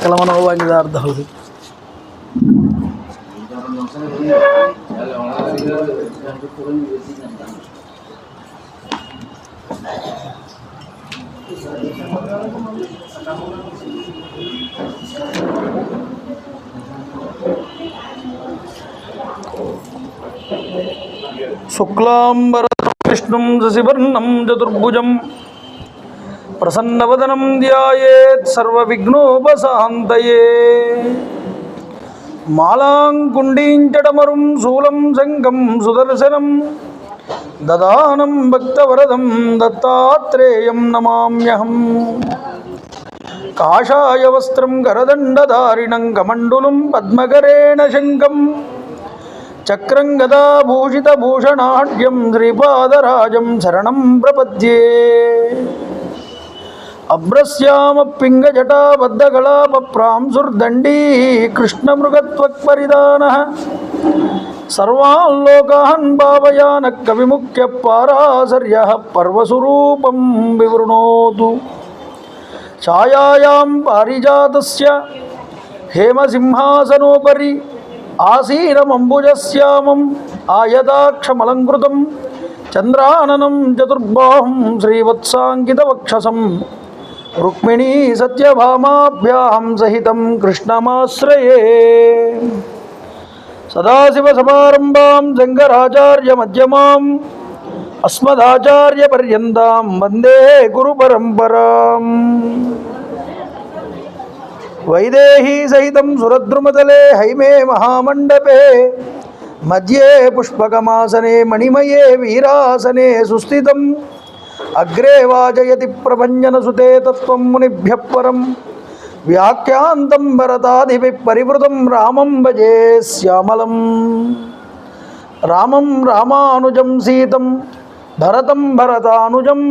సకలమనోవాంఛితార్థం. శుక్లాంబరధరం విష్ణుం శశివర్ణం చతుర్భుజం ప్రసన్నవదనం ధ్యాయేత్ సర్వవిఘ్నోపశాంతయే. మాలాంకుండీంచటమరుం శూలం శంఖం సుదర్శనం దదానం భక్తవరదం దత్తాత్రేయం నమామ్యహం. కాషాయ వస్త్రం కరదండధారిణం కమండులం పద్మకరేణ శంఖం చక్రం గదాభూషితభూషణాఢ్యం శ్రీపాదరాజం శరణం ప్రపద్యే. అభ్రస్యామపింగజటాబద్ధకళాపప్రాంసుర్దండీ కృష్ణమృగత్వక్పరిధానః సర్వాన్ లోకాన్ భావయాన కవిముఖ్య పారాశర్యః పర్వస్వరూపం వివృణోతు. ఛాయాయాం పారిజాతస్య హేమసింహాసనోపరి ఆసీనమంబుజశ్యామం ఆయతాక్షమలంకృతం చంద్రాననం చతుర్బాహుం శ్రీవత్సాంకితవక్షసం రుక్మిణీ సత్యభామాభ్యాం సహితం కృష్ణమాశ్రయే. సదాశివసమారంభాం శంకరాచార్యమధ్యమాం అస్మదాచార్యపర్యంతాం వందే గురుపరంపరాం. వైదేహీ సహితం సురద్రుమతలే హైమే మహామండపే మధ్యే పుష్పకమాసనే మణిమయే వీరాసనే సుస్థితం అగ్రే వాజయతి ప్రభంజనసుతే తత్వం మునిభ్యః పరం వ్యాఖ్యాంతం భరతాదిభిః పరివృతం రామం భజే శ్యామలం. రామం రామానుజం సీతం భరతం భరతానుజం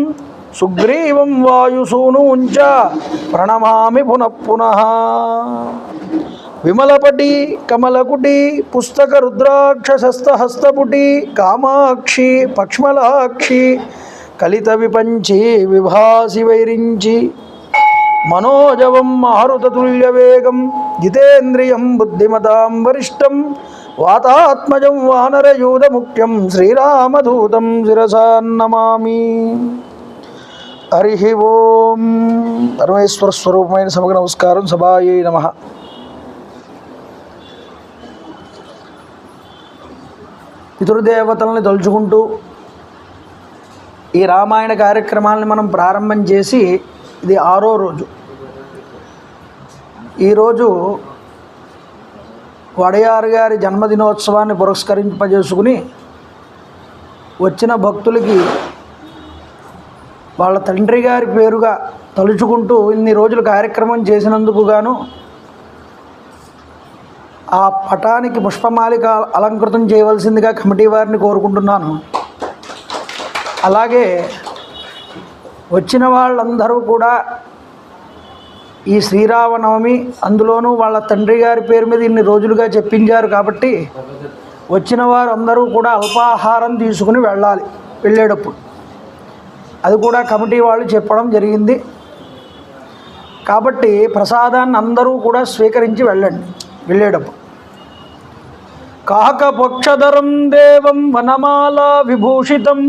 సుగ్రీవం వాయుసూనూంచ ప్రణమామి పునః పునః. విమలపటి కమలకుటి పుస్తక రుద్రాక్షసస్తహస్తపుటి కామాక్షి పక్ష్మలాక్షి కలిత విపంచి విభాసి వైరించి మనోజవం మారుతతుల్యవేగం జితేంద్రియం బుద్ధిమతాం వరిష్టం వాతాత్మజం వానరయూధముఖ్యం శ్రీరామదూతం శిరసా నమామి. హరి ఓం. పరమేశ్వర స్వరూపమైన సమగ్ర నమస్కారం. సభాయై నమః. పితృదేవతల్ని తలుచుకుంటూ ఈ రామాయణ కార్యక్రమాలని మనం ప్రారంభం చేసి ఇది 6వ రోజు. ఈరోజు వడయారు గారి జన్మదినోత్సవాన్ని పురస్కరింపజేసుకుని వచ్చిన భక్తులకి వాళ్ళ తండ్రి గారి పేరుగా తలుచుకుంటూ ఇన్ని రోజులు కార్యక్రమం చేసినందుకు గాను ఆ పటానికి పుష్పమాలిక అలంకృతం చేయవలసిందిగా కమిటీ వారిని కోరుకుంటున్నాను. అలాగే వచ్చిన వాళ్ళందరూ కూడా ఈ శ్రీరామనవమి అందులోనూ వాళ్ళ తండ్రి గారి పేరు మీద ఇన్ని రోజులుగా చెప్పించారు కాబట్టి వచ్చిన వారు అందరూ కూడా అల్పాహారం తీసుకుని వెళ్ళాలి. వెళ్ళేటప్పుడు అది కూడా కమిటీ వాళ్ళు చెప్పడం జరిగింది కాబట్టి ప్రసాదాన్ని అందరూ కూడా స్వీకరించి వెళ్ళండి వెళ్ళేటప్పుడు. కాకపక్షధరం దేవం వనమాలా విభూషితం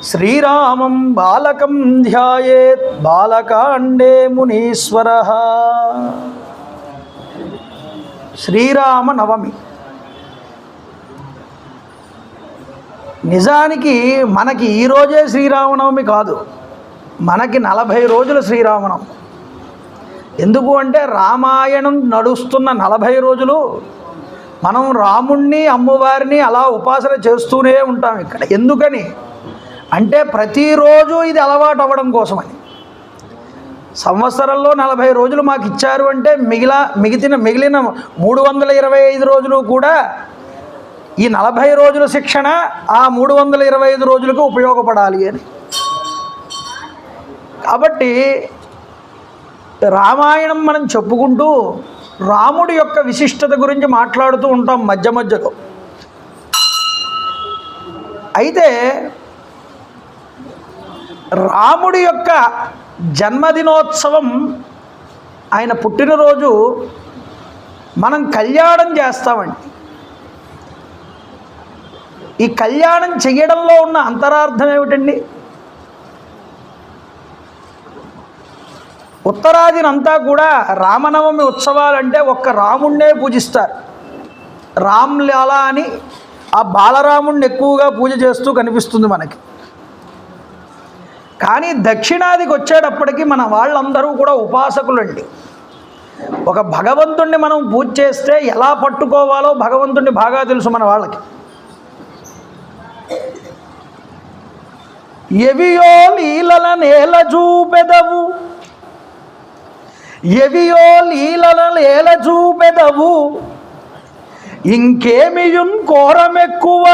శ్రీరామం బాలకం ధ్యాయేత్ బాలకాండే మునీశ్వరః. శ్రీరామనవమి నిజానికి మనకి ఈరోజే శ్రీరామనవమి కాదు, మనకి 40 రోజులు శ్రీరామనవమి. ఎందుకు అంటే రామాయణం నడుస్తున్న 40 రోజులు మనం రాముణ్ణి అమ్మవారిని అలా ఉపాసన చేస్తూనే ఉంటాం ఇక్కడ. ఎందుకని అంటే ప్రతిరోజు ఇది అలవాటు అవ్వడం కోసమని. సంవత్సరంలో 40 రోజులు మాకు ఇచ్చారు అంటే మిగిలిన 325 రోజులు కూడా ఈ 40 రోజుల శిక్షణ ఆ 325 రోజులకు ఉపయోగపడాలి అని. కాబట్టి రామాయణం మనం చెప్పుకుంటూ రాముడి యొక్క విశిష్టత గురించి మాట్లాడుతూ ఉంటాం మధ్య మధ్యలో. అయితే రాముడి యొక్క జన్మదినోత్సవం ఆయన పుట్టినరోజు మనం కళ్యాణం చేస్తామండి. ఈ కళ్యాణం చెయ్యడంలో ఉన్న అంతరార్థం ఏమిటండి? ఉత్తరాదినంతా కూడా రామనవమి ఉత్సవాలంటే ఒక్క రాముణ్ణే పూజిస్తారు. రామ్లీలా అని ఆ బాలరాముణ్ణి ఎక్కువగా పూజ చేస్తూ కనిపిస్తుంది మనకి. కానీ దక్షిణాదికి వచ్చేటప్పటికి మన వాళ్ళందరూ కూడా ఉపాసకులండి. ఒక భగవంతుణ్ణి మనం పూజ చేస్తే ఎలా పట్టుకోవాలో భగవంతుణ్ణి బాగా తెలుసు మన వాళ్ళకి. ఎవియో లీలల నేల చూపెదవు, ఎవియో లీలల నేల చూపెదవు, ఇంకేమియున్ కోరమెక్కువ,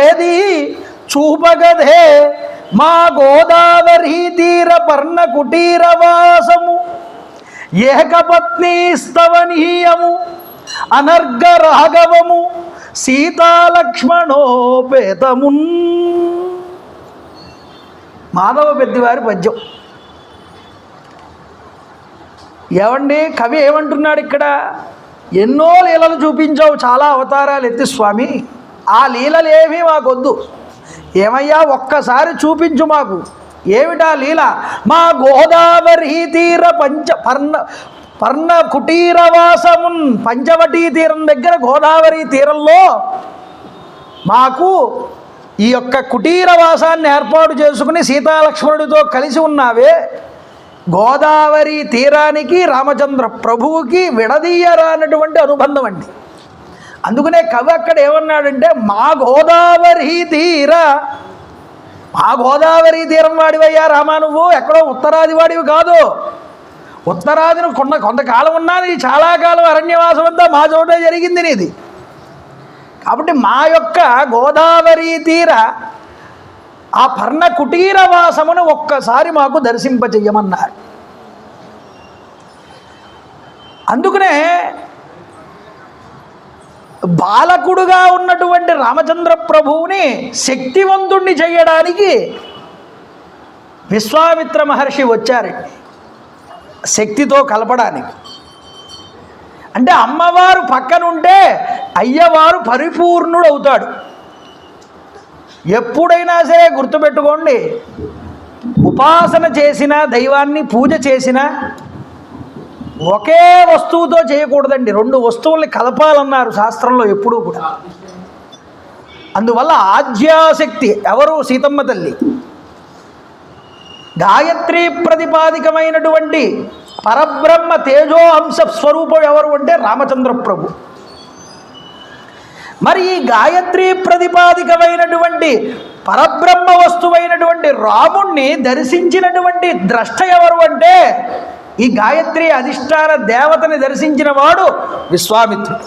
ఏది చూపగదే మా గోదావరి తీర పర్ణ కుటీరవాసము, ఏకపత్ని స్తవనీయము అనర్ఘ రాఘవము, సీతాలక్ష్మణోపేతమున్. మాధవ పెద్దివారి పద్యం. ఏమండి కవి ఏమంటున్నాడు ఇక్కడ? ఎన్నో లీలలు చూపించావు, చాలా అవతారాలు ఎత్తి స్వామి, ఆ లీలలేమీ మాకొద్దు. ఏమయ్యా ఒక్కసారి చూపించు మాకు, ఏమిటా లీల? మా గోదావరి తీర పర్ణ కుటీరవాసమున్, పంచవటీ తీరం దగ్గర గోదావరి తీరంలో మాకు ఈ యొక్క కుటీరవాసాన్ని ఏర్పాటు చేసుకుని సీతాలక్ష్మణుడితో కలిసి ఉన్నావే, గోదావరి తీరానికి రామచంద్ర ప్రభువుకి విడదీయరానటువంటి అనుబంధం అండి. అందుకనే కవి అక్కడ ఏమన్నాడంటే మా గోదావరి తీర, మా గోదావరి తీరం వాడివయ్యా రామా, నువ్వు ఎక్కడో ఉత్తరాది వాడివి కాదు. ఉత్తరాదిని కొంతకాలం ఉన్నా నీ చాలా కాలం అరణ్యవాసం అంతా మా చోటే జరిగింది నీది. కాబట్టి మా యొక్క గోదావరి తీర ఆ పర్ణ కుటీరవాసమును ఒక్కసారి మాకు దర్శింపచెయ్యమన్నారు. అందుకనే బాలకుడుగా ఉన్నటువంటి రామచంద్ర ప్రభువుని శక్తివంతుణ్ణి చేయడానికి విశ్వామిత్ర మహర్షి వచ్చారండి, శక్తితో కలపడానికి. అంటే అమ్మవారు పక్కనుంటే అయ్యవారు పరిపూర్ణుడు అవుతాడు. ఎప్పుడైనా సరే గుర్తుపెట్టుకోండి, ఉపాసన చేసిన దైవాన్ని పూజ చేసిన ఒకే వస్తువుతో చేయకూడదండి, రెండు వస్తువుల్ని కలపాలన్నారు శాస్త్రంలో ఎప్పుడూ కూడా. అందువల్ల ఆద్యాశక్తి ఎవరు? సీతమ్మ తల్లి. గాయత్రి ప్రతిపాదికమైనటువంటి పరబ్రహ్మ తేజో అంశ స్వరూపం ఎవరు అంటే రామచంద్ర ప్రభు. మరి ఈ గాయత్రి ప్రతిపాదికమైనటువంటి పరబ్రహ్మ వస్తువైనటువంటి రాముణ్ణి దర్శించినటువంటి ద్రష్ట ఎవరు అంటే ఈ గాయత్రి అధిష్టాన దేవతని దర్శించిన వాడు విశ్వామిత్రుడు.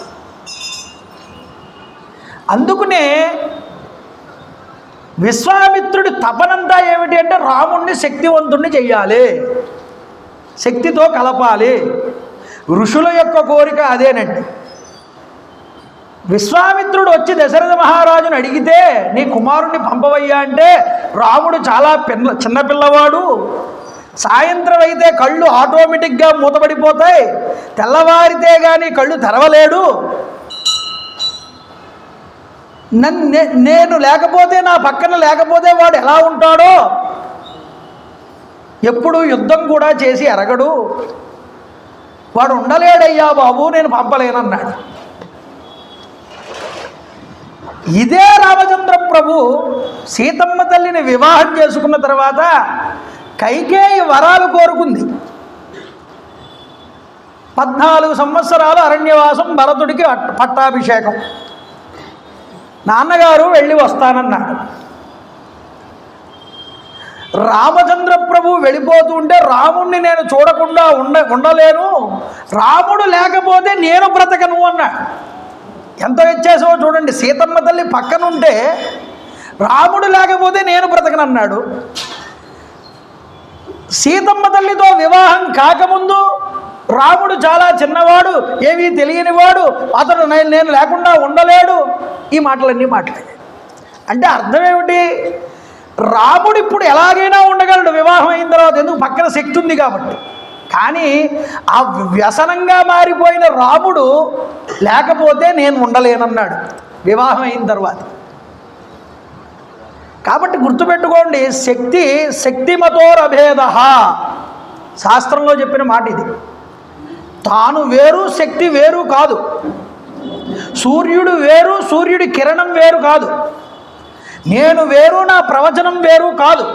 అందుకనే విశ్వామిత్రుడి తపనంతా ఏమిటి అంటే రాముణ్ణి శక్తివంతుణ్ణి చెయ్యాలి, శక్తితో కలపాలి. ఋషుల యొక్క కోరిక అదేనండి. విశ్వామిత్రుడు వచ్చి దశరథ మహారాజును అడిగితే నీ కుమారుణ్ణి పంపవయ్యా అంటే రాముడు చాలా చిన్నపిల్లవాడు, సాయంత్రం అయితే కళ్ళు ఆటోమేటిక్గా మూతపడిపోతాయి, తెల్లవారితే కానీ కళ్ళు తెరవలేడు, నేను లేకపోతే నా పక్కన లేకపోతే వాడు ఎలా ఉంటాడో, ఎప్పుడు యుద్ధం కూడా చేసి ఎరగడు, వాడు ఉండలేడయ్యా బాబు, నేను పంపలేనన్నాడు. ఇదే రామచంద్ర ప్రభు సీతమ్మ తల్లిని వివాహం చేసుకున్న తర్వాత కైకేయి వరాలు కోరుకుంది. 14 సంవత్సరాలు అరణ్యవాసం, భరతుడికి పట్టాభిషేకం. నాన్నగారు వెళ్ళి వస్తానన్నాడు. రామచంద్ర ప్రభు వెళ్ళిపోతుంటే రాముణ్ణి నేను చూడకుండా ఉండలేను, రాముడు లేకపోతే నేను బ్రతకను అన్నాడు. ఎంత వ్యత్యాసమో చూడండి. సీతమ్మ తల్లి పక్కనుంటే రాముడు లేకపోతే నేను బ్రతకనన్నాడు. సీతమ్మ తల్లితో వివాహం కాకముందు రాముడు చాలా చిన్నవాడు, ఏమీ తెలియనివాడు, అతడు నేను లేకుండా ఉండలేడు, ఈ మాటలన్నీ మాట్లాడాడు. అంటే అర్థం ఏమిటి? రాముడు ఇప్పుడు ఎలాగైనా ఉండగలడు వివాహం అయిన తర్వాత, ఎందుకు పక్కన శక్తి ఉంది కాబట్టి. కానీ ఆ వ్యసనంగా మారిపోయిన రాముడు లేకపోతే నేను ఉండలేనన్నాడు వివాహం అయిన తర్వాత. కాబట్టి గుర్తుపెట్టుకోండి, శక్తిమతోరభేద శాస్త్రంలో చెప్పిన మాట ఇది. తాను వేరు, శక్తి వేరు కాదు. సూర్యుడు వేరు, సూర్యుడి కిరణం వేరు కాదు. నేను వేరు, నా ప్రవచనం వేరు కాదు.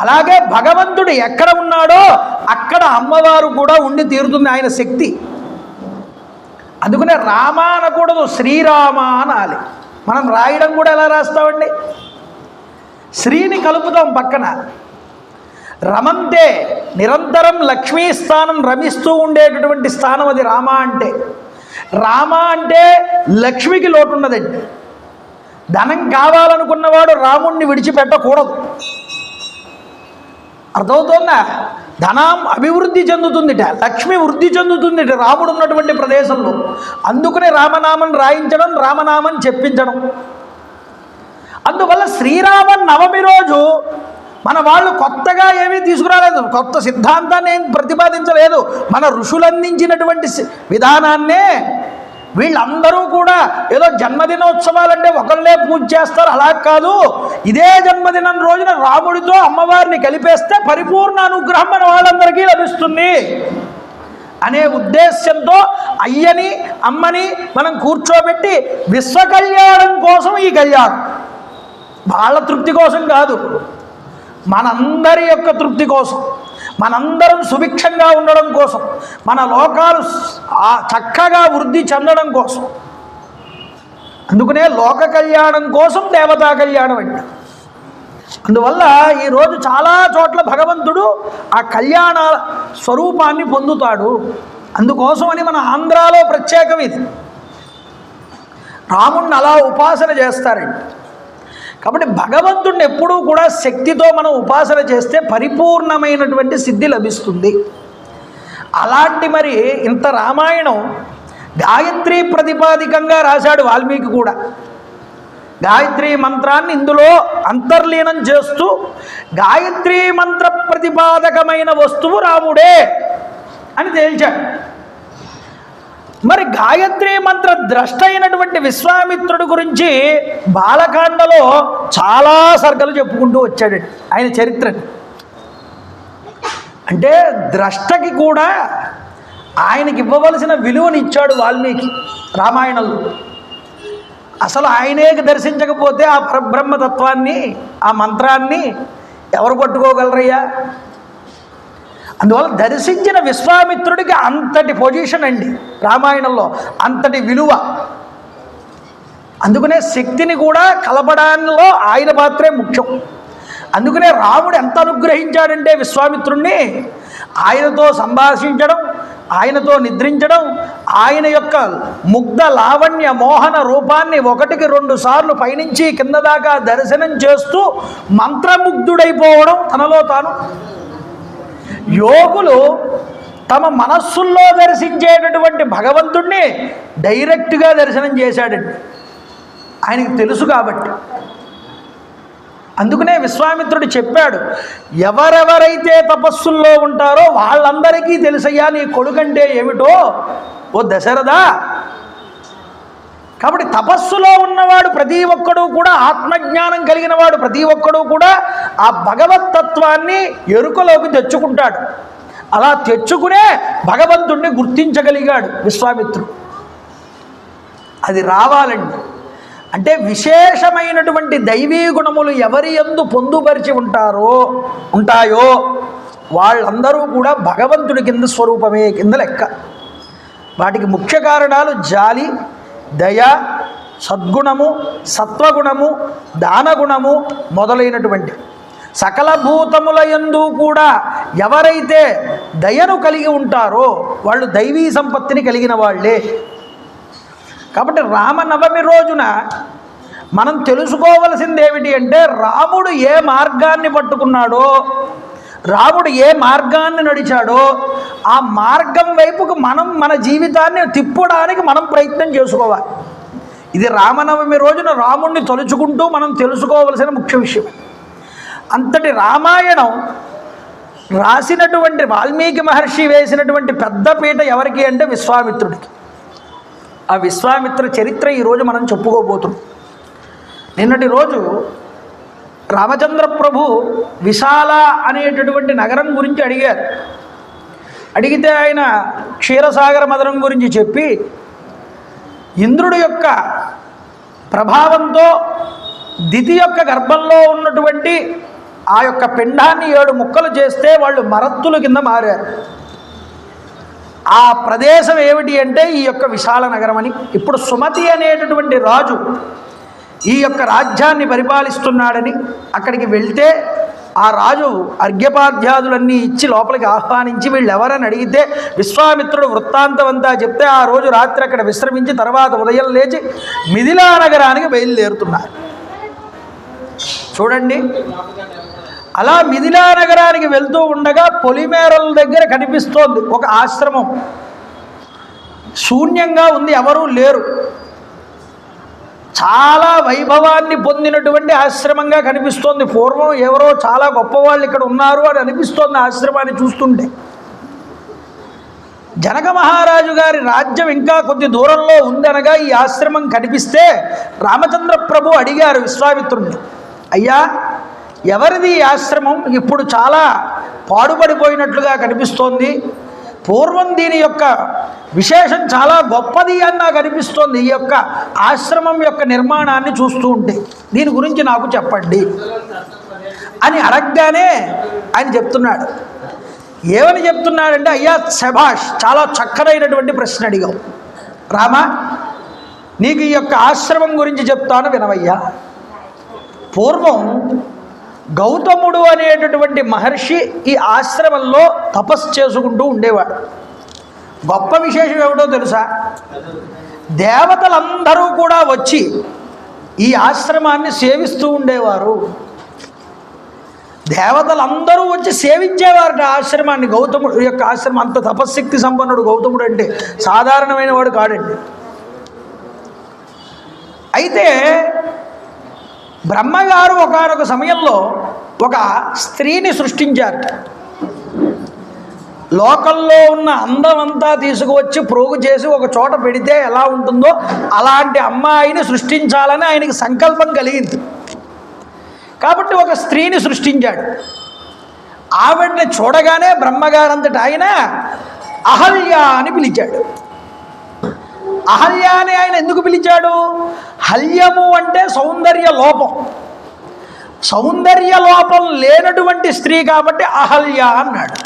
అలాగే భగవంతుడు ఎక్కడ ఉన్నాడో అక్కడ అమ్మవారు కూడా ఉండి తీరుతుంది, ఆయన శక్తి. అందుకనే రామ అనకూడదు, శ్రీరామ అనాలి. మనం రాయడం కూడా ఎలా రాస్తామండి? శ్రీని కలుపుతాం పక్కన. రమంతే, నిరంతరం లక్ష్మీ స్థానం రమిస్తూ ఉండేటటువంటి స్థానం అది రామ అంటే. రామ అంటే లక్ష్మికి లోటు ఉన్నదండి. ధనం కావాలనుకున్నవాడు రాముణ్ణి విడిచిపెట్టకూడదు. అర్థమవుతోందా? ధనం అభివృద్ధి చెందుతుందిట, లక్ష్మి వృద్ధి చెందుతుందిట రాముడు ఉన్నటువంటి ప్రదేశంలో. అందుకనే రామనామం రాయించడం, రామనామం చెప్పించడం. అందువల్ల శ్రీరామ నవమి రోజు మన వాళ్ళు కొత్తగా ఏమీ తీసుకురాలేదు, కొత్త సిద్ధాంతాన్ని ఏం ప్రతిపాదించలేదు. మన ఋషులు అందించినటువంటి విధానాన్నే వీళ్ళందరూ కూడా ఏదో జన్మదినోత్సవాలంటే ఒకళ్ళే పూజ చేస్తారు, అలా కాదు. ఇదే జన్మదినం రోజున రాముడితో అమ్మవారిని కలిపేస్తే పరిపూర్ణ అనుగ్రహం మన వాళ్ళందరికీ లభిస్తుంది అనే ఉద్దేశ్యంతో అయ్యని అమ్మని మనం కూర్చోబెట్టి విశ్వ కళ్యాణం కోసం ఈ కళ్యాణం. వాళ్ళ తృప్తి కోసం కాదు, మనందరి యొక్క తృప్తి కోసం, మనందరం సుభిక్షంగా ఉండడం కోసం, మన లోకాలు చక్కగా వృద్ధి చెందడం కోసం. అందుకనే లోక కళ్యాణం కోసం దేవతా కళ్యాణం అంటే. అందువల్ల ఈరోజు చాలా చోట్ల భగవంతుడు ఆ కళ్యాణ స్వరూపాన్ని పొందుతాడు. అందుకోసమని మన ఆంధ్రాలో ప్రత్యేకం ఇది. రాముణ్ణి అలా ఉపాసన చేస్తారండి. కాబట్టి భగవంతుడిని ఎప్పుడూ కూడా శక్తితో మనం ఉపాసన చేస్తే పరిపూర్ణమైనటువంటి సిద్ధి లభిస్తుంది. అలాంటి మరి ఇంత రామాయణం గాయత్రీ ప్రతిపాదికంగా రాశాడు వాల్మీకి కూడా. గాయత్రీ మంత్రాన్ని ఇందులో అంతర్లీనం చేస్తూ గాయత్రీ మంత్ర ప్రతిపాదకమైన వస్తువు రాముడే అని తేల్చాడు. మరి గాయత్రీ మంత్ర ద్రష్ట అయినటువంటి విశ్వామిత్రుడి గురించి బాలకాండలో చాలా సర్గలు చెప్పుకుంటూ వచ్చాడండి ఆయన చరిత్రని. అంటే ద్రష్టకి కూడా ఆయనకి ఇవ్వవలసిన విలువని ఇచ్చాడు వాల్మీకి రామాయణంలో. అసలు ఆయనే దర్శించకపోతే ఆ పరబ్రహ్మతత్వాన్ని, ఆ మంత్రాన్ని ఎవరు పట్టుకోగలరయ్యా? అందువల్ల దర్శించిన విశ్వామిత్రుడికి అంతటి పొజిషన్ అండి రామాయణంలో, అంతటి విలువ. అందుకనే శక్తిని కూడా కలపడంలో ఆయన పాత్రే ముఖ్యం. అందుకనే రాముడు ఎంత అనుగ్రహించాడంటే విశ్వామిత్రుణ్ణి, ఆయనతో సంభాషించడం, ఆయనతో నిద్రించడం, ఆయన యొక్క ముగ్ధ లావణ్య మోహన రూపాన్ని 1-2 సార్లు పైనుంచి కింద దాకా దర్శనం చేస్తూ మంత్రముగ్ధుడైపోవడం తనలో తాను. యోగులు తమ మనస్సుల్లో దర్శించేటటువంటి భగవంతుణ్ణి డైరెక్ట్గా దర్శనం చేశాడండి, ఆయనకు తెలుసు కాబట్టి. అందుకనే విశ్వామిత్రుడు చెప్పాడు, ఎవరెవరైతే తపస్సుల్లో ఉంటారో వాళ్ళందరికీ తెలుసయ్యా నీ కొడుకంటే ఏమిటో ఓ దశరథ. కాబట్టి తపస్సులో ఉన్నవాడు ప్రతి ఒక్కడూ కూడా, ఆత్మజ్ఞానం కలిగిన వాడు ప్రతి ఒక్కడూ కూడా ఆ భగవత్తత్వాన్ని ఎరుకలోకి తెచ్చుకుంటాడు. అలా తెచ్చుకునే భగవంతుణ్ణి గుర్తించగలిగాడు విశ్వామిత్రుడు. అది రావాలండి. అంటే విశేషమైనటువంటి దైవీ గుణములు ఎవరి యందు పొందుపరిచి ఉంటాయో వాళ్ళందరూ కూడా భగవంతుడి కింద స్వరూపమే కింద లెక్క. వాటికి ముఖ్య కారణాలు జాలి, దయ, సద్గుణము, సత్వగుణము, దానగుణము మొదలైనటువంటి సకల భూతముల యందు కూడా ఎవరైతే దయను కలిగి ఉంటారో వాళ్ళు దైవీ సంపత్తిని కలిగిన వాళ్ళే. కాబట్టి రామనవమి రోజున మనం తెలుసుకోవలసింది ఏమిటి అంటే, రాముడు ఏ మార్గాన్ని పట్టుకున్నాడో, రాముడు ఏ మార్గాన్ని నడిచాడో ఆ మార్గం వైపుకు మనం మన జీవితాన్ని తిప్పడానికి మనం ప్రయత్నం చేసుకోవాలి. ఇది రామనవమి రోజున రాముణ్ణి తలుచుకుంటూ మనం తెలుసుకోవలసిన ముఖ్య విషయం. అంతటి రామాయణం రాసినటువంటి వాల్మీకి మహర్షి వేసినటువంటి పెద్ద పీట ఎవరికి అంటే విశ్వామిత్రుడికి. ఆ విశ్వామిత్ర చరిత్ర ఈరోజు మనం చెప్పుకోబోతున్నాం. నిన్నటి రోజు రామచంద్ర ప్రభు విశాల అనేటటువంటి నగరం గురించి అడిగారు. అడిగితే ఆయన క్షీరసాగర మదనం గురించి చెప్పి ఇంద్రుడి యొక్క ప్రభావంతో దితి యొక్క గర్భంలో ఉన్నటువంటి ఆ యొక్క పిండాన్ని 7 ముక్కలు చేస్తే వాళ్ళు మరత్తుల కింద మారారు. ఆ ప్రదేశం ఏమిటి అంటే ఈ యొక్క విశాల నగరం అని. ఇప్పుడు సుమతి అనేటటువంటి రాజు ఈ యొక్క రాజ్యాన్ని పరిపాలిస్తున్నాడని అక్కడికి వెళ్తే ఆ రాజు అర్ఘ్యపాధ్యాదులన్నీ ఇచ్చి లోపలికి ఆహ్వానించి వీళ్ళు ఎవరని అడిగితే విశ్వామిత్రుడు వృత్తాంతం అంతా చెప్తే ఆ రోజు రాత్రి అక్కడ విశ్రమించి తర్వాత ఉదయం లేచి మిథిలా నగరానికి బయలుదేరుతున్నారు. చూడండి, అలా మిథిలా నగరానికి వెళ్తూ ఉండగా పొలిమేరల దగ్గర కనిపిస్తోంది ఒక ఆశ్రమం. శూన్యంగా ఉంది, ఎవరూ లేరు. చాలా వైభవాన్ని పొందినటువంటి ఆశ్రమంగా కనిపిస్తోంది. పూర్వం ఎవరో చాలా గొప్పవాళ్ళు ఇక్కడ ఉన్నారు అని అనిపిస్తోంది ఆశ్రమాన్ని చూస్తుంటే. జనక మహారాజు గారి రాజ్యం ఇంకా కొద్ది దూరంలో ఉందనగా ఈ ఆశ్రమం కనిపిస్తే రామచంద్ర ప్రభు అడిగారు విశ్వామిత్రుడిని, అయ్యా ఎవరిది ఈ ఆశ్రమం? ఇప్పుడు చాలా పాడుపడిపోయినట్లుగా కనిపిస్తోంది. పూర్వం దీని యొక్క విశేషం చాలా గొప్పది అని నాకు అనిపిస్తోంది. ఈ యొక్క ఆశ్రమం యొక్క నిర్మాణాన్ని చూస్తూ ఉంటే దీని గురించి నాకు చెప్పండి అని అడగగానే ఆయన చెప్తున్నాడు. ఏమని చెప్తున్నాడంటే, అయ్యా శభాష్, చాలా చక్కనైనటువంటి ప్రశ్న అడిగావు రామా, నీకు ఈ యొక్క ఆశ్రమం గురించి చెప్తాను వినవయ్యా. పూర్వం గౌతముడు అనేటటువంటి మహర్షి ఈ ఆశ్రమంలో తపస్సు చేసుకుంటూ ఉండేవాడు. గొప్ప విశేషం ఏమిటో తెలుసా? దేవతలందరూ కూడా వచ్చి ఈ ఆశ్రమాన్ని సేవిస్తూ ఉండేవారు. దేవతలందరూ వచ్చి సేవించేవారట ఆశ్రమాన్ని. గౌతముడు యొక్క ఆశ్రమం అంత తపశ్శక్తి సంపన్నుడు గౌతముడు అంటే సాధారణమైన వాడు కాడండి. అయితే బ్రహ్మగారు ఒకానొక సమయంలో ఒక స్త్రీని సృష్టించారు. లోకంలో ఉన్న అందమంతా తీసుకువచ్చి ప్రోగు చేసి ఒక చోట పెడితే ఎలా ఉంటుందో అలాంటి అమ్మాయిని సృష్టించాలని ఆయనకి సంకల్పం కలిగింది. కాబట్టి ఒక స్త్రీని సృష్టించాడు. ఆవిడని చూడగానే బ్రహ్మగారంతటి ఆయన అహల్య అని పిలిచాడు. అహల్య అని ఆయన ఎందుకు పిలిచాడు? హల్యము అంటే సౌందర్య లోపం. సౌందర్య లోపం లేనటువంటి స్త్రీ కాబట్టి అహల్య అన్నాడు.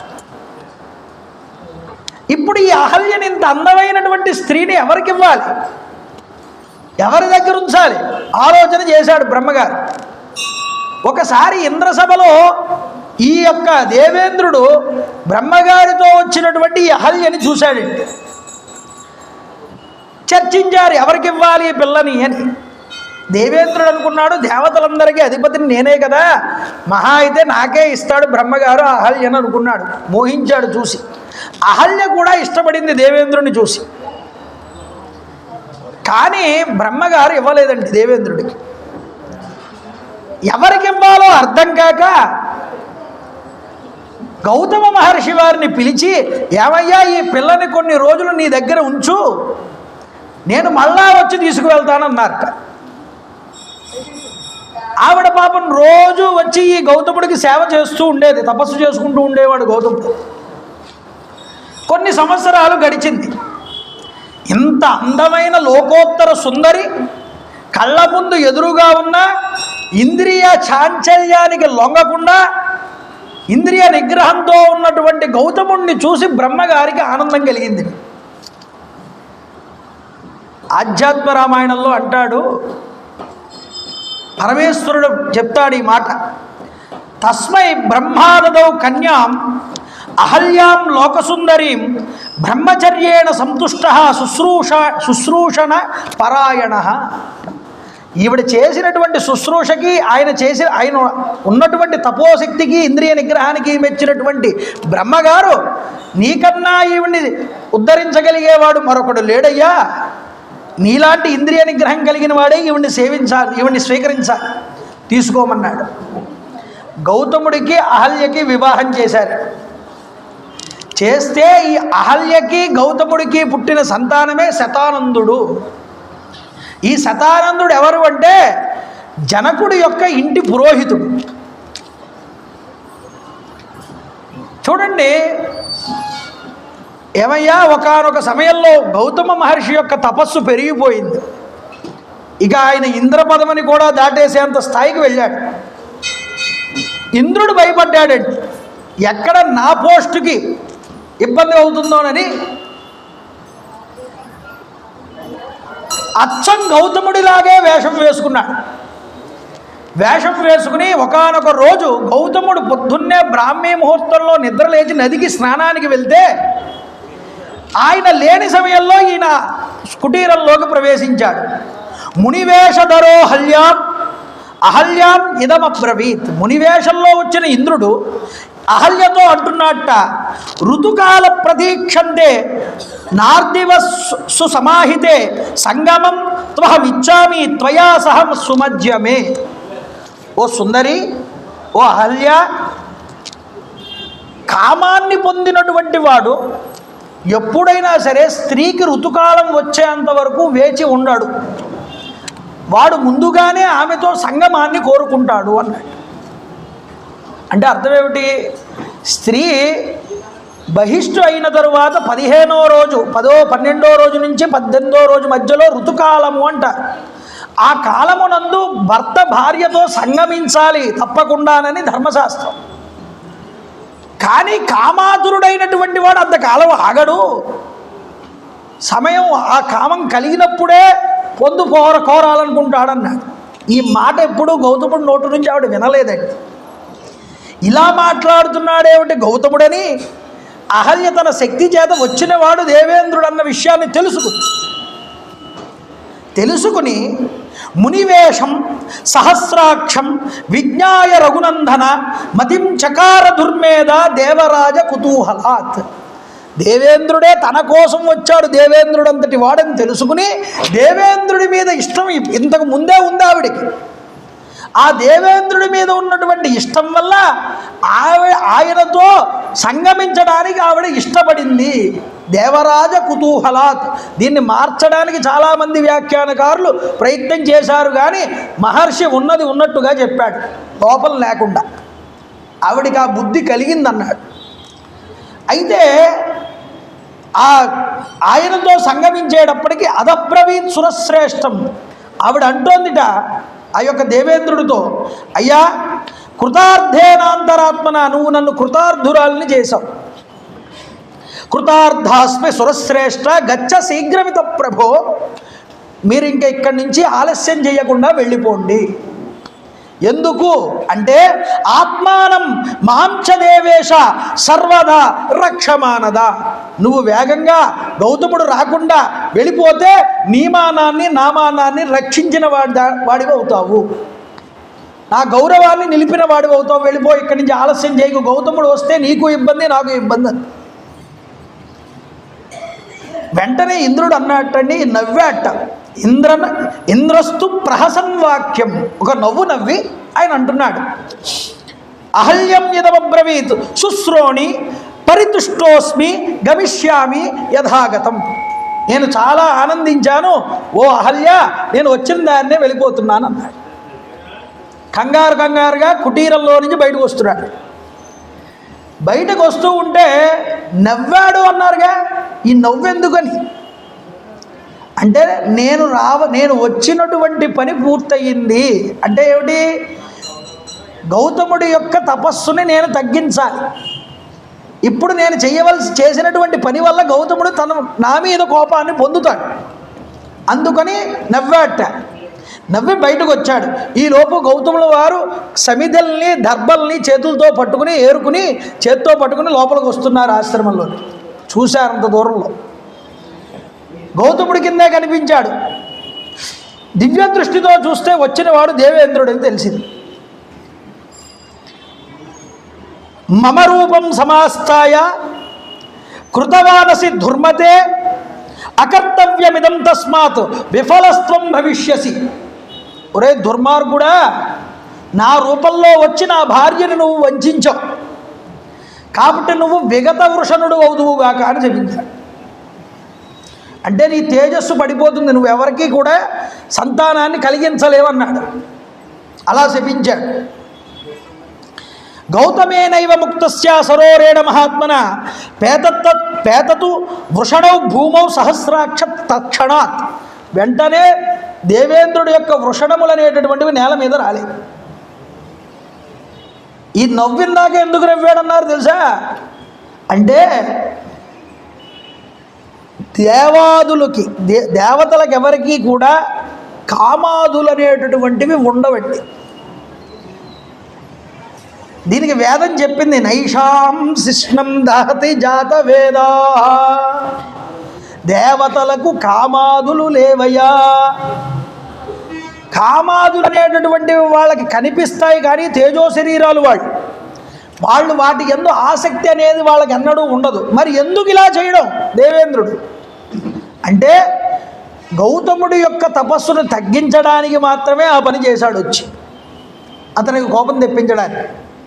ఇప్పుడు ఈ అహల్యని ఇంత అందమైనటువంటి స్త్రీని ఎవరికి ఇవ్వాలి, ఎవరి దగ్గర ఉంచాలి ఆలోచన చేశాడు బ్రహ్మగారు. ఒకసారి ఇంద్రసభలో ఈ యొక్క దేవేంద్రుడు బ్రహ్మగారితో వచ్చినటువంటి ఈ అహల్యని చూశాడండి. చర్చించారు ఎవరికి ఇవ్వాలి ఈ పిల్లని అని. దేవేంద్రుడు అనుకున్నాడు, దేవతలందరికీ అధిపతిని నేనే కదా, మహా అయితే నాకే ఇస్తాడు బ్రహ్మగారు అహల్యని అనుకున్నాడు. మోహించాడు చూసి. అహల్య కూడా ఇష్టపడింది దేవేంద్రుడిని చూసి. కానీ బ్రహ్మగారు ఇవ్వలేదండి దేవేంద్రుడికి. ఎవరికి ఇవ్వాలో అర్థం కాక గౌతమ మహర్షి వారిని పిలిచి, ఏమయ్యా ఈ పిల్లని కొన్ని రోజులు నీ దగ్గర ఉంచు, నేను మళ్ళా వచ్చి తీసుకువెళ్తానన్నారట. ఆవిడ పాపం రోజు వచ్చి ఈ గౌతముడికి సేవ చేస్తూ ఉండేది, తపస్సు చేసుకుంటూ ఉండేవాడు గౌతముడు. కొన్ని సంవత్సరాలు గడిచింది. ఇంత అందమైన లోకోత్తర సుందరి కళ్ళ ముందు ఎదురుగా ఉన్న ఇంద్రియ చాంచల్యానికి లొంగకుండా ఇంద్రియ నిగ్రహంతో ఉన్నటువంటి గౌతముడిని చూసి బ్రహ్మగారికి ఆనందం కలిగింది. ఆధ్యాత్మ రామాయణంలో అంటాడు, పరమేశ్వరుడు చెప్తాడు ఈ మాట, తస్మై బ్రహ్మాదదౌ కన్యాం అహల్యాం లోకసుందరీం బ్రహ్మచర్యేణ సంతుష్ట శుశ్రూషణ పరాయణ. ఈవిడ చేసినటువంటి శుశ్రూషకి ఆయన ఉన్నటువంటి తపోశక్తికి ఇంద్రియ నిగ్రహానికి మెచ్చినటువంటి బ్రహ్మగారు, నీకన్నా ఈవిడ్ని ఉద్ధరించగలిగేవాడు మరొకడు లేడయ్యా, నీలాంటి ఇంద్రియ నిగ్రహం కలిగిన వాడే ఈవిడ్ని సేవించాలి, ఈవిడ్ని స్వీకరించాలి, తీసుకోమన్నాడు. గౌతముడికి అహల్యకి వివాహం చేశారు. చేస్తే ఈ అహల్యకి గౌతముడికి పుట్టిన సంతానమే శతానందుడు. ఈ శతానందుడు ఎవరు అంటే జనకుడి యొక్క ఇంటి పురోహితుడు. చూడండి, ఏమయ్యా, ఒకానొక సమయంలో గౌతమ మహర్షి యొక్క తపస్సు పెరిగిపోయింది. ఇక ఆయన ఇంద్రపదమని కూడా దాటేసేంత స్థాయికి వెళ్ళాడు. ఇంద్రుడు భయపడ్డాడండి, ఎక్కడ నా పోస్టుకి ఇబ్బంది అవుతుందోనని అచ్చం గౌతముడిలాగే వేషం వేసుకున్నాడు. వేషం వేసుకుని ఒకానొక రోజు గౌతముడు పొద్దున్నే బ్రాహ్మీ ముహూర్తంలో నిద్రలేచి నదికి స్నానానికి వెళ్తే ఆయన లేని సమయంలో ఈయన కుటీరంలోకి ప్రవేశించాడు. మునివేషధరో హల్యాం అహల్యాం ఇదమబ్రవీత్. మునివేషంలో వచ్చిన ఇంద్రుడు అహల్యతో అంటున్నట్ట, ఋతుకాల ప్రతీక్షంతే నార్దివ సుసమాహితే సంగమం త్వహమిచ్చామి త్వయా సహం సుమధ్యమే. ఓ సుందరి, ఓ అహల్య, కామాన్ని పొందినటువంటి వాడు ఎప్పుడైనా సరే స్త్రీకి ఋతుకాలం వచ్చేంత వరకు వేచి ఉండడు. వాడు ముందుగానే ఆమెతో సంగమాన్ని కోరుకుంటాడు అన్నాడు. అంటే అర్థమేమిటి? స్త్రీ బహిష్టు అయిన తరువాత 15వ రోజు, 12వ రోజు నుంచి 18వ రోజు మధ్యలో ఋతుకాలము అంటారు. ఆ కాలమునందు భర్త భార్యతో సంగమించాలి తప్పకుండానని ధర్మశాస్త్రం. కానీ కామాతురుడైనటువంటి వాడు అంతకాలం ఆగడు. సమయం ఆ కామం కలిగినప్పుడే పొందు కోరాలనుకుంటాడన్నాడు. ఈ మాట ఎప్పుడూ గౌతముడి నోటు నుంచి ఆవిడ వినలేదండి. ఇలా మాట్లాడుతున్నాడేమిటి గౌతముడని అహల్య తన శక్తి చేత వచ్చినవాడు దేవేంద్రుడు అన్న విషయాన్ని తెలుసుకుని మునివేషం సహస్రాక్షం విజ్ఞాయ రఘునందన మతిం చకార దుర్మేధ దేవరాజ కుతూహలాత్. దేవేంద్రుడే తన కోసం వచ్చాడు, దేవేంద్రుడు అంతటి వాడని తెలుసుకుని దేవేంద్రుడి మీద ఇష్టం ఇంతకు ముందే ఉంది ఆవిడికి. ఆ దేవేంద్రుడి మీద ఉన్నటువంటి ఇష్టం వల్ల ఆయనతో సంగమించడానికి ఆవిడ ఇష్టపడింది. దేవరాజ కుతూహలాత్. దీన్ని మార్చడానికి చాలామంది వ్యాఖ్యానకారులు ప్రయత్నం చేశారు, కానీ మహర్షి ఉన్నది ఉన్నట్టుగా చెప్పాడు, లోపం లేకుండా. ఆవిడికి ఆ బుద్ధి కలిగిందన్నాడు. అయితే ఆయనతో సంగమించేటప్పటికీ అదబ్రవీత్ సురశ్రేష్టం. ఆవిడ అంటోందిట ఆ యొక్క దేవేంద్రుడితో, అయ్యా, కృతార్థేనాంతరాత్మన, నువ్వు నన్ను కృతార్థురాల్ని చేశావు. కృతార్థాస్మి సురశ్రేష్ఠ గచ్చ శీఘ్రమిత ప్రభో. మీరు ఇంకా ఇక్కడి నుంచి ఆలస్యం చేయకుండా వెళ్ళిపోండి. ఎందుకు అంటే ఆత్మానం మాంచదేవేశ సర్వదా రక్షమానద. నువ్వు వేగంగా గౌతముడు రాకుండా వెళ్ళిపోతే నీ మానాన్ని నా మానాన్ని రక్షించిన వాడివి అవుతావు, నా గౌరవాన్ని నిలిపిన వాడివి అవుతావు. వెళ్ళిపో, ఇక్కడి నుంచి ఆలస్యం చేయకు. గౌతముడు వస్తే నీకు ఇబ్బంది, నాకు ఇబ్బంది. వెంటనే ఇంద్రుడు అన్నట్టండి, నవ్వాట. ఇంద్రస్తు ప్రహసన్ వాక్యం, ఒక నవ్వు నవ్వి ఆయన అంటున్నాడు, అహల్యం యదబ్రవీత్ శుశ్రోణి పరితుష్టోస్మి గమిష్యామి యథాగతం. నేను చాలా ఆనందించాను, ఓ అహల్య, నేను వచ్చిన దాన్నే వెళ్ళిపోతున్నాను అన్నాడు. కంగారుగా కుటీరంలో నుంచి బయటకు వస్తున్నాడు. బయటకు వస్తూ ఉంటే నవ్వాడు అన్నారుగా, ఈ నవ్వెందుకని అంటే నేను వచ్చినటువంటి పని పూర్తయింది అంటే ఏమిటి? గౌతముడి యొక్క తపస్సుని నేను తగ్గించాలి. ఇప్పుడు నేను చేసినటువంటి పని వల్ల గౌతముడు నా మీద కోపాన్ని పొందుతాడు. అందుకని నవ్వాట. నవ్వి బయటకు వచ్చాడు. ఈలోపు గౌతముల వారు సమిధల్ని దర్భల్ని చేతులతో పట్టుకుని చేతితో పట్టుకుని లోపలికి వస్తున్నారు ఆశ్రమంలో. చూశారు అంత దూరంలో. గౌతముడి కిందే కనిపించాడు. దివ్య దృష్టితో చూస్తే వచ్చినవాడు దేవేంద్రుడు అని తెలిసింది. మమ రూపం సమాస్తాయ కృతవానసి దుర్మతే అకర్తవ్యమిదం తస్మాత్ విఫలస్త్వం భవిష్యసి. ఒరే దుర్మార్గుడా, నా రూపంలో వచ్చి నా భార్యను నువ్వు వంచావు కాబట్టి నువ్వు విగత వృషణుడు అవుదువుగాక అని చెప్పించాడు. అంటే నీ తేజస్సు పడిపోతుంది, నువ్వెవరికి కూడా సంతానాన్ని కలిగించలేవన్నాడు. అలా శపించాడు. గౌతమేనైవ ముక్తస్య సరోరేణ మహాత్మన పేతతు వృషణౌ భూమౌ సహస్రాక్ష తక్షణాత్. వెంటనే దేవేంద్రుడి యొక్క వృషణములు అనేటటువంటివి నేల మీద రాలేదు. ఈ నవ్విందాక ఎందుకు నవ్వాడన్నారు తెలుసా? అంటే దేవాదులకి దేవతలకు ఎవరికి కూడా కామాదులు అనేటటువంటివి ఉండవండి. దీనికి వేదం చెప్పింది, నైషాం శిష్ణం దహతి జాత వేదా. దేవతలకు కామాదులు లేవయ్యా. కామాదులు అనేటటువంటివి వాళ్ళకి కనిపిస్తాయి కానీ తేజో శరీరాలు వాళ్ళు వాటి యందు ఆసక్తి అనేది వాళ్ళకి ఎన్నడూ ఉండదు. మరి ఎందుకు ఇలా చేయడం దేవేంద్రుడు అంటే గౌతముడి యొక్క తపస్సును తగ్గించడానికి మాత్రమే ఆ పని చేశాడు. వచ్చి అతనికి కోపం తెప్పించడానికి.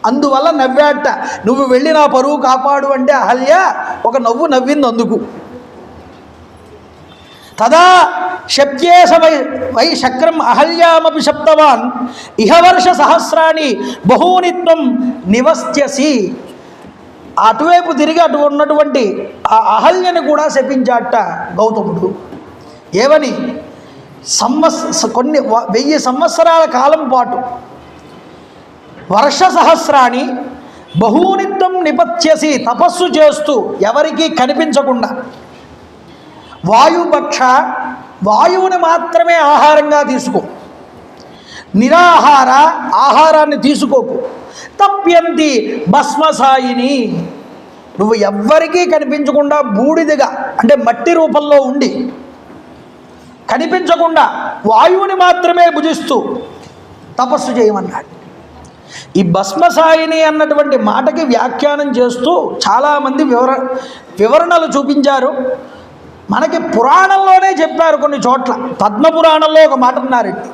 అందువల్ల నవ్వాట. నువ్వు వెళ్ళి నా పరువు కాపాడు అంటే అహల్య ఒక నవ్వు నవ్వింది అందుకు. తదా శబ్దేశ వై శక్రం అహల్యామపి శబ్దవాన్ ఇహవర్ష సహస్రాన్ని బహూనిత్వం నివస్త్యసి. అటువైపు తిరిగి అటు ఉన్నటువంటి ఆ అహల్యని కూడా శపించాట గౌతముడు. ఏమని? కొన్ని 1000 సంవత్సరాల కాలం పాటు వర్ష సహస్రాన్ని బహూనిత్వం నిపత్యసి, తపస్సు చేస్తూ ఎవరికీ కనిపించకుండా. వాయుపక్ష, వాయువుని మాత్రమే ఆహారంగా తీసుకో, నిరాహార ఆహారాన్ని తీసుకోకు. తప్యంతి భస్మసాయిని, నువ్వు ఎవ్వరికీ కనిపించకుండా బూడిదగా అంటే మట్టి రూపంలో ఉండి కనిపించకుండా వాయువుని మాత్రమే భుజిస్తూ తపస్సు చేయమన్నాడు. ఈ భస్మసాయిని అన్నటువంటి మాటకి వ్యాఖ్యానం చేస్తూ చాలామంది వివరణలు చూపించారు. మనకి పురాణంలోనే చెప్పారు కొన్ని చోట్ల. పద్మపురాణంలో ఒక మాట అన్నారండి,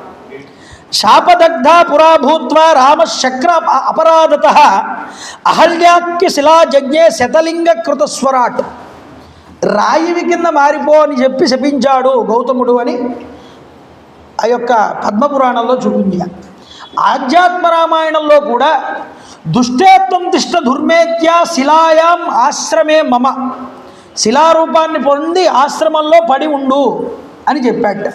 శాపదగ్ధ పురాభూత్వ రామశక్ర అపరాధత అహల్యాక్య శిలాజజ్ఞే శతలింగ కృతస్వరాట్. రాయివి కింద మారిపో అని చెప్పి శపించాడు గౌతముడు అని ఆ యొక్క పద్మపురాణంలో చూపించారు. ఆధ్యాత్మ రామాయణంలో కూడా దుష్టేత్వం తిష్ట దుర్మేత్య శిలాయాం ఆశ్రమే మమ, శిలారూపాన్ని పొంది ఆశ్రమంలో పడి ఉండు అని చెప్పాట.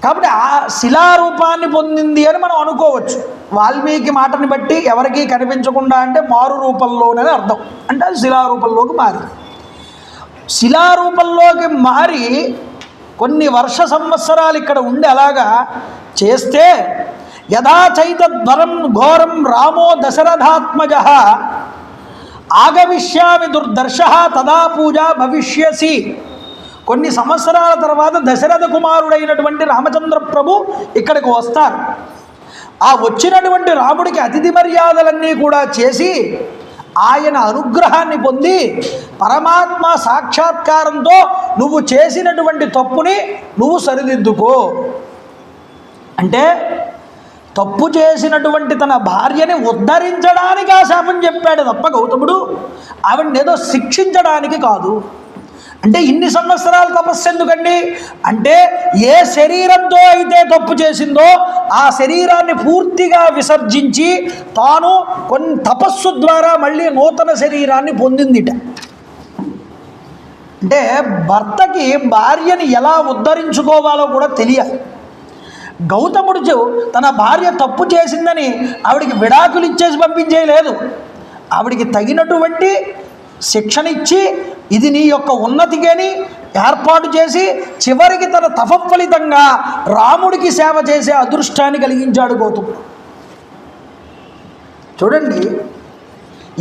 కాబట్టి ఆ శిలారూపాన్ని పొందింది అని మనం అనుకోవచ్చు. వాల్మీకి మాటని బట్టి ఎవరికీ కనిపించకుండా అంటే మారు రూపంలోనే అర్థం. అంటే అది శిలారూపంలోకి మారి, శిలారూపంలోకి మారి కొన్ని వర్ష సంవత్సరాలు ఇక్కడ ఉండి అలాగా చేస్తే యథా చైతద్వరం ఘోరం రామో దశరథాత్మజ ఆగమిష్యామి దుర్దర్శ తదా పూజ భవిష్యసి. కొన్ని సంవత్సరాల తర్వాత దశరథ కుమారుడైనటువంటి రామచంద్ర ప్రభు ఇక్కడికి వస్తారు. ఆ వచ్చినటువంటి రాముడికి అతిథి మర్యాదలన్నీ కూడా చేసి ఆయన అనుగ్రహాన్ని పొంది పరమాత్మ సాక్షాత్కారంతో నువ్వు చేసినటువంటి తప్పుని నువ్వు సరిదిద్దుకో అంటే తప్పు చేసినటువంటి తన భార్యని ఉద్ధరించడానికి ఆ శాపం చెప్పాడు తప్ప గౌతముడు ఆవిడని ఏదో శిక్షించడానికి కాదు. అంటే ఇన్ని సంవత్సరాలు తపస్సు ఎందుకండి అంటే ఏ శరీరంతో అయితే తప్పు చేసిందో ఆ శరీరాన్ని పూర్తిగా విసర్జించి తాను కొన్ని తపస్సు ద్వారా మళ్ళీ నూతన శరీరాన్ని పొందిందిట. అంటే భర్తకి భార్యని ఎలా ఉద్ధరించుకోవాలో కూడా తెలియాలి. గౌతముడు తన భార్య తప్పు చేసిందని ఆవిడికి విడాకులు ఇచ్చేసి పంపించేయలేదు. ఆవిడికి తగినటువంటి శిక్షణ ఇచ్చి ఇది నీ యొక్క ఉన్నతికని ఏర్పాటు చేసి చివరికి తన తపఫలితంగా రాముడికి సేవ చేసే అదృష్టాన్ని కలిగించాడు గౌతముడు. చూడండి,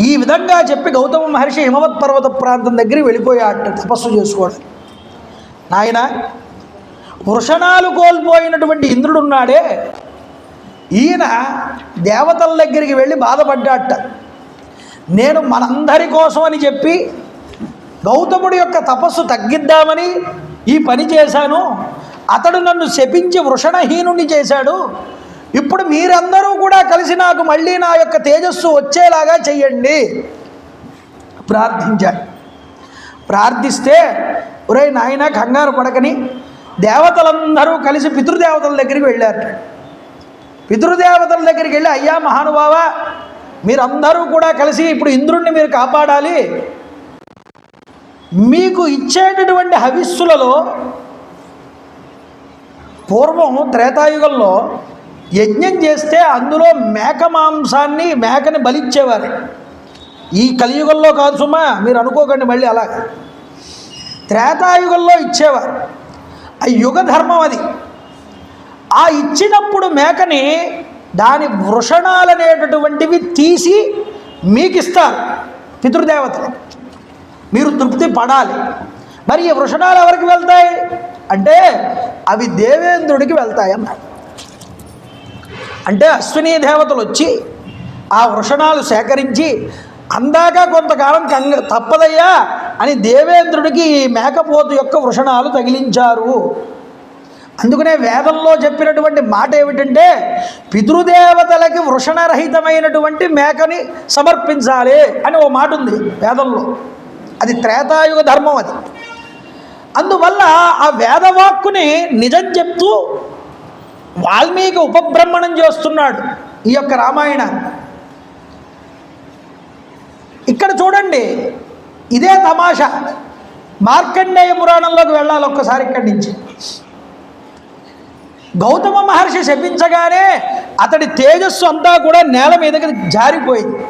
ఈ విధంగా చెప్పి గౌతమ మహర్షి హిమవత్ పర్వత ప్రాంతం దగ్గరికి వెళ్ళిపోయాడు తపస్సు చేసుకోవడం. నాయన, వృషణాలు కోల్పోయినటువంటి ఇంద్రుడున్నాడే, ఈయన దేవతల దగ్గరికి వెళ్ళి బాధపడ్డాట. నేను మనందరి కోసం అని చెప్పి గౌతముడి యొక్క తపస్సు తగ్గిద్దామని ఈ పని చేశాను, అతడు నన్ను శపించి వృషణహీనుని చేశాడు, ఇప్పుడు మీరందరూ కూడా కలిసి నాకు మళ్ళీ నా యొక్క తేజస్సు వచ్చేలాగా చెయ్యండి ప్రార్థించాడు. ప్రార్థిస్తే ఒరే నాయన కంగారు పడకని దేవతలందరూ కలిసి పితృదేవతల దగ్గరికి వెళ్ళారు. పితృదేవతల దగ్గరికి వెళ్ళి, అయ్యా మహానుభావ, మీరందరూ కూడా కలిసి ఇప్పుడు ఇంద్రుణ్ణి మీరు కాపాడాలి, మీకు ఇచ్చేటటువంటి హవిస్సులలో పూర్వం త్రేతాయుగంలో యజ్ఞం చేస్తే అందులో మేక మాంసాన్ని, మేకని బలిచ్చేవారు. ఈ కలియుగంలో కాదు సుమా, మీరు అనుకోకండి మళ్ళీ అలాగే. త్రేతాయుగంలో ఇచ్చేవారు. ఆ యుగ ధర్మం అది. ఆ ఇచ్చినప్పుడు మేకని దాని వృషణాలనేటటువంటివి తీసి మీకు ఇస్తారు పితృదేవతలు, మీరు తృప్తి పడాలి. మరి ఈ వృషణాలు ఎవరికి వెళ్తాయి అంటే అవి దేవేంద్రుడికి వెళ్తాయి అన్నారు. అంటే అశ్వినీ దేవతలు వచ్చి ఆ వృషణాలు సేకరించి అందాక కొంతకాలం తప్పదయ్యా అని దేవేంద్రుడికి ఈ మేకపోతు యొక్క వృషణాలు తగిలించారు. అందుకనే వేదంలో చెప్పినటువంటి మాట ఏమిటంటే పితృదేవతలకి వృషణరహితమైనటువంటి మేకని సమర్పించాలి అని ఓ మాట ఉంది వేదంలో. అది త్రేతాయుగ ధర్మం అది. అందువల్ల ఆ వేదవాక్కుని నిజం చెప్తూ వాల్మీకి ఉపబ్రహ్మణం చేస్తున్నాడు ఈ యొక్క రామాయణాన్ని. ఇక్కడ చూడండి, ఇదే తమాషా. మార్కండేయ పురాణంలోకి వెళ్ళాలి ఒక్కసారి. ఇక్కడి నుంచి గౌతమ మహర్షి శపించగానే అతడి తేజస్సు అంతా కూడా నేల మీదకి జారిపోయింది.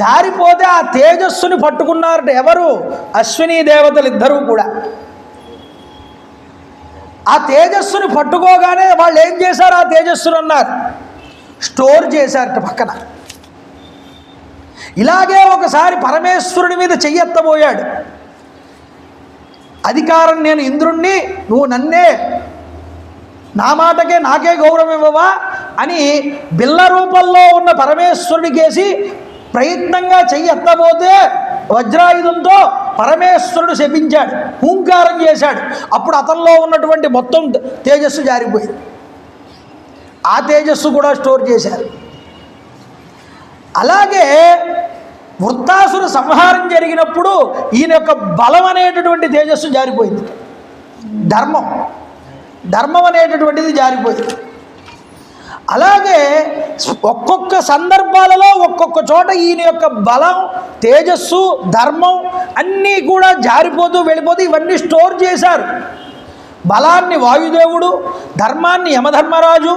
జారిపోతే ఆ తేజస్సుని పట్టుకున్నారట ఎవరు? అశ్వినీ దేవతలు ఇద్దరూ కూడా. ఆ తేజస్సుని పట్టుకోగానే వాళ్ళు ఏం చేశారు? ఆ తేజస్సును అన్నారు స్టోర్ చేశారట పక్కన. ఇలాగే ఒకసారి పరమేశ్వరుడి మీద చెయ్యెత్తబోయాడు. అధికారం నేను ఇంద్రుణ్ణి, నువ్వు నన్నే, నా మాటకే నాకే గౌరవం ఇవ్వవా అని బిల్ల రూపంలో ఉన్న పరమేశ్వరుడికేసి ప్రయత్నంగా చెయ్యెత్తబోతే వజ్రాయుధంతో పరమేశ్వరుడు శపించాడు, హూంకారం చేశాడు. అప్పుడు అతనిలో ఉన్నటువంటి మొత్తం తేజస్సు జారిపోయింది. ఆ తేజస్సు కూడా స్టోర్ చేశారు. అలాగే వృత్తాసుర సంహారం జరిగినప్పుడు ఈయన యొక్క బలం అనేటటువంటి తేజస్సు జారిపోయింది. ధర్మం అనేటటువంటిది జారిపోయింది. అలాగే ఒక్కొక్క సందర్భాలలో ఒక్కొక్క చోట ఈయన యొక్క బలం, తేజస్సు, ధర్మం అన్నీ కూడా జారిపోతూ వెళ్ళిపోతూ ఇవన్నీ స్టోర్ చేశారు. బలాన్ని వాయుదేవుడు, ధర్మాన్ని యమధర్మరాజు,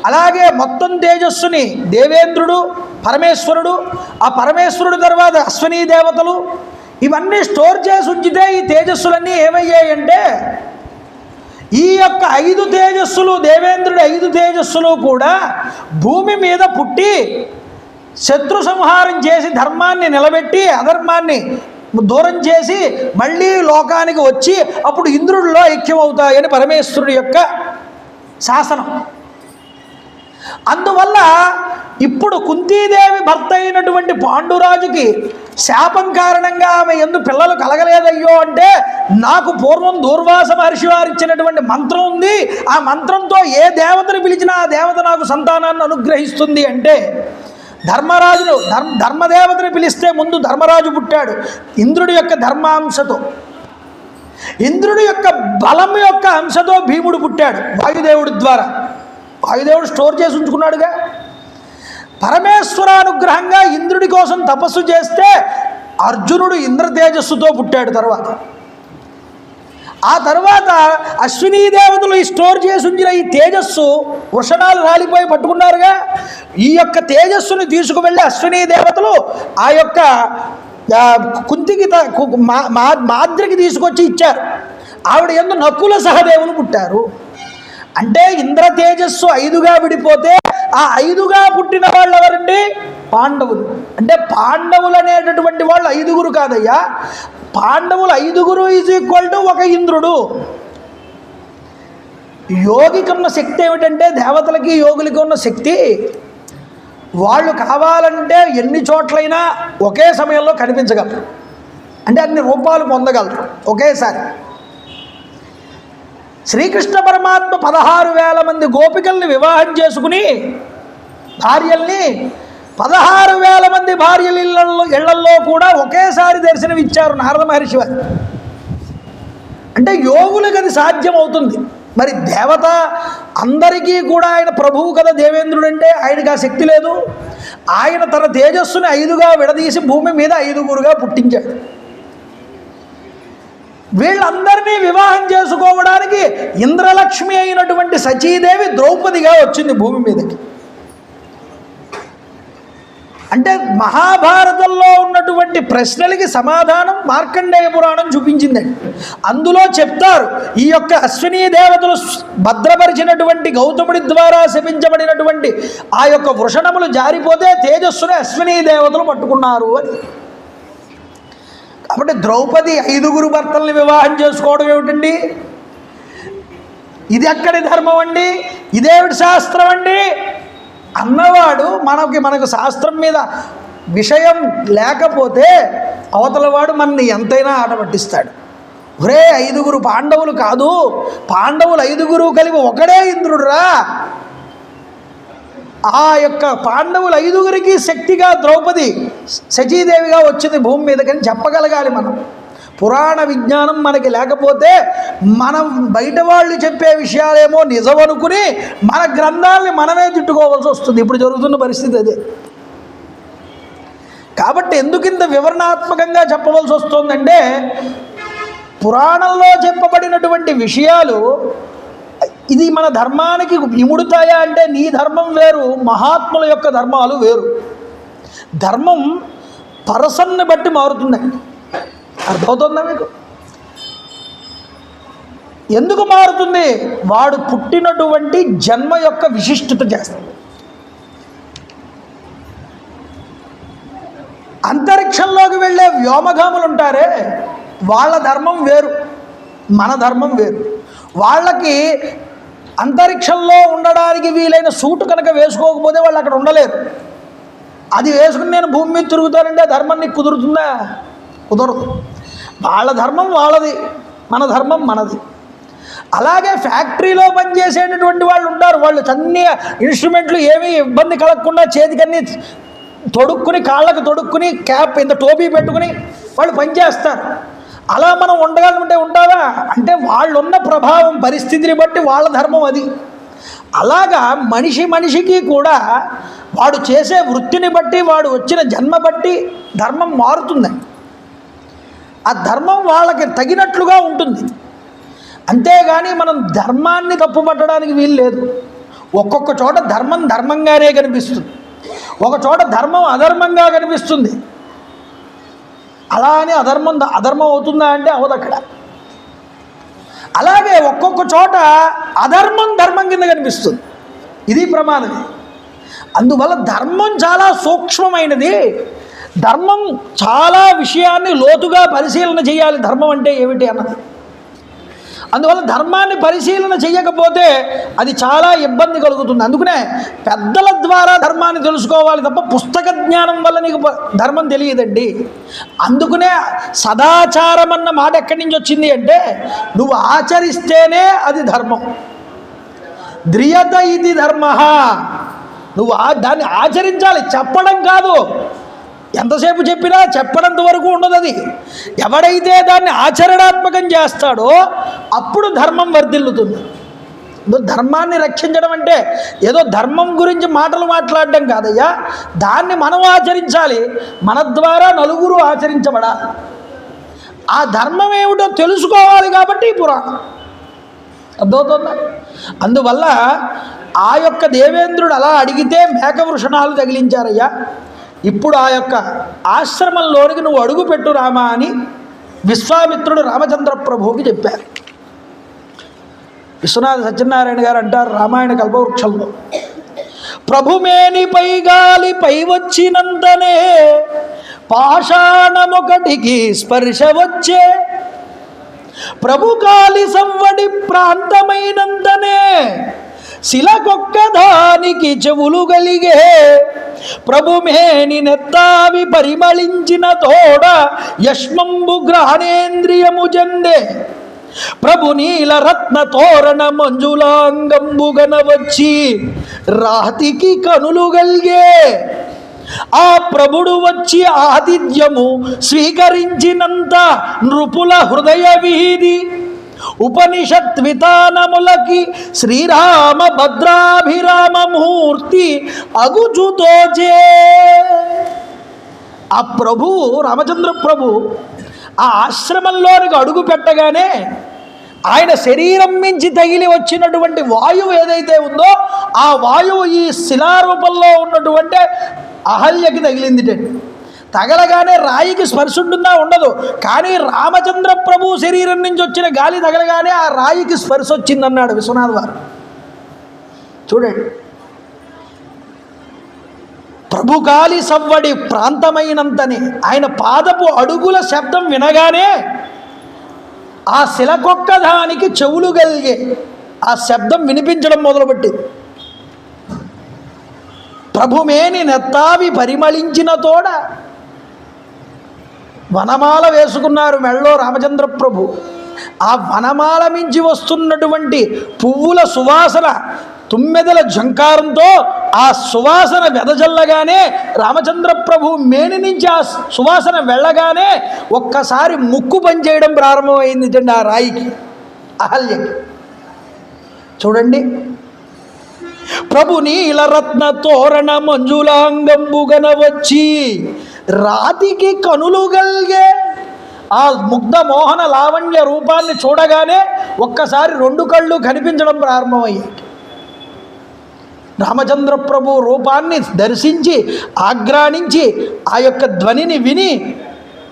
అలాగే మొత్తం తేజస్సుని దేవేంద్రుడు, పరమేశ్వరుడు, ఆ పరమేశ్వరుడు తర్వాత అశ్వినీ దేవతలు, ఇవన్నీ స్టోర్ చేసి ఉంచితే ఈ తేజస్సులన్నీ ఏమయ్యాయంటే ఈ యొక్క 5 తేజస్సులు, దేవేంద్రుడి 5 తేజస్సులు కూడా భూమి మీద పుట్టి శత్రు సంహారం చేసి ధర్మాన్ని నిలబెట్టి అధర్మాన్ని దూరం చేసి మళ్ళీ లోకానికి వచ్చి అప్పుడు ఇంద్రుడిలో ఐక్యమవుతాయని పరమేశ్వరుడి యొక్క శాసనం. అందువల్ల ఇప్పుడు కుంతీదేవి భర్త అయినటువంటి పాండురాజుకి శాపం కారణంగా ఆమె ఎందు పిల్లలు కలగలేదయ్యో అంటే నాకు పూర్వం దూర్వాస మహర్షి వారు ఇచ్చినటువంటి మంత్రం ఉంది, ఆ మంత్రంతో ఏ దేవతను పిలిచినా ఆ దేవత నాకు సంతానాన్ని అనుగ్రహిస్తుంది అంటే ధర్మరాజును ధర్మదేవతని పిలిస్తే ముందు ధర్మరాజు పుట్టాడు ఇంద్రుడి యొక్క ధర్మాంశతో. ఇంద్రుడి యొక్క బలం యొక్క అంశతో భీముడు పుట్టాడు వాయుదేవుడి ద్వారా. వాయుదేవుడు స్టోర్ చేసి ఉంచుకున్నాడుగా. పరమేశ్వరానుగ్రహంగా ఇంద్రుడి కోసం తపస్సు చేస్తే అర్జునుడు ఇంద్ర తేజస్సుతో పుట్టాడు. ఆ తర్వాత అశ్వినీ దేవతలు ఈ స్టోర్ చేసి ఉంచిన ఈ తేజస్సు వృషణాలు రాలిపోయి పట్టుకున్నారుగా. ఈ యొక్క తేజస్సుని తీసుకువెళ్ళి అశ్వినీ దేవతలు ఆ యొక్క కుంతికి మాద్రికి తీసుకొచ్చి ఇచ్చారు. ఆవిడ యందు నకుల సహదేవులు పుట్టారు. అంటే ఇంద్ర తేజస్సు 5గా విడిపోతే ఆ 5గా పుట్టిన వాళ్ళు ఎవరండి? పాండవులు. అంటే పాండవులు అనేటటువంటి వాళ్ళు 5గురు కాదయ్యా, పాండవులు 5గురు ఈజ్ ఈక్వల్ టు ఒక ఇంద్రుడు. యోగికి ఉన్న శక్తి ఏమిటంటే దేవతలకి యోగులకి ఉన్న శక్తి వాళ్ళు కావాలంటే ఎన్ని చోట్లైనా ఒకే సమయంలో కనిపించగలరు. అంటే అన్ని రూపాలు పొందగలరు ఒకేసారి. శ్రీకృష్ణ పరమాత్మ 16,000 మంది గోపికల్ని వివాహం చేసుకుని భార్యల్ని 16,000 మంది భార్యల ఇళ్లల్లో కూడా ఒకేసారి దర్శనమిచ్చారు నారద మహర్షి వారు. అంటే యోగులకు అది సాధ్యమవుతుంది. మరి దేవత అందరికీ కూడా ఆయన ప్రభువు కదా దేవేంద్రుడు, అంటే ఆయనకు ఆ శక్తి లేదు. ఆయన తన తేజస్సుని 5గా విడదీసి భూమి మీద 5గురుగా పుట్టించాడు. వీళ్ళందరినీ వివాహం చేసుకోవడానికి ఇంద్రలక్ష్మి అయినటువంటి సచీదేవి ద్రౌపదిగా వచ్చింది భూమి మీదకి. అంటే మహాభారతంలో ఉన్నటువంటి ప్రశ్నలకి సమాధానం మార్కండేయ పురాణం చూపించిందండి. అందులో చెప్తారు, ఈ యొక్క అశ్వినీ దేవతలు భద్రపరిచినటువంటి గౌతముడి ద్వారా శపించబడినటువంటి ఆ యొక్క వృషణములు జారిపోతే తేజస్సుని అశ్వినీ దేవతలు పట్టుకున్నారు అని. కాబట్టి ద్రౌపది 5గురు భర్తల్ని వివాహం చేసుకోవడం ఏమిటండి? ఇది ఎక్కడి ధర్మం అండి? ఇదేమిటి శాస్త్రం అండి అన్నవాడు మనకు శాస్త్రం మీద విషయం లేకపోతే అవతలవాడు మనని ఎంతైనా ఆట పట్టిస్తాడు. ఒరే 5గురు పాండవులు కాదు, పాండవులు 5గురు కలిపి ఒకడే ఇంద్రుడురా. ఆ యొక్క పాండవులు 5గురికి శక్తిగా ద్రౌపది సచీదేవిగా వచ్చింది భూమి మీదకని చెప్పగలగాలి మనం. పురాణ విజ్ఞానం మనకి లేకపోతే మనం బయట వాళ్ళు చెప్పే విషయాలేమో నిజం అనుకుని మన గ్రంథాలని మనమే తిట్టుకోవాల్సి వస్తుంది. ఇప్పుడు జరుగుతున్న పరిస్థితి అదే. కాబట్టి ఎందుకు ఇంత వివరణాత్మకంగా చెప్పవలసి వస్తుందంటే, పురాణంలో చెప్పబడినటువంటి విషయాలు ఇది మన ధర్మానికి ఇముడుతాయా అంటే, నీ ధర్మం వేరు, మహాత్ముల యొక్క ధర్మాలు వేరు. ధర్మం పర్సన్ని బట్టి మారుతుందండి. అర్థమవుతుందా మీకు? ఎందుకు మారుతుంది? వాడు పుట్టినటువంటి జన్మ యొక్క విశిష్టత చేస్తుంది. అంతరిక్షంలోకి వెళ్ళే వ్యోమగాములు ఉంటారే, వాళ్ళ ధర్మం వేరు, మన ధర్మం వేరు. వాళ్ళకి అంతరిక్షంలో ఉండడానికి వీలైన సూటు కనుక వేసుకోకపోతే వాళ్ళు అక్కడ ఉండలేరు. అది వేసుకుని నేను భూమి మీద తిరుగుతానంటే ఆ ధర్మం నీకు కుదురుతుందా? కుదరదు. వాళ్ళ ధర్మం వాళ్ళది, మన ధర్మం మనది. అలాగే ఫ్యాక్టరీలో పనిచేసేటటువంటి వాళ్ళు ఉంటారు. వాళ్ళు అన్ని ఇన్స్ట్రుమెంట్లు ఏమీ ఇబ్బంది కలగకుండా చేతికన్నీ తొడుక్కుని, కాళ్ళకు తొడుక్కుని, క్యాప్ ఇంత టోపీ పెట్టుకుని వాళ్ళు పనిచేస్తారు. అలా మనం ఉండగలంటే ఉంటావా అంటే, వాళ్ళున్న ప్రభావం పరిస్థితిని బట్టి వాళ్ళ ధర్మం అది. అలాగా మనిషికి కూడా వాడు చేసే వృత్తిని బట్టి, వాడు వచ్చిన జన్మ బట్టి ధర్మం మారుతుందండి. ఆ ధర్మం వాళ్ళకి తగినట్లుగా ఉంటుంది. అంతేగాని మనం ధర్మాన్ని తప్పుపట్టడానికి వీలు లేదు. ఒక్కొక్క చోట ధర్మం ధర్మంగానే కనిపిస్తుంది, ఒక చోట ధర్మం అధర్మంగా కనిపిస్తుంది. అలా అని అధర్మం అవుతుందా అంటే అవదు అక్కడ. అలాగే ఒక్కొక్క చోట అధర్మం ధర్మం కింద కనిపిస్తుంది. ఇది ప్రమాదమే. అందువల్ల ధర్మం చాలా సూక్ష్మమైనది. ధర్మం చాలా విషయాన్ని లోతుగా పరిశీలన చేయాలి. ధర్మం అంటే ఏమిటి అన్నది. అందువల్ల ధర్మాన్ని పరిశీలన చేయకపోతే అది చాలా ఇబ్బంది కలుగుతుంది. అందుకనే పెద్దల ద్వారా ధర్మాన్ని తెలుసుకోవాలి తప్ప పుస్తక జ్ఞానం వల్ల నీకు ధర్మం తెలియదండి. అందుకనే సదాచారం అన్న మాట ఎక్కడి నుంచి వచ్చింది అంటే, నువ్వు ఆచరిస్తేనే అది ధర్మం. ధ్రియత ఇది ధర్మ. నువ్వు దాన్ని ఆచరించాలి, చెప్పడం కాదు. ఎంతసేపు చెప్పినా చెప్పడంత వరకు ఉండదు. అది ఎవడైతే దాన్ని ఆచరణాత్మకం చేస్తాడో అప్పుడు ధర్మం వర్ధిల్లుతుంది. ధర్మాన్ని రక్షించడం అంటే ఏదో ధర్మం గురించి మాటలు మాట్లాడడం కాదయ్యా. దాన్ని మనం ఆచరించాలి, మన ద్వారా నలుగురు ఆచరించబడాలి. ఆ ధర్మం ఏమిటో తెలుసుకోవాలి. కాబట్టి ఈ పురాణం అర్థమవుతుందా? అందువల్ల ఆ యొక్క దేవేంద్రుడు అలా అడిగితే మేక వృషణాలు తగిలించారయ్యా. ఇప్పుడు ఆ యొక్క ఆశ్రమంలోనికి నువ్వు అడుగు పెట్టు రామా అని విశ్వామిత్రుడు రామచంద్ర ప్రభువుకి చెప్పారు. విశ్వనాథ సత్యనారాయణ గారు అంటారు రామాయణ కల్పవృక్షంలో, ప్రభుమేనిపై గాలిపై వచ్చినంతనే పాషాణమొకటికి స్పర్శ వచ్చే, ప్రభు కాలి సవ్వడి ప్రాంతమైనంతనే శిలకొక్కదానికి చెవులు కలిగే ప్రభుమేని నెత్తావి పరిమళించిన తోడ యష్మంబు గ్రహణేంద్రియము జందే ప్రభు నీల రత్న తోరణ మంజులాంగంబుగన వచ్చి రాతికి కనులు గల్గే ఆ ప్రభుడు వచ్చి ఆతిథ్యము స్వీకరించినంత నృపుల హృదయ వీధి ఉపనిషత్ వితానములకి శ్రీరామ భద్రాభిరామమూర్తి అగుచుతోచే. ఆ ప్రభువు రామచంద్ర ప్రభు ఆ ఆశ్రమంలోనికి అడుగు పెట్టగానే ఆయన శరీరం నుంచి తగిలి వచ్చినటువంటి వాయువు ఏదైతే ఉందో ఆ వాయువు ఈ శిలారూపంలో ఉన్నటువంటి అహల్యకి తగిలింది. తగలగానే రాయికి స్పర్శ ఉంటుందా? ఉండదు. కానీ రామచంద్ర ప్రభు శరీరం నుంచి వచ్చిన గాలి తగలగానే ఆ రాయికి స్పర్శ వచ్చిందన్నాడు విశ్వనాథ్ వారు. చూడండి, ప్రభు గాలి సవ్వడి ప్రాంతమైనంతని ఆయన పాదపు అడుగుల శబ్దం వినగానే ఆ శిలకొక్క దానికి చెవులు కలిగే ఆ శబ్దం వినిపించడం మొదలుపెట్టి ప్రభుమేని నెత్తావి పరిమళించిన తోడ వనమాల వేసుకున్నారు మెళ్ళో రామచంద్ర ప్రభు. ఆ వనమాల మించి వస్తున్నటువంటి పువ్వుల సువాసన తుమ్మెదల ఝంకారంతో ఆ సువాసన వెదజల్లగానే రామచంద్ర ప్రభు మేని నుంచి ఆ సువాసన వెళ్ళగానే ఒక్కసారి ముక్కు పనిచేయడం ప్రారంభమైంది ఆ రాయికి, అహల్యకి. చూడండి, ప్రభు నీలరత్న తోరణ మంజులాంగంబుగన వచ్చి రాతికి కనులు గల్గే. ఆ ముగ్ధ మోహన లావణ్య రూపాన్ని చూడగానే ఒక్కసారి రెండు కళ్ళు కనిపించడం ప్రారంభమయ్యాయి. రామచంద్ర ప్రభు రూపాన్ని దర్శించి ఆగ్రానించి ఆ యొక్క ధ్వనిని విని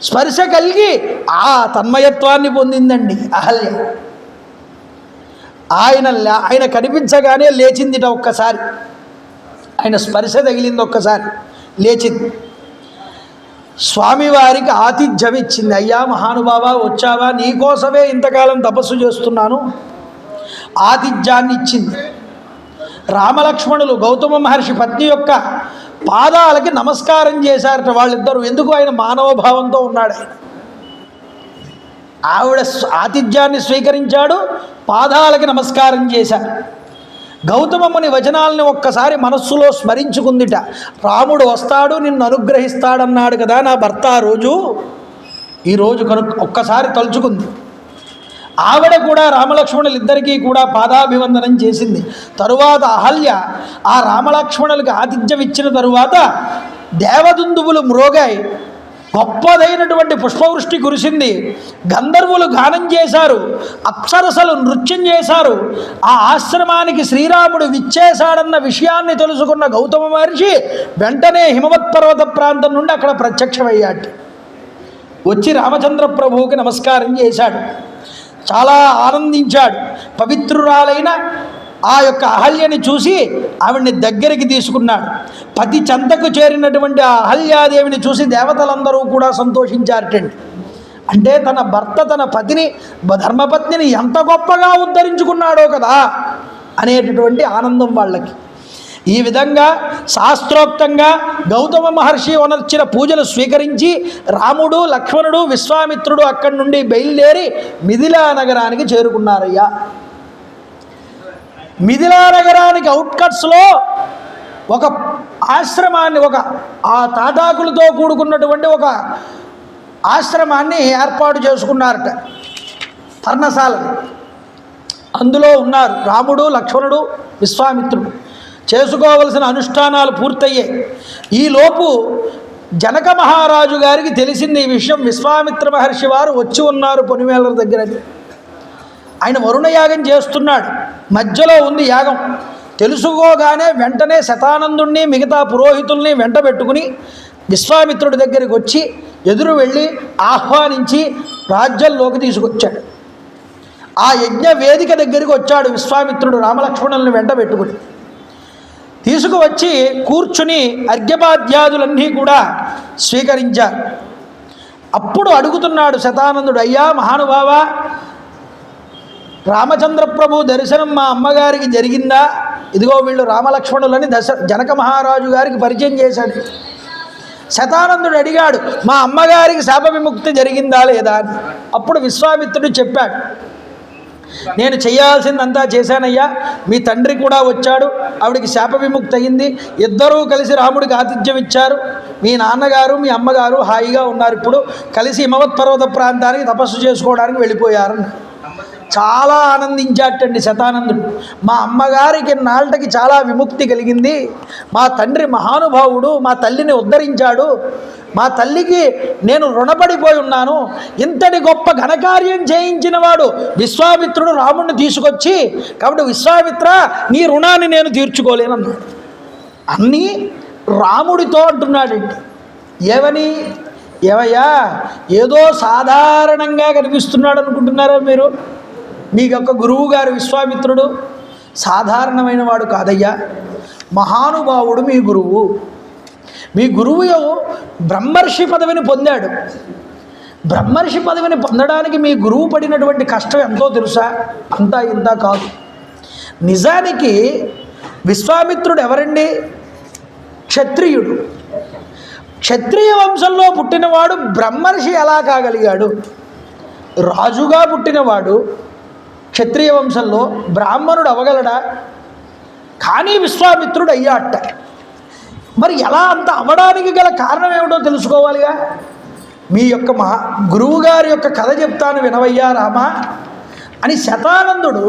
స్పర్శ కలిగి ఆ తన్మయత్వాన్ని పొందిందండి అహల్య. ఆయన కనిపించగానే లేచిందిట ఒక్కసారి, ఆయన స్పర్శ తగిలింది ఒక్కసారి లేచింది. స్వామివారికి ఆతిథ్యం ఇచ్చింది. అయ్యా మహానుభావ వచ్చావా, నీకోసమే ఇంతకాలం తపస్సు చేస్తున్నాను. ఆతిథ్యాన్ని ఇచ్చింది. రామలక్ష్మణులు గౌతమ మహర్షి పత్ని యొక్క పాదాలకి నమస్కారం చేశారట వాళ్ళిద్దరూ. ఎందుకు? ఆయన మానవ భావంతో ఉన్నాడు. ఆయన ఆవిడ ఆతిథ్యాన్ని స్వీకరించాడు, పాదాలకి నమస్కారం చేశారు. గౌతమముని వచనాలని ఒక్కసారి మనస్సులో స్మరించుకుందిట. రాముడు వస్తాడు, నిన్ను అనుగ్రహిస్తాడన్నాడు కదా నా భర్త ఆ రోజు, ఈరోజు ఒక్కసారి తలుచుకుంది. ఆవిడ కూడా రామలక్ష్మణులు ఇద్దరికీ కూడా పాదాభివందనం చేసింది. తరువాత అహల్య ఆ రామలక్ష్మణులకి ఆతిథ్యం ఇచ్చిన తరువాత దేవదుందువులు మ్రోగాయి, గొప్పదైనటువంటి పుష్పవృష్టి కురిసింది, గంధర్వులు గానం చేశారు, అప్సరసలు నృత్యం చేశారు. ఆ ఆశ్రమానికి శ్రీరాముడు విచ్చేశాడన్న విషయాన్ని తెలుసుకున్న గౌతమ మహర్షి వెంటనే హిమవత్ పర్వత ప్రాంతం నుండి అక్కడ ప్రత్యక్షమయ్యాడు. వచ్చి రామచంద్ర ప్రభువుకి నమస్కారం చేశాడు, చాలా ఆనందించాడు. పవిత్రురాలైన ఆ యొక్క అహల్యని చూసి ఆవిడ్ని దగ్గరికి తీసుకున్నాడు. పతి చెంతకు చేరినటువంటి ఆ అహల్యాదేవిని చూసి దేవతలందరూ కూడా సంతోషించారటండి. అంటే తన భర్త తన పతిని, ధర్మపత్నిని ఎంత గొప్పగా ఉద్ధరించుకున్నాడో కదా అనేటటువంటి ఆనందం వాళ్ళకి. ఈ విధంగా శాస్త్రోక్తంగా గౌతమ మహర్షి ఉనర్చిన పూజలు స్వీకరించి రాముడు, లక్ష్మణుడు, విశ్వామిత్రుడు అక్కడి నుండి బయలుదేరి మిథిలా నగరానికి చేరుకున్నారయ్యా. మిథిలా నగరానికి అవుట్కట్స్లో ఒక ఆశ్రమాన్ని, ఆ తాటాకులతో కూడుకున్నటువంటి ఒక ఆశ్రమాన్ని ఏర్పాటు చేసుకున్నారట, పర్ణశాలని. అందులో ఉన్నారు రాముడు, లక్ష్మణుడు, విశ్వామిత్రుడు. చేసుకోవలసిన అనుష్ఠానాలు పూర్తయ్యాయి. ఈలోపు జనక మహారాజు గారికి తెలిసింది ఈ విషయం, విశ్వామిత్ర మహర్షి వారు వచ్చి ఉన్నారు పొనివేళ్ళ దగ్గరని. ఆయన వరుణ యాగం చేస్తున్నాడు, మధ్యలో ఉంది యాగం. తెలుసుకోగానే వెంటనే శతానందుణ్ణి మిగతా పురోహితుల్ని వెంట పెట్టుకుని విశ్వామిత్రుడి దగ్గరికి వచ్చి ఎదురు వెళ్ళి ఆహ్వానించి రాజ్యంలోకి తీసుకొచ్చాడు. ఆ యజ్ఞ వేదిక దగ్గరికి వచ్చాడు విశ్వామిత్రుడు రామలక్ష్మణుల్ని వెంట పెట్టుకుని. తీసుకువచ్చి కూర్చుని అర్ఘ్యపాద్యాదులన్నీ కూడా స్వీకరించారు. అప్పుడు అడుగుతున్నాడు శతానందుడు, అయ్యా మహానుభావ, రామచంద్ర ప్రభు దర్శనం మా అమ్మగారికి జరిగిందా ఇదిగో వీళ్ళు రామలక్ష్మణులని జనక మహారాజు గారికి పరిచయం చేశాడు. శతానందుడు అడిగాడు, మా అమ్మగారికి శాప విముక్తి జరిగిందా లేదా అని. అప్పుడు విశ్వామిత్రుడు చెప్పాడు, నేను చేయాల్సిందంతా చేశానయ్యా, మీ తండ్రి కూడా వచ్చాడు, ఆవిడికి శాప విముక్తి అయింది, ఇద్దరూ కలిసి రాముడికి ఆతిథ్యం ఇచ్చారు, మీ నాన్నగారు మీ అమ్మగారు హాయిగా ఉన్నారు, ఇప్పుడు కలిసి హిమవత్ పర్వత ప్రాంతానికి తపస్సు చేసుకోవడానికి వెళ్ళిపోయారని. చాలా ఆనందించాటండి శతానందుడు. మా అమ్మగారికి నాళ్ళకి చాలా విముక్తి కలిగింది, మా తండ్రి మహానుభావుడు, మా తల్లిని ఉద్ధరించాడు, మా తల్లికి నేను రుణపడిపోయి ఉన్నాను, ఇంతటి గొప్ప ఘనకార్యం చేయించిన వాడు విశ్వామిత్రుడు రాముడిని తీసుకొచ్చి, కాబట్టి విశ్వామిత్ర నీ రుణాన్ని నేను తీర్చుకోలేనన్నాడు. అన్నీ రాముడితో అంటున్నాడండి. ఏమని? ఏవయ్యా ఏదో సాధారణంగా కనిపిస్తున్నాడు అనుకుంటున్నారా మీరు? మీ యొక్క గురువు గారు విశ్వామిత్రుడు సాధారణమైన వాడు కాదయ్యా, మహానుభావుడు మీ గురువు. మీ గురువు బ్రహ్మర్షి పదవిని పొందాడు. బ్రహ్మర్షి పదవిని పొందడానికి మీ గురువు పడినటువంటి కష్టం ఎంతో తెలుసా? అంతా ఇంత కాదు. నిజానికి విశ్వామిత్రుడు ఎవరండి? క్షత్రియుడు. క్షత్రియ వంశంలో పుట్టినవాడు బ్రహ్మర్షి ఎలా కాగలిగాడు? రాజుగా పుట్టినవాడు క్షత్రియ వంశంలో బ్రాహ్మణుడు అవగలడా? కానీ విశ్వామిత్రుడు అయ్యాట. మరి ఎలా అంత అవ్వడానికి గల కారణం ఏమిటో తెలుసుకోవాలిగా. మీ యొక్క గురువు గారి యొక్క కథ చెప్తాను వినవయ్యా రామా అని శతానందుడు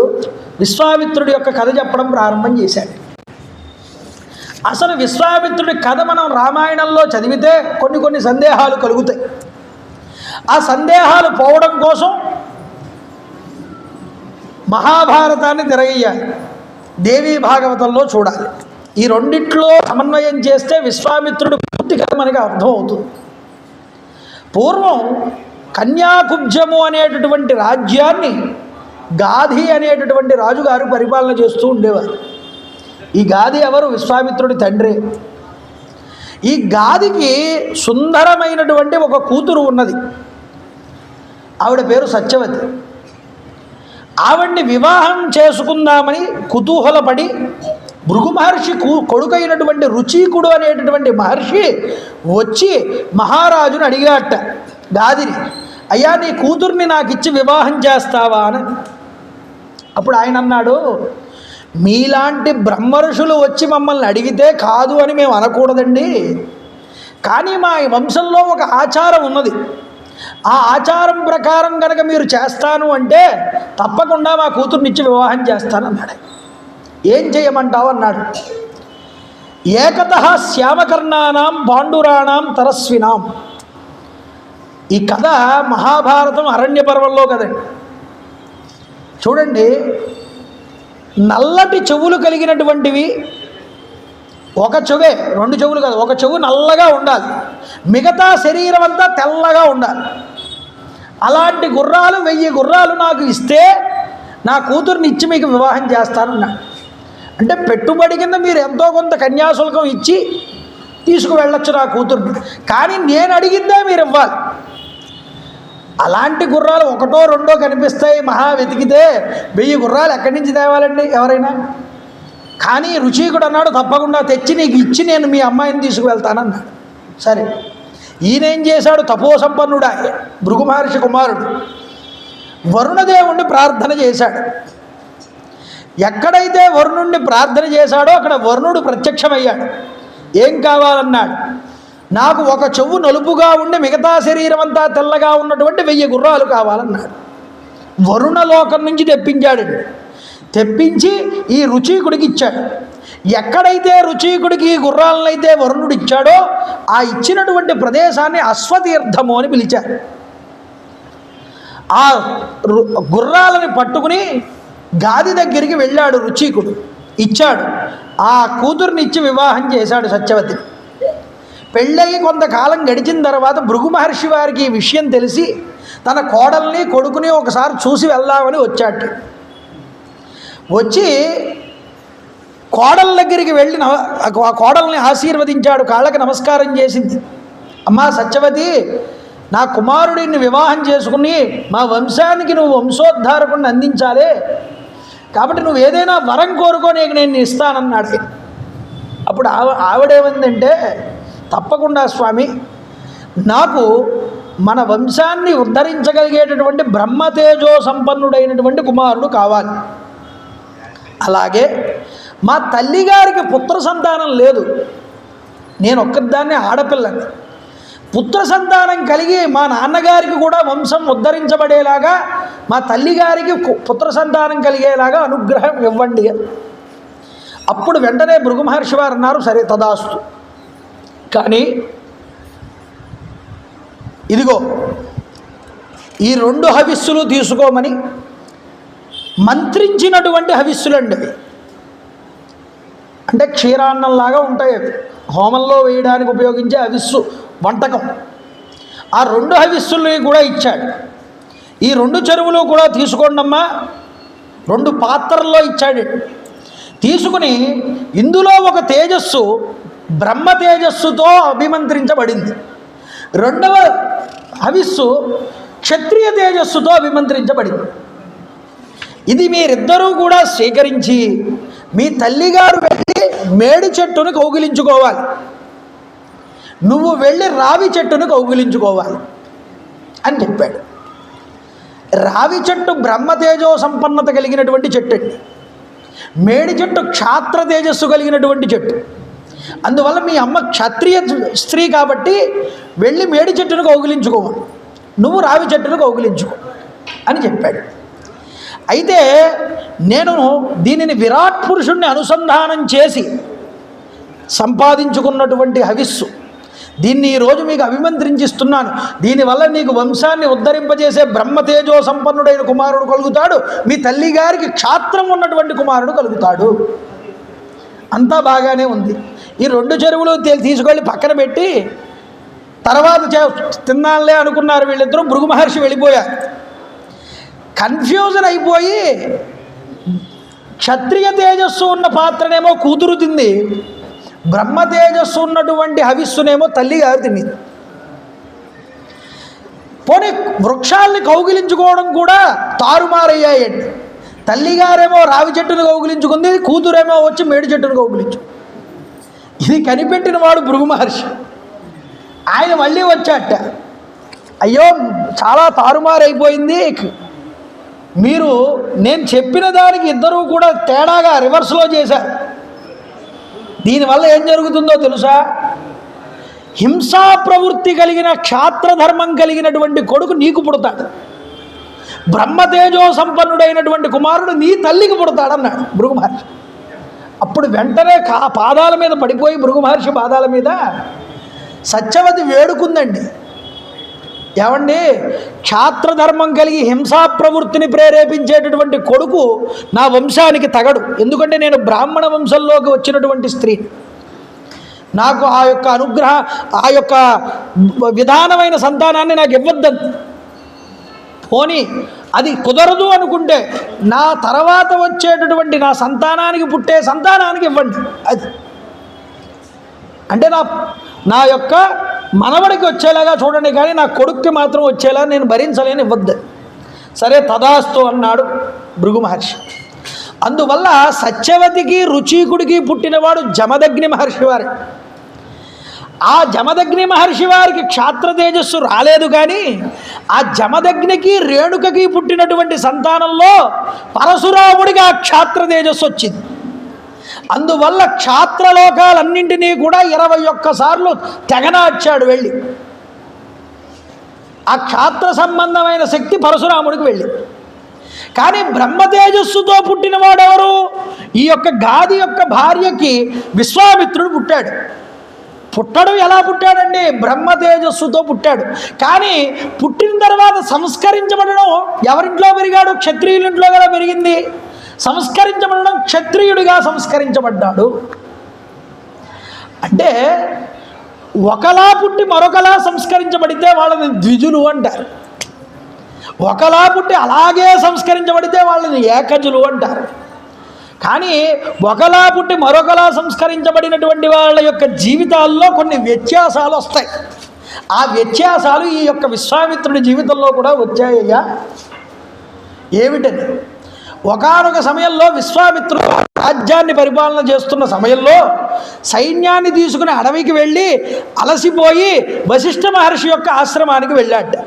విశ్వామిత్రుడి యొక్క కథ చెప్పడం ప్రారంభం చేశాడు. అసలు విశ్వామిత్రుడి కథ మనం రామాయణంలో చదివితే కొన్ని సందేహాలు కలుగుతాయి. ఆ సందేహాలు పోవడం కోసం మహాభారతాన్ని తిరగేయాలి, దేవీ భాగవతంలో చూడాలి. ఈ రెండిట్లో సమన్వయం చేస్తే విశ్వామిత్రుడి పూర్తి కథ మనకి అర్థమవుతుంది. పూర్వం కన్యాకుబ్జము అనేటటువంటి రాజ్యాన్ని గాధి అనేటటువంటి రాజుగారు పరిపాలన చేస్తూ ఉండేవారు. ఈ గాధి ఎవరు? విశ్వామిత్రుడి తండ్రి. ఈ గాధికి సుందరమైనటువంటి ఒక కూతురు ఉన్నది. ఆవిడ పేరు సత్యవతి. ఆవిడ్ని వివాహం చేసుకుందామని కుతూహలపడి భృగు మహర్షి కొడుకైనటువంటి రుచీకుడు అనేటటువంటి మహర్షి వచ్చి మహారాజును అడిగాట గాదిని, అయ్యా నీ కూతుర్ని నాకు ఇచ్చి వివాహం చేస్తావా అని. అప్పుడు ఆయన అన్నాడు, మీలాంటి బ్రహ్మర్షులు వచ్చి మమ్మల్ని అడిగితే కాదు అని మేము అనకూడదండి, కానీ మా వంశంలో ఒక ఆచారం ఉన్నది, ఆ ఆచారం ప్రకారం కనుక మీరు చేస్తాను అంటే తప్పకుండా మా కూతుర్నిచ్చి వివాహం చేస్తానన్నాడు. ఏం చేయమంటావు అన్నాడు. ఏకతః శ్యామకర్ణానాం పాండురాణాం తరస్వినాం. ఈ కథ మహాభారతం అరణ్య పర్వంలో కదండి. చూడండి, నల్లటి చెవులు కలిగినటువంటివి ఒక చెవే, రెండు చెవులు కాదు, ఒక చెవు నల్లగా ఉండాలి, మిగతా శరీరం అంతా తెల్లగా ఉండాలి. అలాంటి గుర్రాలు 1000 గుర్రాలు నాకు ఇస్తే నా కూతుర్ని ఇచ్చి మీకు వివాహం చేస్తానన్నాడు. అంటే పెట్టుబడి కింద మీరు ఎంతో కొంత కన్యాశుల్కం ఇచ్చి తీసుకువెళ్ళొచ్చు నా కూతుర్ని, కానీ నేను అడిగిందే మీరు ఇవ్వాలి. అలాంటి గుర్రాలు 1, 2 కనిపిస్తాయి, మహా వెతికితే 1000 గుర్రాలు ఎక్కడి నుంచి తేవాలండి ఎవరైనా? కానీ రుచీకుడు అన్నాడు, తప్పకుండా తెచ్చి నీకు ఇచ్చి నేను మీ అమ్మాయిని తీసుకువెళ్తానన్నాడు. సరే, ఈయనేం చేశాడు? తపోసంపన్నుడా భృగు మహర్షి కుమారుడు వరుణదేవుణ్ణి ప్రార్థన చేశాడు. ఎక్కడైతే వరుణుణ్ణి ప్రార్థన చేశాడో అక్కడ వరుణుడు ప్రత్యక్షమయ్యాడు. ఏం కావాలన్నాడు? నాకు ఒక చెవు నలుపుగా ఉండి మిగతా శరీరం అంతా తెల్లగా ఉన్నటువంటి 1000 గుర్రాలు కావాలన్నాడు. వరుణలోకం నుంచి తెప్పించాడండి. తెప్పించి ఈ రుచీకుడికి ఇచ్చాడు. ఎక్కడైతే రుచీకుడికి ఈ గుర్రాలనైతే వరుణుడు ఇచ్చాడో ఆ ఇచ్చినటువంటి ప్రదేశాన్ని అశ్వతీర్థము అని పిలిచారు. ఆ గుర్రాలని పట్టుకుని గాది దగ్గరికి వెళ్ళాడు రుచీకుడు, ఇచ్చాడు. ఆ కూతుర్ని ఇచ్చి వివాహం చేశాడు సత్యవతిని. పెళ్ళయి కొంతకాలం గడిచిన తర్వాత భృగు మహర్షి వారికి ఈ విషయం తెలిసి తన కోడల్ని కొడుకుని ఒకసారి చూసి వెళ్దామని వచ్చాడు. వచ్చి కోడల దగ్గరికి వెళ్ళి కోడల్ని ఆశీర్వదించాడు, కాళ్ళకి నమస్కారం చేసింది. అమ్మా సత్యవతి, నా కుమారుడిని వివాహం చేసుకుని మా వంశానికి నువ్వు వంశోద్ధారకుడిని అందించాలి, కాబట్టి నువ్వు ఏదైనా వరం కోరుకో, నీకు నేను ఇస్తానన్నాడు. అప్పుడు ఆవిడేమందంటే, తప్పకుండా స్వామి, నాకు మన వంశాన్ని ఉద్ధరించగలిగేటటువంటి బ్రహ్మతేజో సంపన్నుడైనటువంటి కుమారుడు కావాలి. అలాగే మా తల్లిగారికి పుత్ర సంతానం లేదు, నేను ఒక్కదాన్ని ఆడపిల్లని. పుత్ర సంతానం కలిగి మా నాన్నగారికి కూడా వంశం ఉద్ధరించబడేలాగా, మా తల్లిగారికి పుత్ర సంతానం కలిగేలాగా అనుగ్రహం ఇవ్వండి. అప్పుడు వెంటనే భృగు మహర్షి వారు అన్నారు, సరే తదాస్తు. కానీ ఇదిగో ఈ 2 హవిస్సులు తీసుకోమని మంత్రించినటువంటి హవిస్సులండి అవి. అంటే క్షీరాన్నంలాగా ఉంటాయి అవి, హోమంలో వేయడానికి ఉపయోగించే హవిస్సు వంటకం. ఆ 2 హవిస్సుల్ని కూడా ఇచ్చాడు. ఈ 2 చెరువులు కూడా తీసుకోండమ్మా, 2 పాత్రల్లో ఇచ్చాడు. తీసుకుని ఇందులో ఒక తేజస్సు బ్రహ్మ తేజస్సుతో అభిమంత్రించబడింది, 2వ హవిస్సు క్షత్రియ తేజస్సుతో అభిమంత్రించబడింది. ఇది మీరిద్దరూ కూడా స్వీకరించి మీ తల్లిగారు వెళ్ళి మేడి చెట్టును కౌగిలించుకోవాలి, నువ్వు వెళ్ళి రావి చెట్టును కౌగిలించుకోవాలి అని చెప్పాడు. రావి చెట్టు బ్రహ్మతేజో సంపన్నత కలిగినటువంటి చెట్టు అండి. మేడి చెట్టు క్షాత్ర తేజస్సు కలిగినటువంటి చెట్టు. అందువల్ల మీ అమ్మ క్షత్రియ స్త్రీ కాబట్టి వెళ్ళి మేడి చెట్టును కౌగిలించుకోవాలి, నువ్వు రావి చెట్టును కౌగిలించుకో అని చెప్పాడు. అయితే నేను దీనిని విరాట్ పురుషుణ్ణి అనుసంధానం చేసి సంపాదించుకున్నటువంటి హవిస్సు, దీన్ని ఈరోజు మీకు అభిమంత్రించిస్తున్నాను. దీనివల్ల నీకు వంశాన్ని ఉద్ధరింపజేసే బ్రహ్మతేజో సంపన్నుడైన కుమారుడు కలుగుతాడు, మీ తల్లిగారికి క్షాత్రం ఉన్నటువంటి కుమారుడు కలుగుతాడు. అంతా బాగానే ఉంది. ఈ 2 చెరువులు తీసుకెళ్ళి పక్కన పెట్టి తర్వాత తిన్నాళ్ళే అనుకున్నారు వీళ్ళిద్దరూ. భృగు మహర్షి వెళ్ళిపోయారు. కన్ఫ్యూజన్ అయిపోయి క్షత్రియ తేజస్సు ఉన్న పాత్రనేమో కూతురు తింది, బ్రహ్మ తేజస్సు ఉన్నటువంటి హవిస్సునేమో తల్లిగారు తింది. పోనీ వృక్షాలని కౌగిలించుకోవడం కూడా తారుమారయ్యాయండి. తల్లిగారేమో రావి చెట్టును కౌగిలించుకుంది, కూతురేమో వచ్చి మేడి చెట్టును కౌగిలించు. ఇది కనిపెట్టిన వాడు భృగు మహర్షి. ఆయన మళ్ళీ వచ్చాట, అయ్యో చాలా తారుమారైపోయింది, మీరు నేను చెప్పిన దానికి ఇద్దరూ కూడా తేడాగా రివర్స్లో చేశారు. దీనివల్ల ఏం జరుగుతుందో తెలుసా? హింసా ప్రవృత్తి కలిగిన క్షాత్రధర్మం కలిగినటువంటి కొడుకు నీకు పుడతాడు, బ్రహ్మతేజో సంపన్నుడైనటువంటి కుమారుడు నీ తల్లికి పుడతాడన్నాడు భృగు మహర్షి. అప్పుడు వెంటనే పాదాల మీద పడిపోయి భృగు మహర్షి పాదాల మీద సత్యవతి వేడుకుందండి, ఏమండి, క్షాత్రధర్మం కలిగి హింసా ప్రవృత్తిని ప్రేరేపించేటటువంటి కొడుకు నా వంశానికి తగడు, ఎందుకంటే నేను బ్రాహ్మణ వంశంలోకి వచ్చినటువంటి స్త్రీ, నాకు ఆ యొక్క ఆ యొక్క విధానమైన సంతానాన్ని నాకు ఇవ్వద్దని. పోనీ అది కుదరదు అనుకుంటే నా తర్వాత వచ్చేటటువంటి నా సంతానానికి పుట్టే సంతానానికి ఇవ్వండి. అది అంటే నా యొక్క మనవడికి వచ్చేలాగా చూడండి, కానీ నా కొడుక్కి మాత్రం వచ్చేలా నేను భరించలేని ఇవ్వద్దు. సరే తదాస్తు అన్నాడు భృగు మహర్షి. అందువల్ల సత్యవతికి రుచీకుడికి పుట్టినవాడు జమదగ్ని మహర్షి వారి. ఆ జమదగ్ని మహర్షి వారికి క్షాత్ర తేజస్సు రాలేదు, కానీ ఆ జమదగ్నికి రేణుకకి పుట్టినటువంటి సంతానంలో పరశురాముడికి ఆ క్షాత్ర తేజస్సు వచ్చింది. అందువల్ల క్షాత్రలోకాలన్నింటినీ కూడా 21 సార్లు తెగనార్చాడు వెళ్ళి. ఆ క్షాత్ర సంబంధమైన శక్తి పరశురాముడికి వెళ్ళి. కానీ బ్రహ్మతేజస్సుతో పుట్టినవాడెవరు? ఈ యొక్క గాది యొక్క భార్యకి విశ్వామిత్రుడు పుట్టాడు. పుట్టడం ఎలా పుట్టాడండి? బ్రహ్మతేజస్సుతో పుట్టాడు. కానీ పుట్టిన తర్వాత సంస్కరించబడడం ఎవరింట్లో పెరిగాడు? క్షత్రియులింట్లో కదా పెరిగింది. సంస్కరించబడడం క్షత్రియుడిగా సంస్కరించబడ్డాడు. అంటే ఒకలా పుట్టి మరొకలా సంస్కరించబడితే వాళ్ళని ద్విజులు అంటారు, ఒకలా పుట్టి అలాగే సంస్కరించబడితే వాళ్ళని ఏకజులు అంటారు. కానీ ఒకలా పుట్టి మరొకలా సంస్కరించబడినటువంటి వాళ్ళ యొక్క జీవితాల్లో కొన్ని వ్యత్యాసాలు వస్తాయి. ఆ వ్యత్యాసాలు ఈ యొక్క విశ్వామిత్రుడి జీవితంలో కూడా వచ్చాయ్యా. ఏమిటని? ఒకానొక సమయంలో విశ్వామిత్రుడు రాజ్యాన్ని పరిపాలన చేస్తున్న సమయంలో సైన్యాన్ని తీసుకుని అడవికి వెళ్ళి అలసిపోయి వశిష్ఠ మహర్షి యొక్క ఆశ్రమానికి వెళ్ళాడు.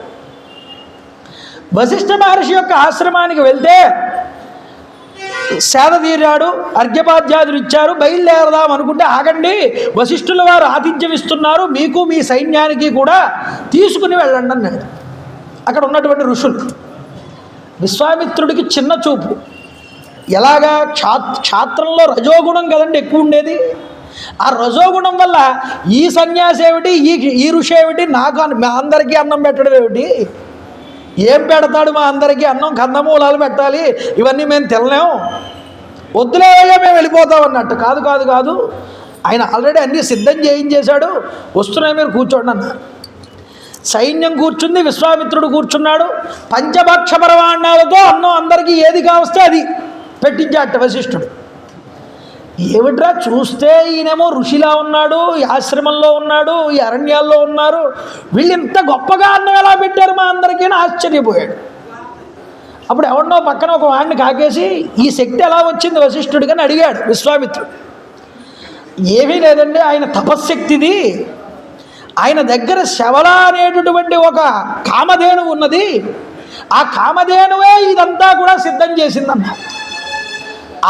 వశిష్ఠ మహర్షి యొక్క ఆశ్రమానికి వెళ్తే సేద తీరాడు, అర్ఘ్యపాద్యాదులు ఇచ్చారు, బయలుదేరదాం అనుకుంటే ఆగండి, వశిష్ఠుల వారు ఆతిథ్యం ఇస్తున్నారు, మీకు మీ సైన్యానికి కూడా తీసుకుని వెళ్ళండి అన్నాడు. అక్కడ ఉన్నటువంటి ఋషులు విశ్వామిత్రుడికి చిన్న చూపు. ఎలాగా? క్షాత్రంలో రజోగుణం కదండి ఎక్కువ ఉండేది. ఆ రజోగుణం వల్ల ఈ సన్యాసి ఏమిటి, ఈ ఋషి ఏమిటి, నాకు మా అందరికీ అన్నం పెట్టడం ఏమిటి, ఏం పెడతాడు మా అందరికీ అన్నం, కందమూలాలు పెట్టాలి, ఇవన్నీ మేము తినలేము, వద్దులేవయ్యా మేము వెళ్ళిపోతాం అన్నట్టు. కాదు కాదు కాదు, ఆయన ఆల్రెడీ అన్నీ సిద్ధం చేయించేశాడు, వస్తున్నాయి మీరు కూర్చోండి అన్నారు. సైన్యం కూర్చుంది, విశ్వామిత్రుడు కూర్చున్నాడు. పంచభక్ష పరమాన్నాలతో అన్నం అందరికీ ఏది కావస్తే అది పెట్టించాట వశిష్ఠుడు. ఏమిట్రా చూస్తే ఈయనేమో ఋషిలా ఉన్నాడు, ఈ ఆశ్రమంలో ఉన్నాడు, ఈ అరణ్యాల్లో ఉన్నారు, వీళ్ళు ఇంత గొప్పగా అన్నం ఎలా పెట్టారు మా అందరికీ ఆశ్చర్యపోయాడు. అప్పుడు ఎవరినో పక్కన ఒక వాడిని కాకేసి ఈ శక్తి ఎలా వచ్చింది వశిష్ఠుడికి అని అడిగాడు విశ్వామిత్రుడు. ఏమీ లేదండి, ఆయన తపశ్శక్తిది, ఆయన దగ్గర శవల అనేటటువంటి ఒక కామధేను ఉన్నది, ఆ కామధేనువే ఇదంతా కూడా సిద్ధం చేసిందన్న.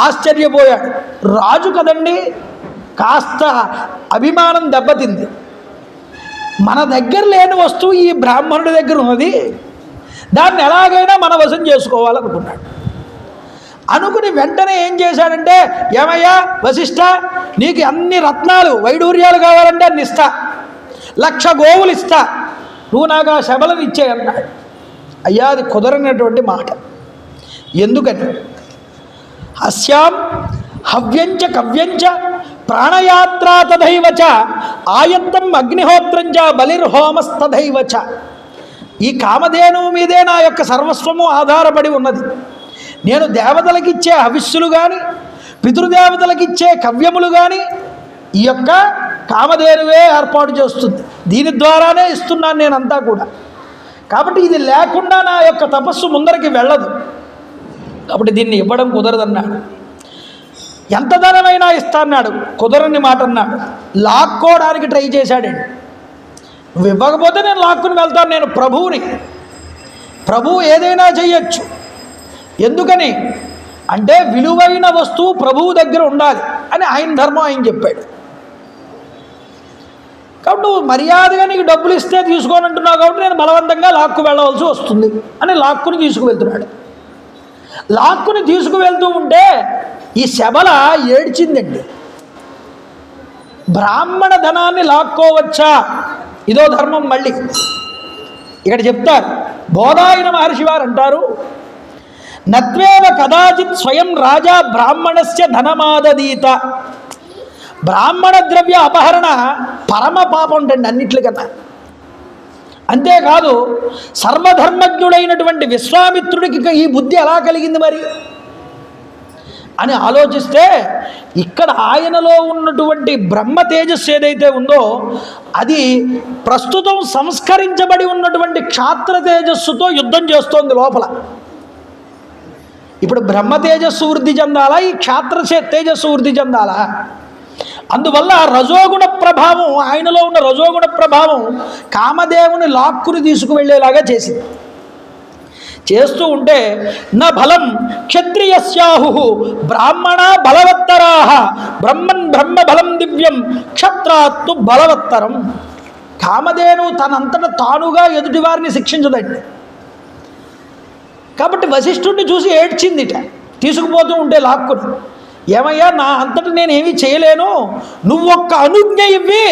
ఆశ్చర్యపోయాడు. రాజు కదండి, కాస్త అభిమానం దెబ్బతింది. మన దగ్గర లేని వస్తువు ఈ బ్రాహ్మణుడి దగ్గర ఉన్నది, దాన్ని ఎలాగైనా మన వశం చేసుకోవాలనుకున్నాడు. అనుకుని వెంటనే ఏం చేశాడంటే, ఏమయ్యా వశిష్ఠ, నీకు అన్ని రత్నాలు వైడూర్యాలు కావాలంటే అన్ని ఇస్తా, 1,00,000 గోవులు ఇస్తా, నువ్వు నాకు ఆ శబలను ఇచ్చే అన్నాడు. అయ్యా అది కుదరనటువంటి మాట. ఎందుకని? అస్యాం హవ్యంచ కవ్యంచ ప్రాణయాత్రా తథైవచ ఆయత్తం అగ్నిహోత్రంచ బలిర్హోమస్తథైవచ. ఈ కామధేనువు మీదే నా యొక్క సర్వస్వము ఆధారపడి ఉన్నది. నేను దేవతలకిచ్చే హవిస్సులు కానీ, పితృదేవతలకిచ్చే కవ్యములు కానీ ఈ యొక్క కామధేనువే ఏర్పాటు చేస్తుంది, దీని ద్వారానే ఇస్తున్నాను నేనంతా కూడా. కాబట్టి ఇది లేకుండా నా యొక్క తపస్సు ముందరికి వెళ్ళదు, కాబట్టి దీన్ని ఇవ్వడం కుదరదన్నాడు. ఎంత ధనమైనా ఇస్తా అన్నాడు, కుదరని మాట అన్నాడు. లాక్కోవడానికి ట్రై చేశాడండి. నువ్వు ఇవ్వకపోతే నేను లాక్కుని వెళ్తాను, నేను ప్రభువుని, ప్రభువు ఏదైనా చెయ్యొచ్చు. ఎందుకని అంటే విలువైన వస్తువు ప్రభువు దగ్గర ఉండాలి అని ఆయన ధర్మం ఆయన చెప్పాడు. కాబట్టి నువ్వు మర్యాదగా నీకు డబ్బులు ఇస్తే తీసుకోనంటున్నావు, కాబట్టి నేను బలవంతంగా లాక్కు వెళ్ళవలసి వస్తుంది అని లాక్కుని తీసుకువెళ్తున్నాడు. లాక్కుని తీసుకువెళ్తూ ఉంటే ఈ శబల ఏడ్చిందండి. బ్రాహ్మణ ధనాన్ని లాక్కోవచ్చా? ఇదో ధర్మం. మళ్ళీ ఇక్కడ చెప్తారు, బోధాయన మహర్షి వారు అంటారు, నత్వేవ కదాచిత్ స్వయం రాజా బ్రాహ్మణస్య ధనమాదదీత. బ్రాహ్మణ ద్రవ్య అపహరణ పరమ పాపం ఉంటుంది అన్నిట్లకన్నా. అంతేకాదు సర్వధర్మజ్ఞుడైనటువంటి విశ్వామిత్రుడికి ఈ బుద్ధి ఎలా కలిగింది మరి అని ఆలోచిస్తే, ఇక్కడ ఆయనలో ఉన్నటువంటి బ్రహ్మ తేజస్సు ఏదైతే ఉందో అది ప్రస్తుతం సంస్కరించబడి ఉన్నటువంటి క్షాత్ర తేజస్సుతో యుద్ధం చేస్తోంది లోపల. ఇప్పుడు బ్రహ్మ తేజస్సు వృద్ధి చెందాలా, ఈ క్షాత్ర తేజస్సు వృద్ధి చెందాలా? అందువల్ల రజోగుణ ప్రభావం, ఆయనలో ఉన్న రజోగుణ ప్రభావం కామదేవుని లాక్కుని తీసుకువెళ్ళేలాగా చేసింది. చేస్తూ ఉంటే నా బలం క్షత్రియస్యాహు బ్రాహ్మణ బలవత్తరాహ బ్రహ్మన్ బ్రహ్మ బలం దివ్యం క్షత్రాత్తు బలవత్తరం. కామధేను తనంతట తానుగా ఎదుటివారిని శిక్షించదండి. కాబట్టి వశిష్ఠుడిని చూసి ఏడ్చిందిట తీసుకుపోతూ ఉంటే లాక్కుని. ఏమయ్యా, నా అంతటా నేనేమీ చేయలేను, నువ్వు ఒక్క అనుజ్ఞ ఇవ్వి,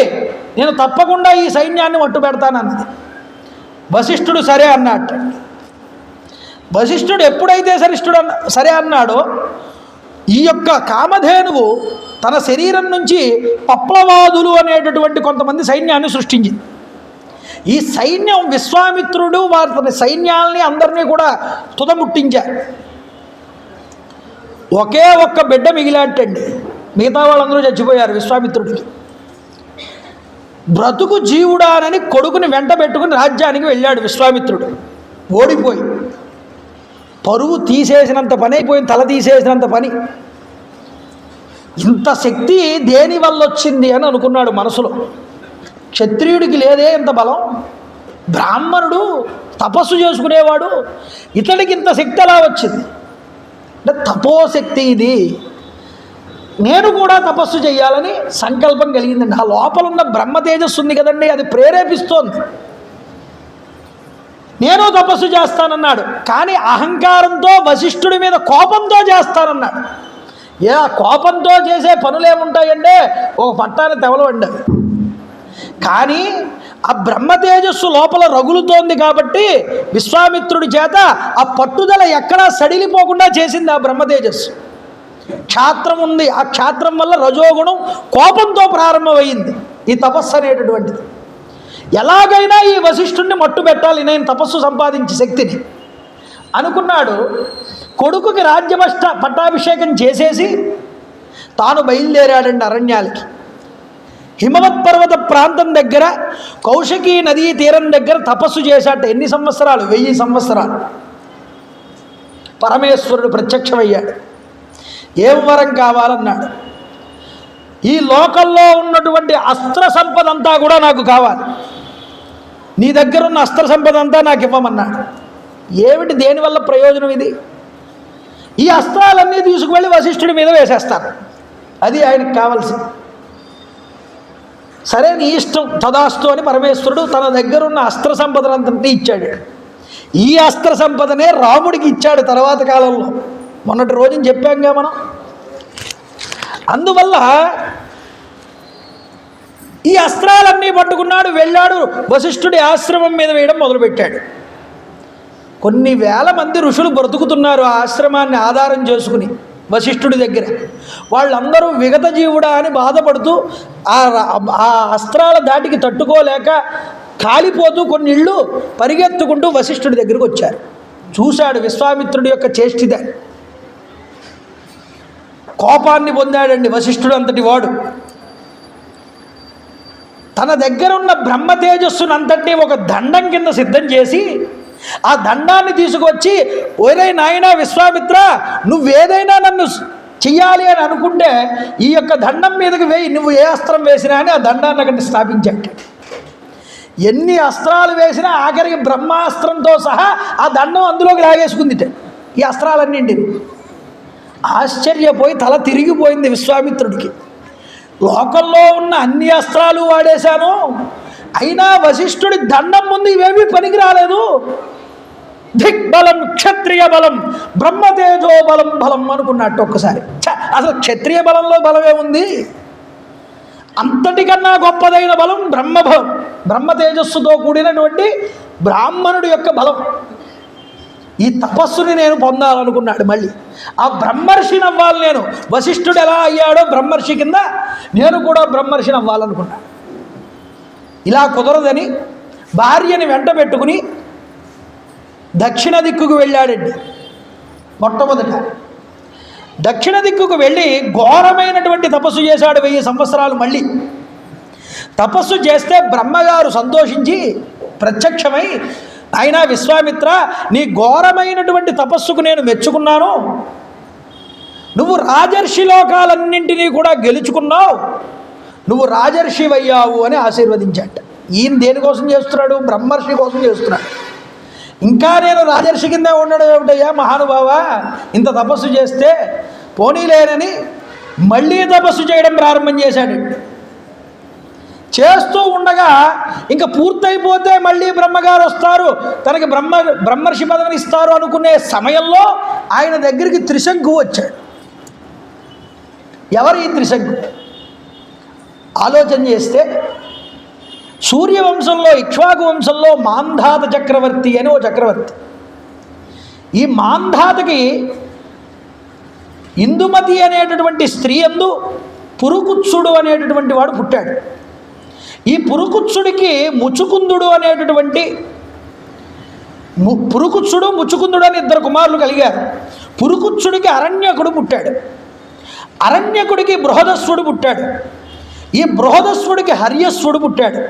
నేను తప్పకుండా ఈ సైన్యాన్ని మట్టు పెడతానన్నది. వశిష్ఠుడు సరే అన్నట్టు. వశిష్ఠుడు ఎప్పుడైతే సరే అన్నాడో ఈ యొక్క కామధేనువు తన శరీరం నుంచి పప్లవాదులు అనేటటువంటి కొంతమంది సైన్యాన్ని సృష్టించింది. ఈ సైన్యం విశ్వామిత్రుడు వారి సైన్యాల్ని అందరినీ కూడా తుదముట్టించారు. ఒకే ఒక్క బిడ్డ మిగిలాటండి, మిగతా వాళ్ళందరూ చచ్చిపోయారు. విశ్వామిత్రుడికి బ్రతుకు జీవుడానని కొడుకుని వెంట పెట్టుకుని రాజ్యానికి వెళ్ళాడు విశ్వామిత్రుడు. ఓడిపోయి పరువు తీసేసినంత పని అయిపోయింది, తల తీసేసినంత పని. ఇంత శక్తి దేని వల్ల వచ్చింది అని అనుకున్నాడు మనసులో. క్షత్రియుడికి లేదే ఇంత బలం, బ్రాహ్మణుడు తపస్సు చేసుకునేవాడు, ఇతడికి ఇంత శక్తి ఎలా వచ్చింది అంటే తపోశక్తి ఇది. నేను కూడా తపస్సు చేయాలని సంకల్పం కలిగిందండి. ఆ లోపల ఉన్న బ్రహ్మ తేజస్సు ఉంది కదండి, అది ప్రేరేపిస్తోంది. నేను తపస్సు చేస్తానన్నాడు, కానీ అహంకారంతో వశిష్ఠుడి మీద కోపంతో చేస్తానన్నాడు. ఏ కోపంతో చేసే పనులేముంటాయంటే ఒక పట్టాన్ని తెవలవండి. కానీ ఆ బ్రహ్మ తేజస్సు లోపల రగులుతోంది కాబట్టి విశ్వామిత్రుడి చేత ఆ పట్టుదల ఎక్కడా సడిలిపోకుండా చేసింది ఆ బ్రహ్మ తేజస్సు. క్షాత్రం ఉంది, ఆ క్షాత్రం వల్ల రజోగుణం కోపంతో ప్రారంభమైంది ఈ తపస్సు అనేటటువంటిది. ఎలాగైనా ఈ వశిష్ఠుడిని మట్టు పెట్టాలి నేను తపస్సు సంపాదించే శక్తిని అనుకున్నాడు. కొడుకుకి పట్టాభిషేకం చేసేసి తాను బయలుదేరాడండి అరణ్యాలకి. హిమవత్ పర్వత ప్రాంతం దగ్గర కౌశికీ నదీ తీరం దగ్గర తపస్సు చేశాట. ఎన్ని సంవత్సరాలు? 1000 సంవత్సరాలు. పరమేశ్వరుడు ప్రత్యక్షమయ్యాడు. ఏం వరం కావాలన్నాడు. ఈ లోకంలో ఉన్నటువంటి అస్త్ర సంపద అంతా కూడా నాకు కావాలి, నీ దగ్గర ఉన్న అస్త్ర సంపద అంతా నాకు ఇవ్వమన్నాడు. ఏమిటి, దేనివల్ల ప్రయోజనం ఇది? ఈ అస్త్రాలన్నీ తీసుకువెళ్ళి వశిష్ఠుడి మీద వేసేస్తాను, అది ఆయనకు కావాల్సింది. సరే నీ ఇష్టం, తదాస్తు అని పరమేశ్వరుడు తన దగ్గర ఉన్న అస్త్ర సంపదనంతా ఇచ్చాడు. ఈ అస్త్ర సంపదనే రాముడికి ఇచ్చాడు తర్వాత కాలంలో. మొన్నటి రోజున చెప్పాంగా మనం. అందువల్ల ఈ అస్త్రాలన్నీ పట్టుకున్నాడు, వెళ్ళాడు, వశిష్ఠుడి ఆశ్రమం మీద వేయడం మొదలుపెట్టాడు. కొన్ని వేల మంది ఋషులు బ్రతుకుతున్నారు ఆ ఆశ్రమాన్ని ఆధారం చేసుకుని వశిష్ఠుడి దగ్గర. వాళ్ళందరూ విగత జీవుడా అని బాధపడుతూ ఆ అస్త్రాల దాటికి తట్టుకోలేక కాలిపోతూ కొన్ని ఇళ్ళు పరిగెత్తుకుంటూ వశిష్ఠుడి దగ్గరికి వచ్చారు. చూశాడు విశ్వామిత్రుడి యొక్క చేష్టిద. కోపాన్ని పొందాడండి వశిష్ఠుడు అంతటి వాడు. తన దగ్గర ఉన్న బ్రహ్మ తేజస్సునంతటి ఒక దండం కింద సిద్ధం చేసి ఆ దండాన్ని తీసుకొచ్చి, ఒరే నాయనా విశ్వామిత్ర, నువ్వేదైనా నన్ను చెయ్యాలి అని అనుకుంటే ఈ యొక్క దండం మీదకి వేయి, నువ్వు ఏ అస్త్రం వేసినా అని ఆ దండాన్ని అక్కడ స్థాపించాడు. ఎన్ని అస్త్రాలు వేసినా ఆఖరికి బ్రహ్మాస్త్రంతో సహా ఆ దండం అందులోకి లాగేసుకుందిట ఈ అస్త్రాలన్నింటినీ. ఆశ్చర్యపోయి తల తిరిగిపోయింది విశ్వామిత్రుడికి. లోకంలో ఉన్న అన్ని అస్త్రాలు వాడేశాను, అయినా వశిష్ఠుడి దండం ముందు ఇవేమీ పనికి రాలేదు. దిగ్బలం క్షత్రియ బలం బ్రహ్మతేజో బలం బలం అనుకున్నట్టు ఒక్కసారి. అసలు క్షత్రియ బలంలో బలమే ఉంది, అంతటికన్నా గొప్పదైన బలం బ్రహ్మబలం, బ్రహ్మ తేజస్సుతో కూడినటువంటి బ్రాహ్మణుడి యొక్క బలం. ఈ తపస్సుని నేను పొందాలనుకున్నాడు. మళ్ళీ ఆ బ్రహ్మర్షిని అవ్వాలి నేను. వశిష్ఠుడు ఎలా అయ్యాడో బ్రహ్మర్షి కింద నేను కూడా బ్రహ్మర్షిని అవ్వాలనుకున్నాను. ఇలా కుదరదని భార్యని వెంట పెట్టుకుని దక్షిణ దిక్కుకు వెళ్ళాడండి. మొట్టమొదట దక్షిణ దిక్కుకు వెళ్ళి ఘోరమైనటువంటి తపస్సు చేశాడు 1000 సంవత్సరాలు. మళ్ళీ తపస్సు చేస్తే బ్రహ్మగారు సంతోషించి ప్రత్యక్షమై, అయినా విశ్వామిత్ర, నీ ఘోరమైనటువంటి తపస్సుకు నేను మెచ్చుకున్నాను, నువ్వు రాజర్షి లోకాలన్నింటినీ కూడా గెలుచుకున్నావు, నువ్వు రాజర్షివయ్యావు అని ఆశీర్వదించాట. ఈయన దేనికోసం చేస్తున్నాడు? బ్రహ్మర్షి కోసం చేస్తున్నాడు. ఇంకా నేను రాజర్షి కింద ఉండడం ఏమిటయ్యా మహానుభావ, ఇంత తపస్సు చేస్తే పోనీలేనని మళ్ళీ తపస్సు చేయడం ప్రారంభం చేశాడు. చేస్తూ ఉండగా ఇంకా పూర్తయిపోతే మళ్ళీ బ్రహ్మగారు వస్తారు, తనకి బ్రహ్మర్షి పదవిని ఇస్తారు అనుకునే సమయంలో ఆయన దగ్గరికి త్రిశంకు వచ్చాడు. ఎవరు ఈ త్రిశంకు? ఆలోచన చేస్తే సూర్యవంశంలో ఇక్ష్వాకు వంశంలో మాంధాత చక్రవర్తి అని ఓ చక్రవర్తి. ఈ మాంధాతకి ఇందుమతి అనేటటువంటి స్త్రీ యందు పురుకుత్సుడు అనేటటువంటి వాడు పుట్టాడు. ఈ పురుకుత్సుడికి ముచుకుందుడు అనేటటువంటి పురుకుత్సుడు ముచుకుందుడు అని 2 కుమారులు కలిగారు. పురుకుత్సుడికి అరణ్యకుడు పుట్టాడు. అరణ్యకుడికి బృహదస్సుడు పుట్టాడు. ఈ బృహదస్సుడికి హర్యస్సుడు పుట్టాడు.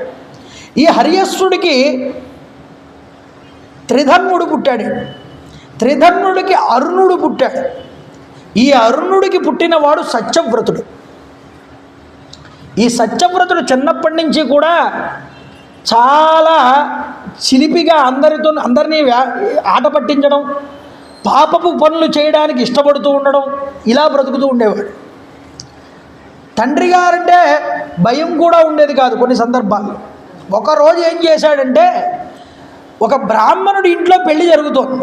ఈ హర్యస్సుడికి త్రిధర్ముడు పుట్టాడు. త్రిధర్నుడికి అరుణుడు పుట్టాడు. ఈ అరుణుడికి పుట్టినవాడు సత్యవ్రతుడు. ఈ సత్యవ్రతుడు చిన్నప్పటి నుంచి కూడా చాలా చిలిపిగా అందరినీ ఆట పట్టించడం, పాపపు పనులు చేయడానికి ఇష్టపడుతూ ఉండడం, ఇలా బ్రతుకుతూ ఉండేవాడు. తండ్రి గారంటే భయం కూడా ఉండేది కాదు కొన్ని సందర్భాల్లో. ఒకరోజు ఏం చేశాడంటే, ఒక బ్రాహ్మణుడి ఇంట్లో పెళ్లి జరుగుతోంది.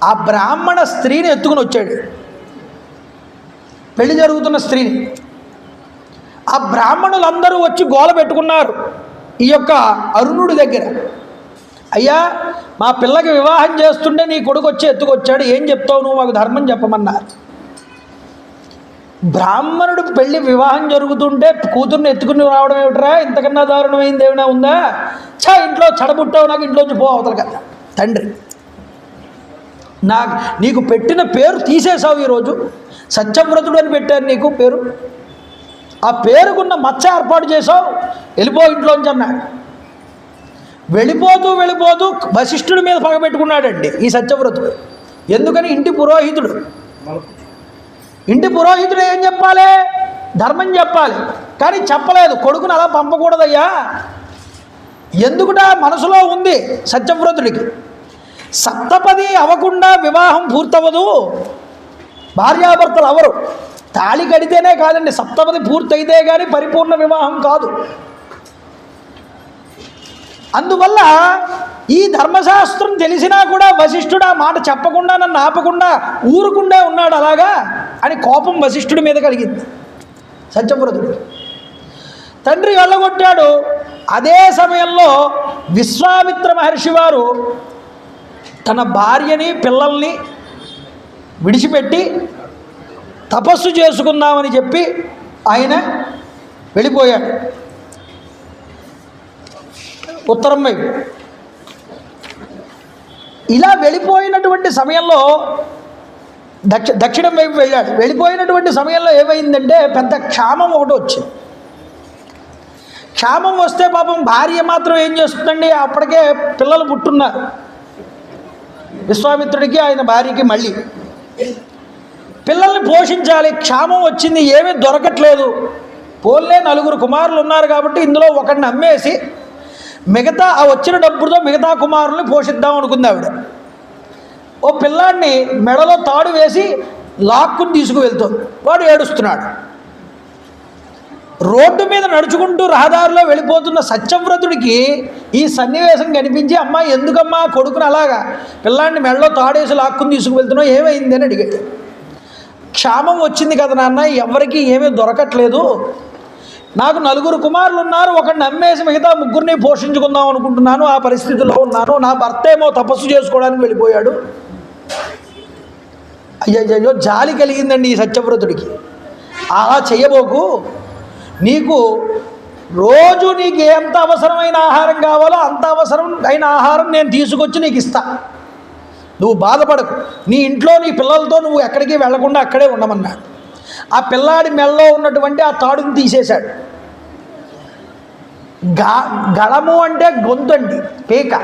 ఆ బ్రాహ్మణ స్త్రీని ఎత్తుకుని వచ్చాడు, పెళ్లి జరుగుతున్న స్త్రీని. ఆ బ్రాహ్మణులందరూ వచ్చి గోల పెట్టుకున్నారు ఈ యొక్క అరుణుడి దగ్గర. అయ్యా, మా పిల్లకి వివాహం చేస్తుంటే నీ కొడుకు వచ్చి ఎత్తుకొచ్చాడు, ఏం చెప్తావు నువ్వు, మాకు ధర్మం చెప్పమన్నారు. బ్రాహ్మణుడు పెళ్లి వివాహం జరుగుతుంటే కూతుర్ని ఎత్తుకుని రావడం ఏమిట్రా, ఇంతకన్నా దారుణమైంది ఏమైనా ఉందా, ఇంట్లో చెడబుట్టావు, నాకు ఇంట్లోంచి పో అవతల కదా. తండ్రి, నీకు పెట్టిన పేరు తీసేసావు, ఈరోజు సత్యవ్రతుడు అని పెట్టారు నీకు పేరు, ఆ పేరుకున్న మచ్చ ఏర్పాటు చేసావు, వెళ్ళిపో ఇంట్లోంచి అన్నాడు. వెళ్ళిపోతూ వశిష్ఠుడి మీద పగబెట్టుకున్నాడండి ఈ సత్యవ్రతుడు. ఎందుకని? ఇంటి పురోహితుడు ఏం చెప్పాలి, ధర్మం చెప్పాలి, కానీ చెప్పలేదు. కొడుకుని అలా పంపకూడదయ్యా. ఎందుకుట మనసులో ఉంది సత్యవ్రతుడికి, సప్తపది అవ్వకుండా వివాహం పూర్తవదు, భార్యాభర్తలు అవరు. తాళి కడితేనే కాదండి, సప్తపది పూర్తయితే కానీ పరిపూర్ణ వివాహం కాదు. అందువల్ల ఈ ధర్మశాస్త్రం తెలిసినా కూడా వశిష్ఠుడు ఆ మాట చెప్పకుండా, నన్ను ఆపకుండా ఊరుకుండే ఉన్నాడు అలాగా అని కోపం వశిష్ఠుడి మీద కలిగింది సత్యవ్రతుడు. తండ్రి వెళ్ళగొట్టాడు. అదే సమయంలో విశ్వామిత్ర మహర్షి వారు తన భార్యని పిల్లల్ని విడిచిపెట్టి తపస్సు చేసుకుందామని చెప్పి ఆయన వెళ్ళిపోయాడు ఉత్తరం వైపు. ఇలా వెళ్ళిపోయినటువంటి సమయంలో దక్షిణం వైపు వెళ్ళాడు. వెళ్ళిపోయినటువంటి సమయంలో ఏమైందంటే పెద్ద క్షామం ఒకటి వచ్చింది. క్షామం వస్తే పాపం భార్య మాత్రం ఏం చేస్తుందండి, అప్పటికే పిల్లలు పుట్టున్నారు విశ్వామిత్రుడికి ఆయన భార్యకి. మళ్ళీ పిల్లల్ని పోషించాలి, క్షామం వచ్చింది, ఏమీ దొరకట్లేదు. పోన్లే 4 కుమారులు ఉన్నారు కాబట్టి ఇందులో ఒకడిని అమ్మేసి మిగతా ఆ వచ్చిన డబ్బుతో మిగతా కుమారుల్ని పోషిద్దాం అనుకుంది ఆవిడ. ఓ పిల్లాడిని మెడలో తాడు వేసి లాక్కుని తీసుకువెళ్తుంది. వాడు ఏడుస్తున్నాడు. రోడ్డు మీద నడుచుకుంటూ రహదారిలో వెళ్ళిపోతున్న సత్యవ్రతుడికి ఈ సన్నివేశం కనిపించి, అమ్మా ఎందుకమ్మా కొడుకుని అలాగా పిల్లాడిని మెడలో తాడేసి లాక్కుని తీసుకువెళ్తున్నావు, ఏమైంది అని అడిగాడు. క్షామం వచ్చింది కదా నాన్న, ఎవరికి ఏమీ దొరకట్లేదు, నాకు 4 కుమారులు ఉన్నారు, ఒకడిని అమ్మేసి మిగతా 3 పోషించుకుందాం అనుకుంటున్నాను, ఆ పరిస్థితిలో ఉన్నాను, నా భర్త ఏమో తపస్సు చేసుకోవడానికి వెళ్ళిపోయాడు. అయ్యయ్యో, జాలి కలిగిందండి ఈ సత్యవ్రతుడికి. అలా చేయబోకు, నీకు రోజు నీకు ఎంత అవసరమైన ఆహారం కావాలో అంత అవసరం అయిన ఆహారం నేను తీసుకొచ్చి నీకు ఇస్తా, నువ్వు బాధపడకు, నీ ఇంట్లో నీ పిల్లలతో నువ్వు ఎక్కడికి వెళ్లకుండా అక్కడే ఉండమన్నాడు. ఆ పిల్లాడి మెడలో ఉన్నటువంటి ఆ తాడుని తీసేశాడు. గళము అంటే గొంతు అండి, పీక.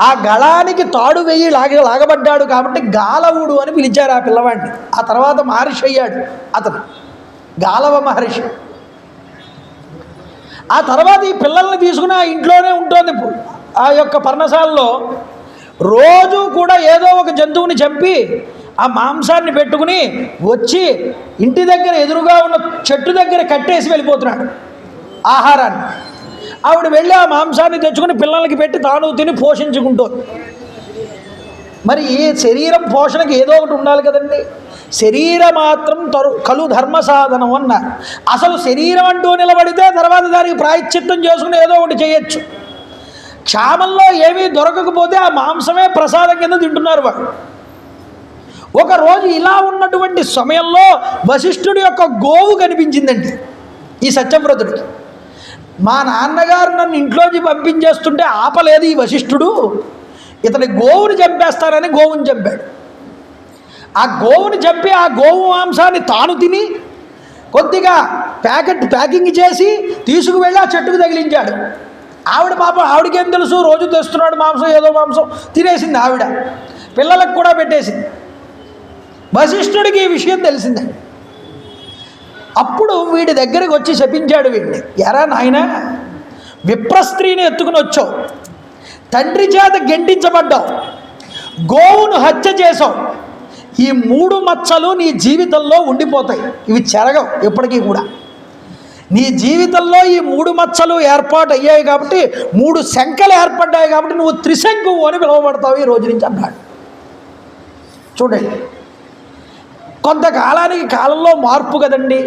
ఆ గళానికి తాడు వెయ్యి లాగబడ్డాడు కాబట్టి గాలవుడు అని పిలిచారు ఆ పిల్లవాడిని. ఆ తర్వాత మహర్షి అయ్యాడు అతను, గాలవ మహర్షి. ఆ తర్వాత ఈ పిల్లల్ని తీసుకుని ఆ ఇంట్లోనే ఉంటుంది ఆ యొక్క పర్ణశాలలో. రోజు కూడా ఏదో ఒక జంతువుని చంపి ఆ మాంసాన్ని పెట్టుకుని వచ్చి ఇంటి దగ్గర ఎదురుగా ఉన్న చెట్టు దగ్గర కట్టేసి వెళ్ళిపోతున్నాడు ఆహారాన్ని. ఆవిడ వెళ్ళి ఆ మాంసాన్ని తెచ్చుకుని పిల్లలకి పెట్టి తాను తిని పోషించుకుంటుంది. మరి ఈ శరీరం పోషణకి ఏదో ఒకటి ఉండాలి కదండి. శరీరమాత్రం కలు ధర్మ సాధనం అన్నారు. అసలు శరీరం అంటూ నిలబడితే తర్వాత దానికి ప్రాయశ్చిత్తం చేసుకుని ఏదో ఒకటి చేయొచ్చు. క్షామంలో ఏమీ దొరకకపోతే ఆ మాంసమే ప్రసాదం కింద తింటున్నారు వాడు. ఒకరోజు ఇలా ఉన్నటువంటి సమయంలో వశిష్ఠుడి యొక్క గోవు కనిపించిందండి ఈ సత్యవ్రతుడికి. మా నాన్నగారు నన్ను ఇంట్లోంచి పంపించేస్తుంటే ఆపలేదు ఈ వశిష్ఠుడు, ఇతని గోవుని చంపేస్తానని గోవుని చంపాడు. ఆ గోవుని చంపి ఆ గోవు మాంసాన్ని తాను తిని కొద్దిగా ప్యాకింగ్ చేసి తీసుకువెళ్ళి ఆ చెట్టుకు తగిలించాడు. ఆవిడ పాపం ఆవిడకేం తెలుసు, రోజు తెస్తున్నాడు మాంసం, ఏదో మాంసం తినేసింది ఆవిడ, పిల్లలకు కూడా పెట్టేసింది. వశిష్ఠుడికి ఈ విషయం తెలిసిందే. అప్పుడు వీడి దగ్గరికి వచ్చి శపించాడు వీడిని. ఎరా నాయన, విప్రస్త్రీని ఎత్తుకుని వచ్చావు, తండ్రి చేత గెంటించబడ్డావు, గోవును హత్య చేసావు, ఈ 3 మచ్చలు నీ జీవితంలో ఉండిపోతాయి, ఇవి చెరగవు ఎప్పటికీ కూడా. నీ జీవితంలో ఈ 3 మచ్చలు ఏర్పాటు అయ్యాయి కాబట్టి, 3 శంకలు ఏర్పడ్డాయి కాబట్టి నువ్వు త్రిశంకువు అని పిలువబడతావు ఈ రోజు నుంచి అన్నాడు. చూడండి, కొంతకాలానికి కాలంలో మార్పు కదండి.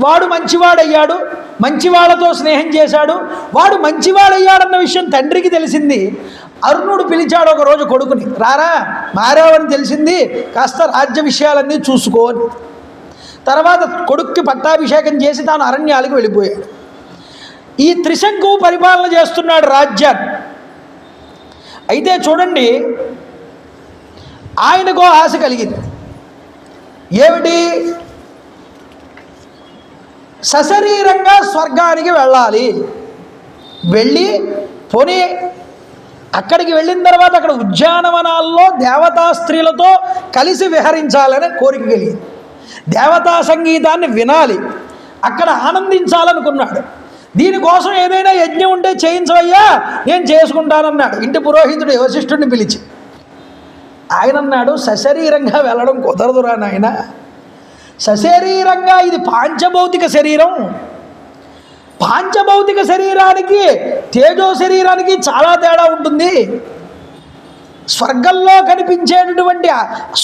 వాడు మంచివాడయ్యాడు, మంచివాళ్లతో స్నేహం చేశాడు, వాడు మంచివాడయ్యాడన్న విషయం తండ్రికి తెలిసింది. అరుణుడు పిలిచాడు ఒకరోజు కొడుకుని, రారా మారావని తెలిసింది, కాస్త రాజ్య విషయాలన్నీ చూసుకోని. తర్వాత కొడుక్కి పట్టాభిషేకం చేసి తాను అరణ్యాలకు వెళ్ళిపోయాడు. ఈ త్రిశంకువు పరిపాలన చేస్తున్నాడు రాజ్యాన్ని. అయితే చూడండి, ఆయనకో ఆశ కలిగింది. ఏమిటి? సశరీరంగా స్వర్గానికి వెళ్ళాలి. వెళ్ళి పోనీ అక్కడికి వెళ్ళిన తర్వాత అక్కడ ఉద్యానవనాల్లో దేవతా స్త్రీలతో కలిసి విహరించాలని కోరిక కలిగింది. దేవతా సంగీతాన్ని వినాలి, అక్కడ ఆనందించాలనుకున్నాడు. దీనికోసం ఏదైనా యజ్ఞం ఉంటే చేయించవయ్యా, నేను చేసుకుంటానన్నాడు ఇంటి పురోహితుడు వశిష్ఠుడిని పిలిచి. ఆయన అన్నాడు, సశరీరంగా వెళ్ళడం కుదరదురా నాయన, సశరీరంగా ఇది పాంచభౌతిక శరీరం. పాంచభౌతిక శరీరానికి తేజో శరీరానికి చాలా తేడా ఉంటుంది. స్వర్గంలో కనిపించేటటువంటి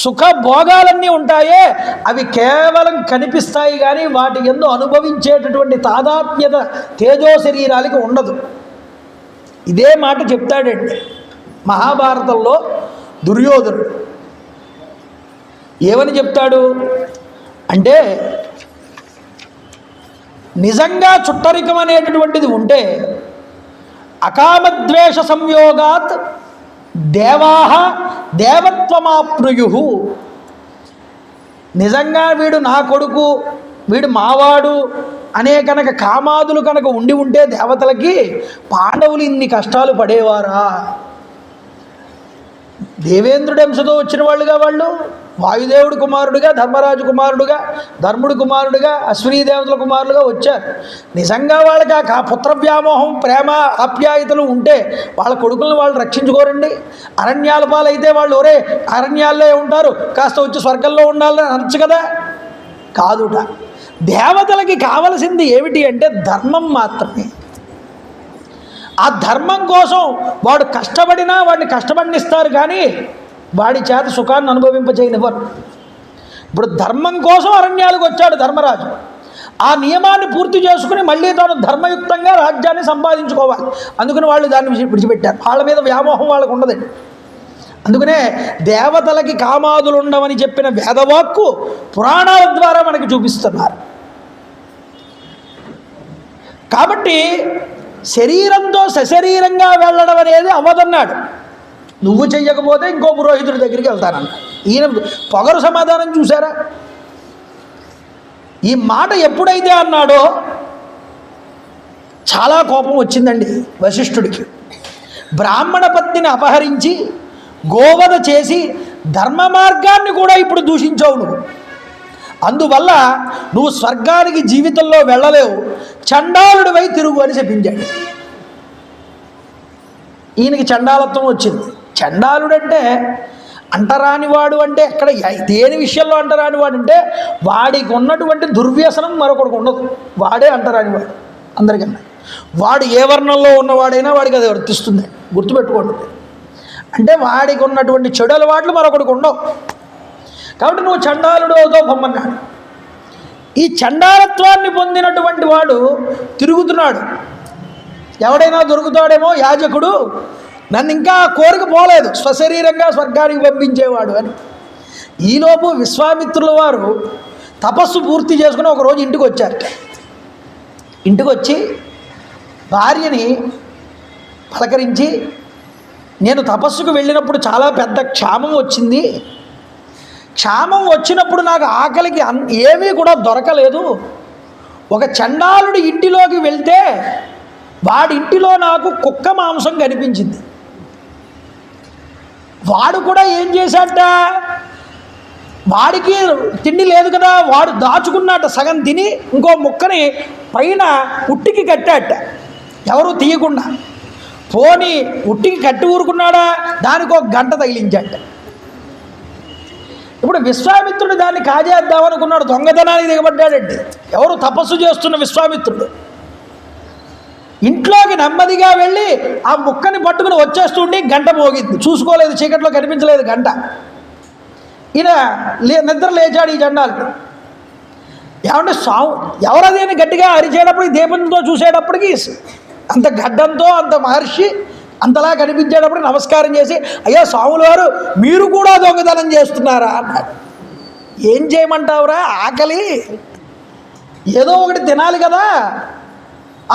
సుఖ భోగాలన్నీ ఉంటాయే, అవి కేవలం కనిపిస్తాయి కానీ వాటి యందు అనుభవించేటటువంటి తాదాత్మ్యత తేజో శరీరాలకి ఉండదు. ఇదే మాట చెప్తాడండి మహాభారతంలో దుర్యోధనుడు. ఏమని చెప్తాడు అంటే, నిజంగా చుట్టరికం అనేటటువంటిది ఉంటే అకామద్వేష సంయోగాత్ దేవాహ దేవత్వమాప్నుయు. నిజంగా వీడు నా కొడుకు, వీడు మావాడు అనే కనుక కామాదులు కనుక ఉండి ఉంటే దేవతలకి పాండవులు ఇన్ని కష్టాలు పడేవారా? దేవేంద్రుడి అంశతో వచ్చిన వాళ్ళుగా వాళ్ళు, వాయుదేవుడి కుమారుడుగా, ధర్మరాజు కుమారుడుగా, ధర్ముడి కుమారుడుగా, అశ్వినీ దేవతల కుమారులుగా వచ్చారు. నిజంగా వాళ్ళకి ఆ పుత్ర వ్యామోహం, ప్రేమ, ఆప్యాయతలు ఉంటే వాళ్ళ కొడుకులను వాళ్ళు రక్షించుకోరండి. అరణ్యాల పాలైతే వాళ్ళు ఒరే అరణ్యాల్లో ఉంటారు, కాస్త వచ్చి స్వర్గంలో ఉండాలని అనొచ్చు కదా. కాదుట, దేవతలకి కావలసింది ఏమిటి అంటే ధర్మం మాత్రమే. ఆ ధర్మం కోసం వాడు కష్టపడినా వాడిని కష్టపడినిస్తారు కానీ వాడి చేత సుఖాన్ని అనుభవింపచేయనివ్వరు. ఇప్పుడు ధర్మం కోసం అరణ్యాలకు వచ్చాడు ధర్మరాజు. ఆ నియమాన్ని పూర్తి చేసుకుని మళ్ళీ తాను ధర్మయుక్తంగా రాజ్యాన్ని సంపాదించుకోవాలి. అందుకని వాళ్ళు దాన్ని విడిచిపెట్టారు. వాళ్ళ మీద వ్యామోహం వాళ్ళకు ఉండదండి. అందుకనే దేవతలకి కామాదులు ఉండవని చెప్పిన వేదవాక్కు పురాణాల ద్వారా మనకి చూపిస్తున్నారు. కాబట్టి శరీరంతో సశరీరంగా వెళ్ళడం అనేది అవ్వదన్నాడు. నువ్వు చెయ్యకపోతే ఇంకో పురోహితుడి దగ్గరికి వెళ్తానన్నాడు. ఈయన పొగరు సమాధానం చూసారా? ఈ మాట ఎప్పుడైతే అన్నాడో చాలా కోపం వచ్చిందండి వశిష్ఠుడికి. బ్రాహ్మణ పత్నిని అపహరించి గోవధ చేసి ధర్మ మార్గాన్ని కూడా ఇప్పుడు దూషించావు నువ్వు. అందువల్ల నువ్వు స్వర్గానికి జీవితంలో వెళ్ళలేవు, చండాలుడివై తిరుగు అని చెప్పించాడు. ఈయనకి చండాలత్వం వచ్చింది. చండాలుడంటే అంటరానివాడు అంటే ఎక్కడ దేని విషయంలో అంటరానివాడు అంటే వాడికి ఉన్నటువంటి దుర్వ్యసనం మరొకడికి ఉండదు. వాడే అంటరానివాడు అందరికన్నా. వాడు ఏ వర్ణంలో ఉన్నవాడైనా వాడికి అది వర్తిస్తుంది, గుర్తుపెట్టుకోండి. అంటే వాడికి ఉన్నటువంటి చెడు అలవాట్లు మరొకడికి ఉండవు. కాబట్టి నువ్వు చండాలుడు అవుతావు పొమ్మన్నాడు. ఈ చండాలత్వాన్ని పొందినటువంటి వాడు తిరుగుతున్నాడు. ఎవడైనా దొరుకుతాడేమో యాజకుడు, నన్ను ఇంకా కోరిక పోలేదు స్వశరీరంగా స్వర్గానికి పంపించేవాడు అని. ఈలోపు విశ్వామిత్రుల వారు తపస్సు పూర్తి చేసుకుని ఒకరోజు ఇంటికి వచ్చారట. ఇంటికి వచ్చి భార్యని పలకరించి, నేను తపస్సుకు వెళ్ళినప్పుడు చాలా పెద్ద క్షామం వచ్చింది, క్షామం వచ్చినప్పుడు నాకు ఆకలికి ఏమీ కూడా దొరకలేదు. ఒక చండాలుడి ఇంటిలోకి వెళ్తే వాడింటిలో నాకు కుక్క మాంసం కనిపించింది. వాడు కూడా ఏం చేశాట, వాడికి తిండి లేదు కదా, వాడు దాచుకున్నట్ట సగం తిని ఇంకో ముక్కని పైన ఉట్టికి కట్టాట, ఎవరు తీయకుండా. పోని ఉట్టికి కట్టి ఊరుకున్నాడా, దానికి ఒక గంట తగిలించాట. ఇప్పుడు విశ్వామిత్రుడు దాన్ని కాజేద్దామనుకున్నాడు, దొంగతనానికి దిగబడ్డాడండి. ఎవరు తపస్సు చేస్తున్న విశ్వామిత్రుడు ఇంట్లోకి నెమ్మదిగా వెళ్ళి ఆ ముక్కని పట్టుకుని వచ్చేస్తుండి గంట మోగింది. చూసుకోలేదు, చీకట్లో కనిపించలేదు గంట. ఈయన నిద్ర లేచాడు ఈ జెండాలు. ఏమంటే ఎవరది అని గట్టిగా అరిచేటప్పటికి, దీపంతో చూసేటప్పటికి అంత గడ్డంతో అంత మహర్షి అంతలా కనిపించేటప్పుడు నమస్కారం చేసి, అయ్యా స్వాముల వారు మీరు కూడా దొంగతనం చేస్తున్నారా అన్నాడు. ఏం చేయమంటావురా, ఆకలి, ఏదో ఒకటి తినాలి కదా,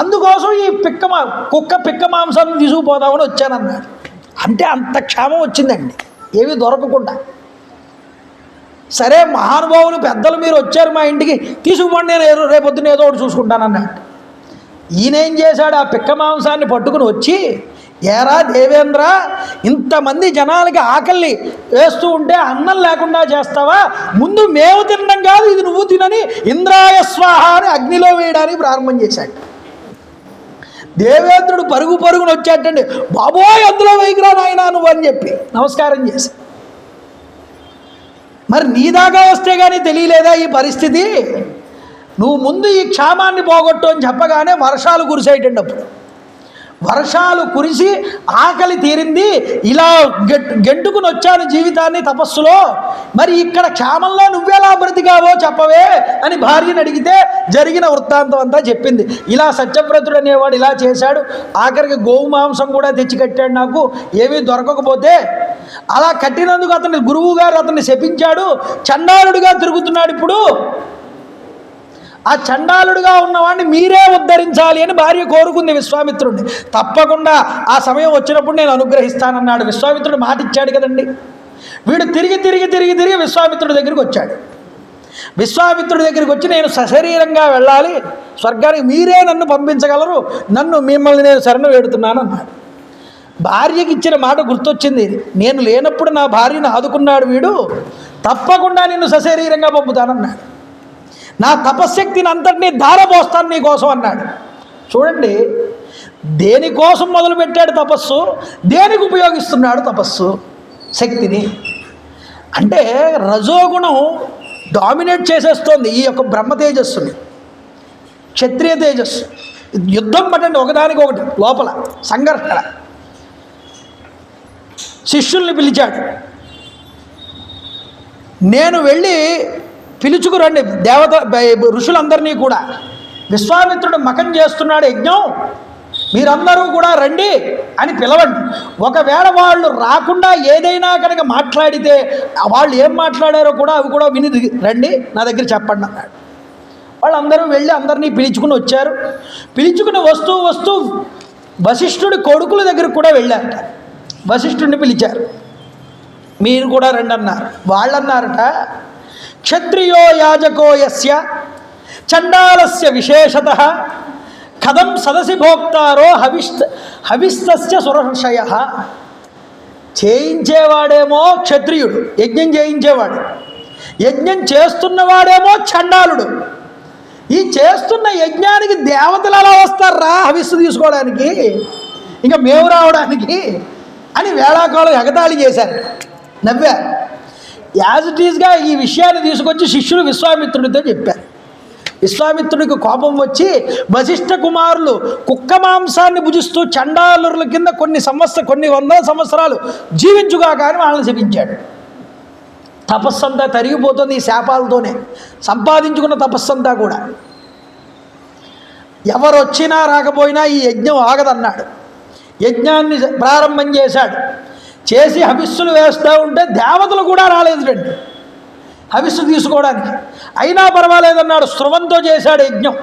అందుకోసం ఈ కుక్క పిక్క మాంసాన్ని తీసుకుపోదామని వచ్చానన్నాడు. అంటే అంత క్షేమం వచ్చిందండి, ఏమీ దొరకకుండా. సరే మహానుభావులు పెద్దలు మీరు వచ్చారు మా ఇంటికి, తీసుకుపోండి, నేను రేపొద్దున ఏదో ఒకటి చూసుకుంటానన్నాడు. ఈయనేం చేశాడు, ఆ పిక్క మాంసాన్ని పట్టుకుని వచ్చి, ఏరా దేవేంద్ర, ఇంతమంది జనాలకి ఆకలి వేస్తూ ఉంటే అన్నం లేకుండా చేస్తావా, ముందు మేము తినడం కాదు ఇది నువ్వు తినని ఇంద్రాయ స్వాహ అని అగ్నిలో వేయడానికి ప్రారంభం చేశాడు. దేవేంద్రుడు పరుగున వచ్చాటండి, బాబోయ్ అందులో వేయకురా నాయనా నువ్వు అని చెప్పి నమస్కారం చేసి. మరి నీ దాకా వస్తే కానీ తెలియలేదా ఈ పరిస్థితి, నువ్వు ముందు ఈ క్షామాన్ని పోగొట్టు అని చెప్పగానే వర్షాలు కురిసేటండి. అప్పుడు వర్షాలు కురిసి ఆకలి తీరింది. ఇలా గెంటుకుని వచ్చాను జీవితాన్ని తపస్సులో, మరి ఇక్కడ క్షామంలో నువ్వెలా బ్రతికావో చెప్పవే అని భార్యని అడిగితే జరిగిన వృత్తాంతం అంతా చెప్పింది. ఇలా సత్యవ్రతుడు అనేవాడు ఇలా చేశాడు, ఆఖరికి గోవు మాంసం కూడా తెచ్చి కట్టాడు నాకు, ఏమీ దొరకకపోతే. అలా కట్టినందుకు అతని గురువు గారు అతన్ని శపించాడు, చండాలుడిగా తిరుగుతున్నాడు. ఇప్పుడు ఆ చండాలుడుగా ఉన్నవాడిని మీరే ఉద్ధరించాలి అని భార్య కోరుకుంది విశ్వామిత్రుడిని. తప్పకుండా ఆ సమయం వచ్చినప్పుడు నేను అనుగ్రహిస్తానన్నాడు. విశ్వామిత్రుడు మాట ఇచ్చాడు కదండి. వీడు తిరిగి విశ్వామిత్రుడి దగ్గరికి వచ్చాడు. విశ్వామిత్రుడి దగ్గరికి వచ్చి, నేను సశరీరంగా వెళ్ళాలి స్వర్గానికి, మీరే నన్ను పంపించగలరు, మిమ్మల్ని నేను శరణు వేడుతున్నాను అన్నాడు. భార్యకి ఇచ్చిన మాట గుర్తొచ్చింది, నేను లేనప్పుడు నా భార్యను ఆదుకున్నాడు వీడు, తప్పకుండా నిన్ను సశరీరంగా పంపుతానన్నాడు. నా తపశ్శక్తిని అంతటినీ ధారపోస్తాను నీకోసం అన్నాడు. చూడండి, దేనికోసం మొదలుపెట్టాడు తపస్సు, దేనికి ఉపయోగిస్తున్నాడు తపస్సు శక్తిని. అంటే రజోగుణం డామినేట్ చేసేస్తోంది ఈ యొక్క బ్రహ్మ తేజస్సుని, క్షత్రియ తేజస్సు. యుద్ధం పట్టండి ఒకదానికొకటి, లోపల సంఘర్షణ. శిష్యుల్ని పిలిచాడు, నేను వెళ్ళి పిలుచుకురండి ఋషులందరినీ కూడా, విశ్వామిత్రుడు మకం చేస్తున్నాడు యజ్ఞం, మీరందరూ కూడా రండి అని పిలవండి. ఒకవేళ వాళ్ళు రాకుండా ఏదైనా కనుక మాట్లాడితే, వాళ్ళు ఏం మాట్లాడారో కూడా అవి కూడా విని రండి నా దగ్గర చెప్పండి అన్నాడు. వాళ్ళందరూ వెళ్ళి అందరినీ పిలుచుకుని వచ్చారు. పిలుచుకుని వస్తూ వశిష్ఠుడి కొడుకుల దగ్గరకు కూడా వెళ్ళారట. వశిష్ఠుడిని పిలిచారు, మీరు కూడా రండి అన్నారు. వాళ్ళన్నారట, క్షత్రియో యాజకో యస్య చండాలస్య విశేషతః కథం సదసి భోక్తారో హవిస్తస్య సురర్షయ. చేయించేవాడేమో క్షత్రియుడు, యజ్ఞం చేయించేవాడు, యజ్ఞం చేస్తున్నవాడేమో చండాలుడు. ఈ చేస్తున్న యజ్ఞానికి దేవతలు అలా వస్తారా హవిస్సు తీసుకోవడానికి, ఇంకా మేము రావడానికి అని వేళాకాలం ఎగతాళి చేశారు, నవ్వారు. యాజ్ ఇట్ ఈజ్గా ఈ విషయాన్ని తీసుకొచ్చి శిష్యులు విశ్వామిత్రుడితో చెప్పారు. విశ్వామిత్రుడికి కోపం వచ్చి, వశిష్ఠ కుమారులు కుక్క మాంసాన్ని భుజిస్తూ చండాలుల కింద కొన్ని వందల సంవత్సరాలు జీవించుగా కానీ వాళ్ళని శపించాడు. తపస్సంతా తరిగిపోతుంది ఈ శాపాలతోనే, సంపాదించుకున్న తపస్సంతా కూడా. ఎవరు వచ్చినా రాకపోయినా ఈ యజ్ఞం ఆగదన్నాడు. యజ్ఞాన్ని ప్రారంభం చేశాడు. చేసి హవిస్సులు వేస్తూ ఉంటే దేవతలు కూడా రాలేదు రండి హవిస్సు తీసుకోవడానికి. అయినా పర్వాలేదన్నాడు, స్రవంతో చేశాడు యజ్ఞం.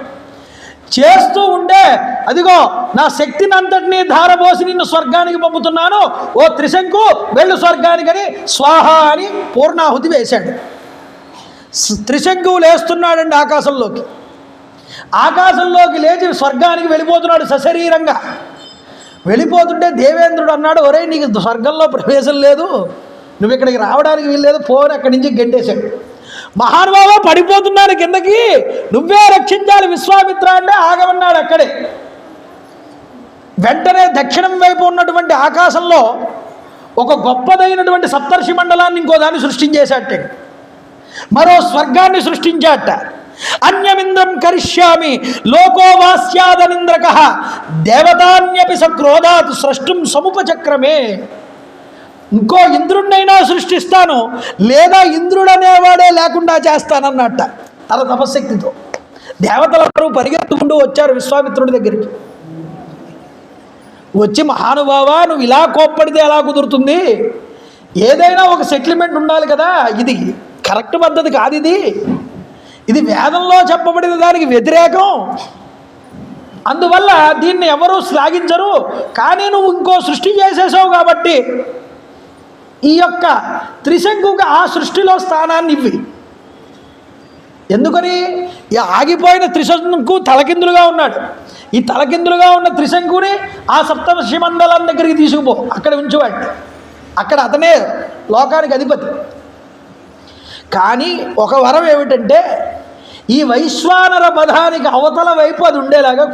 చేస్తూ ఉంటే, అదిగో నా శక్తిని అంతటినీ ధారపోసి నిన్ను స్వర్గానికి పంపుతున్నాను, ఓ త్రిశంకు వెళ్ళు స్వర్గానికని స్వాహ అని పూర్ణాహుతి వేశాడు. త్రిశంకువు లేస్తున్నాడండి ఆకాశంలోకి. ఆకాశంలోకి లేచి స్వర్గానికి వెళ్ళిపోతున్నాడు సశరీరంగా. వెళ్ళిపోతుంటే దేవేంద్రుడు అన్నాడు, ఒరే నీకు స్వర్గంలో ప్రవేశం లేదు, నువ్వు ఇక్కడికి రావడానికి వీల్లేదు, ఫోన్ అక్కడి నుంచి గెంటేశాడు. మహానుభావ పడిపోతున్నాను కిందకి, నువ్వే రక్షించాలి విశ్వామిత్ర అంటే ఆగమన్నాడు అక్కడే. వెంటనే దక్షిణం వైపు ఉన్నటువంటి ఆకాశంలో ఒక గొప్పదైనటువంటి సప్తర్షి మండలాన్ని ఇంకో దాన్ని సృష్టించేశాట, మరో స్వర్గాన్ని సృష్టించాట. అన్యమింద్రం కరిష్యామి లోకోవాస్యాదనింద్రక దేవతాన్యపి సక్రోధాత్ స్రష్టుం సముపచక్రమే. ఇంకో ఇంద్రుడినైనా సృష్టిస్తాను, లేదా ఇంద్రుడనేవాడే లేకుండా చేస్తానన్నట్ట తన తపశక్తితో. దేవతలందరూ పరిగెత్తుకుంటూ వచ్చారు విశ్వామిత్రుడి దగ్గరికి. వచ్చి, మహానుభావా నువ్వు ఇలా కోప్పడితే ఎలా కుదురుతుంది, ఏదైనా ఒక సెటిల్మెంట్ ఉండాలి కదా, ఇది కరెక్ట్ పద్ధతి కాదు, ఇది వేదంలో చెప్పబడిన దానికి వ్యతిరేకం, అందువల్ల దీన్ని ఎవరూ శ్లాఘించరు. కానీ నువ్వు ఇంకో సృష్టి చేసేసావు కాబట్టి ఈ యొక్క త్రిశంకుకి ఆ సృష్టిలో స్థానాన్ని ఇవ్వి. ఎందుకని? ఈ ఆగిపోయిన త్రిశంకు తలకిందులుగా ఉన్నాడు, ఈ తలకిందులుగా ఉన్న త్రిశంకుని ఆ సప్తర్షి మండలం దగ్గరికి తీసుకుపో, అక్కడ ఉంచువాడు, అక్కడ అతనే లోకానికి అధిపతి. కానీ ఒక వరం ఏమిటంటే ఈ వైశ్వానర పదానికి అవతల వైపు అది ఉండేలాగా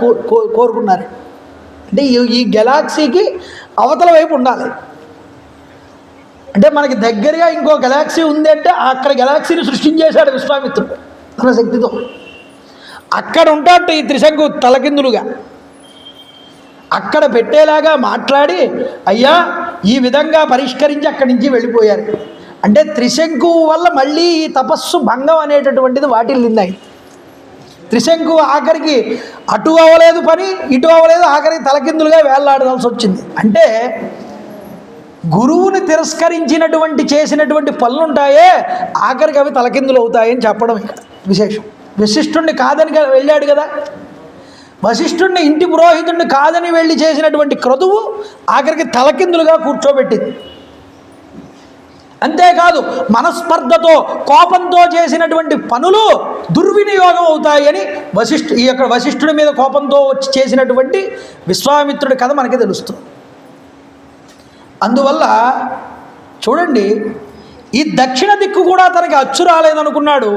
కోరుకున్నారు. అంటే ఈ గెలాక్సీకి అవతల వైపు ఉండాలి. అంటే మనకి దగ్గరగా ఇంకో గెలాక్సీ ఉంది అంటే అక్కడ గెలాక్సీని సృష్టించేశాడు విశ్వామిత్రుడు తన శక్తితో. అక్కడ ఉంటాడు ఈ త్రిశంకు తలకిందులుగా, అక్కడ పెట్టేలాగా మాట్లాడి అయ్యా ఈ విధంగా పరిష్కరించి అక్కడి నుంచి వెళ్ళిపోయారు. అంటే త్రిశంకు వల్ల మళ్ళీ ఈ తపస్సు భంగం అనేటటువంటిది వాటిల్లింది. త్రిశంకు ఆఖరికి అటు అవ్వలేదు పని, ఇటు అవ్వలేదు, ఆఖరికి తలకిందులుగా వేళ్లాడాల్సి వచ్చింది. అంటే గురువుని తిరస్కరించినటువంటి చేసినటువంటి పనులుంటాయే ఆఖరికి అవి తలకిందులు అవుతాయని చెప్పడం ఇక్కడ విశేషం. వశిష్ఠుణ్ణి కాదని వెళ్ళాడు కదా, వశిష్ఠుణ్ణి ఇంటి పురోహితుడిని కాదని వెళ్ళి చేసినటువంటి క్రతువు ఆఖరికి తలకిందులుగా కూర్చోబెట్టింది. అంతేకాదు మనస్పర్ధతో కోపంతో చేసినటువంటి పనులు దుర్వినియోగం అవుతాయని ఈ యొక్క వశిష్ఠుడి మీద కోపంతో వచ్చి చేసినటువంటి విశ్వామిత్రుడి కథ మనకి తెలుస్తుంది. అందువల్ల చూడండి, ఈ దక్షిణ దిక్కు కూడా తనకి అచ్చు రాలేదనుకున్నాడు,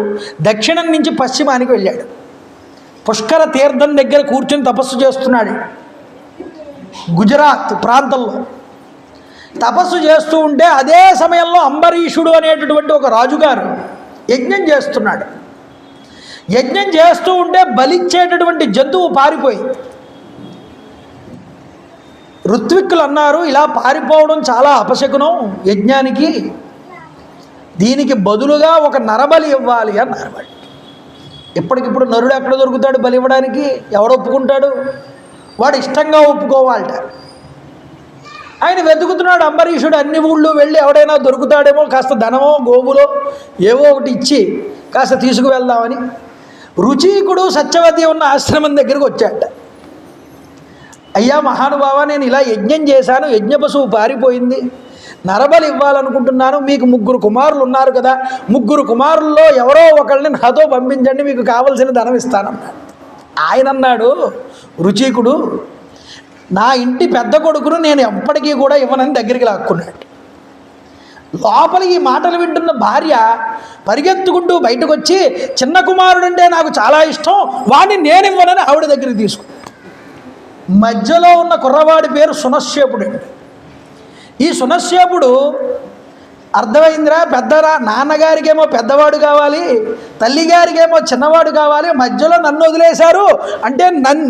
దక్షిణం నుంచి పశ్చిమానికి వెళ్ళాడు. పుష్కర తీర్థం దగ్గర కూర్చొని తపస్సు చేస్తున్నాడు. గుజరాత్ ప్రాంతంలో తపస్సు చేస్తూ ఉంటే అదే సమయంలో అంబరీషుడు అనేటటువంటి ఒక రాజుగారు యజ్ఞం చేస్తున్నాడు. యజ్ఞం చేస్తూ ఉంటే బలిచ్చేటటువంటి జంతువు పారిపోయింది. ఋత్విక్కులు అన్నారు, ఇలా పారిపోవడం చాలా అపశకునం యజ్ఞానికి, దీనికి బదులుగా ఒక నరబలి ఇవ్వాలి అన్నారు. వాళ్ళు ఇప్పటికిప్పుడు నరుడు ఎక్కడ దొరుకుతాడు బలి ఇవ్వడానికి? ఎవడు ఒప్పుకుంటాడు? వాడు ఇష్టంగా ఒప్పుకోవాలట. ఆయన వెతుకుతున్నాడు అంబరీషుడు, అన్ని ఊళ్ళు వెళ్ళి ఎవడైనా దొరుకుతాడేమో, కాస్త ధనమో గోవులో ఏవో ఒకటి ఇచ్చి కాస్త తీసుకువెళ్దామని. రుచీకుడు సత్యవతి ఉన్న ఆశ్రమం దగ్గరికి వచ్చాట. అయ్యా మహానుభావ, నేను ఇలా యజ్ఞం చేశాను, యజ్ఞ పశువు పారిపోయింది, నరబలి ఇవ్వాలనుకుంటున్నాను, మీకు 3 కుమారులు ఉన్నారు కదా, 3 కుమారుల్లో ఎవరో ఒకళ్ళని నాతో పంపించండి, మీకు కావలసిన ధనం ఇస్తానన్నాడు. ఆయన అన్నాడు రుచీకుడు, నా ఇంటి పెద్ద కొడుకును నేను ఎప్పటికీ కూడా ఇవ్వనని దగ్గరికి లాక్కున్నాడు. లోపల ఈ మాటలు వింటున్న భార్య పరిగెత్తుకుంటూ బయటకు వచ్చి, చిన్న కుమారుడంటే నాకు చాలా ఇష్టం, వాడిని నేను ఇవ్వనని ఆవిడ దగ్గరికి తీసుకున్నాడు. మధ్యలో ఉన్న కుర్రవాడి పేరు సునశ్శేపుడు. ఈ సునశ్శేపుడు అర్థమైందిరా, పెద్దరా, నాన్నగారికేమో పెద్దవాడు కావాలి, తల్లిగారికేమో చిన్నవాడు కావాలి, మధ్యలో నన్ను వదిలేశారు అంటే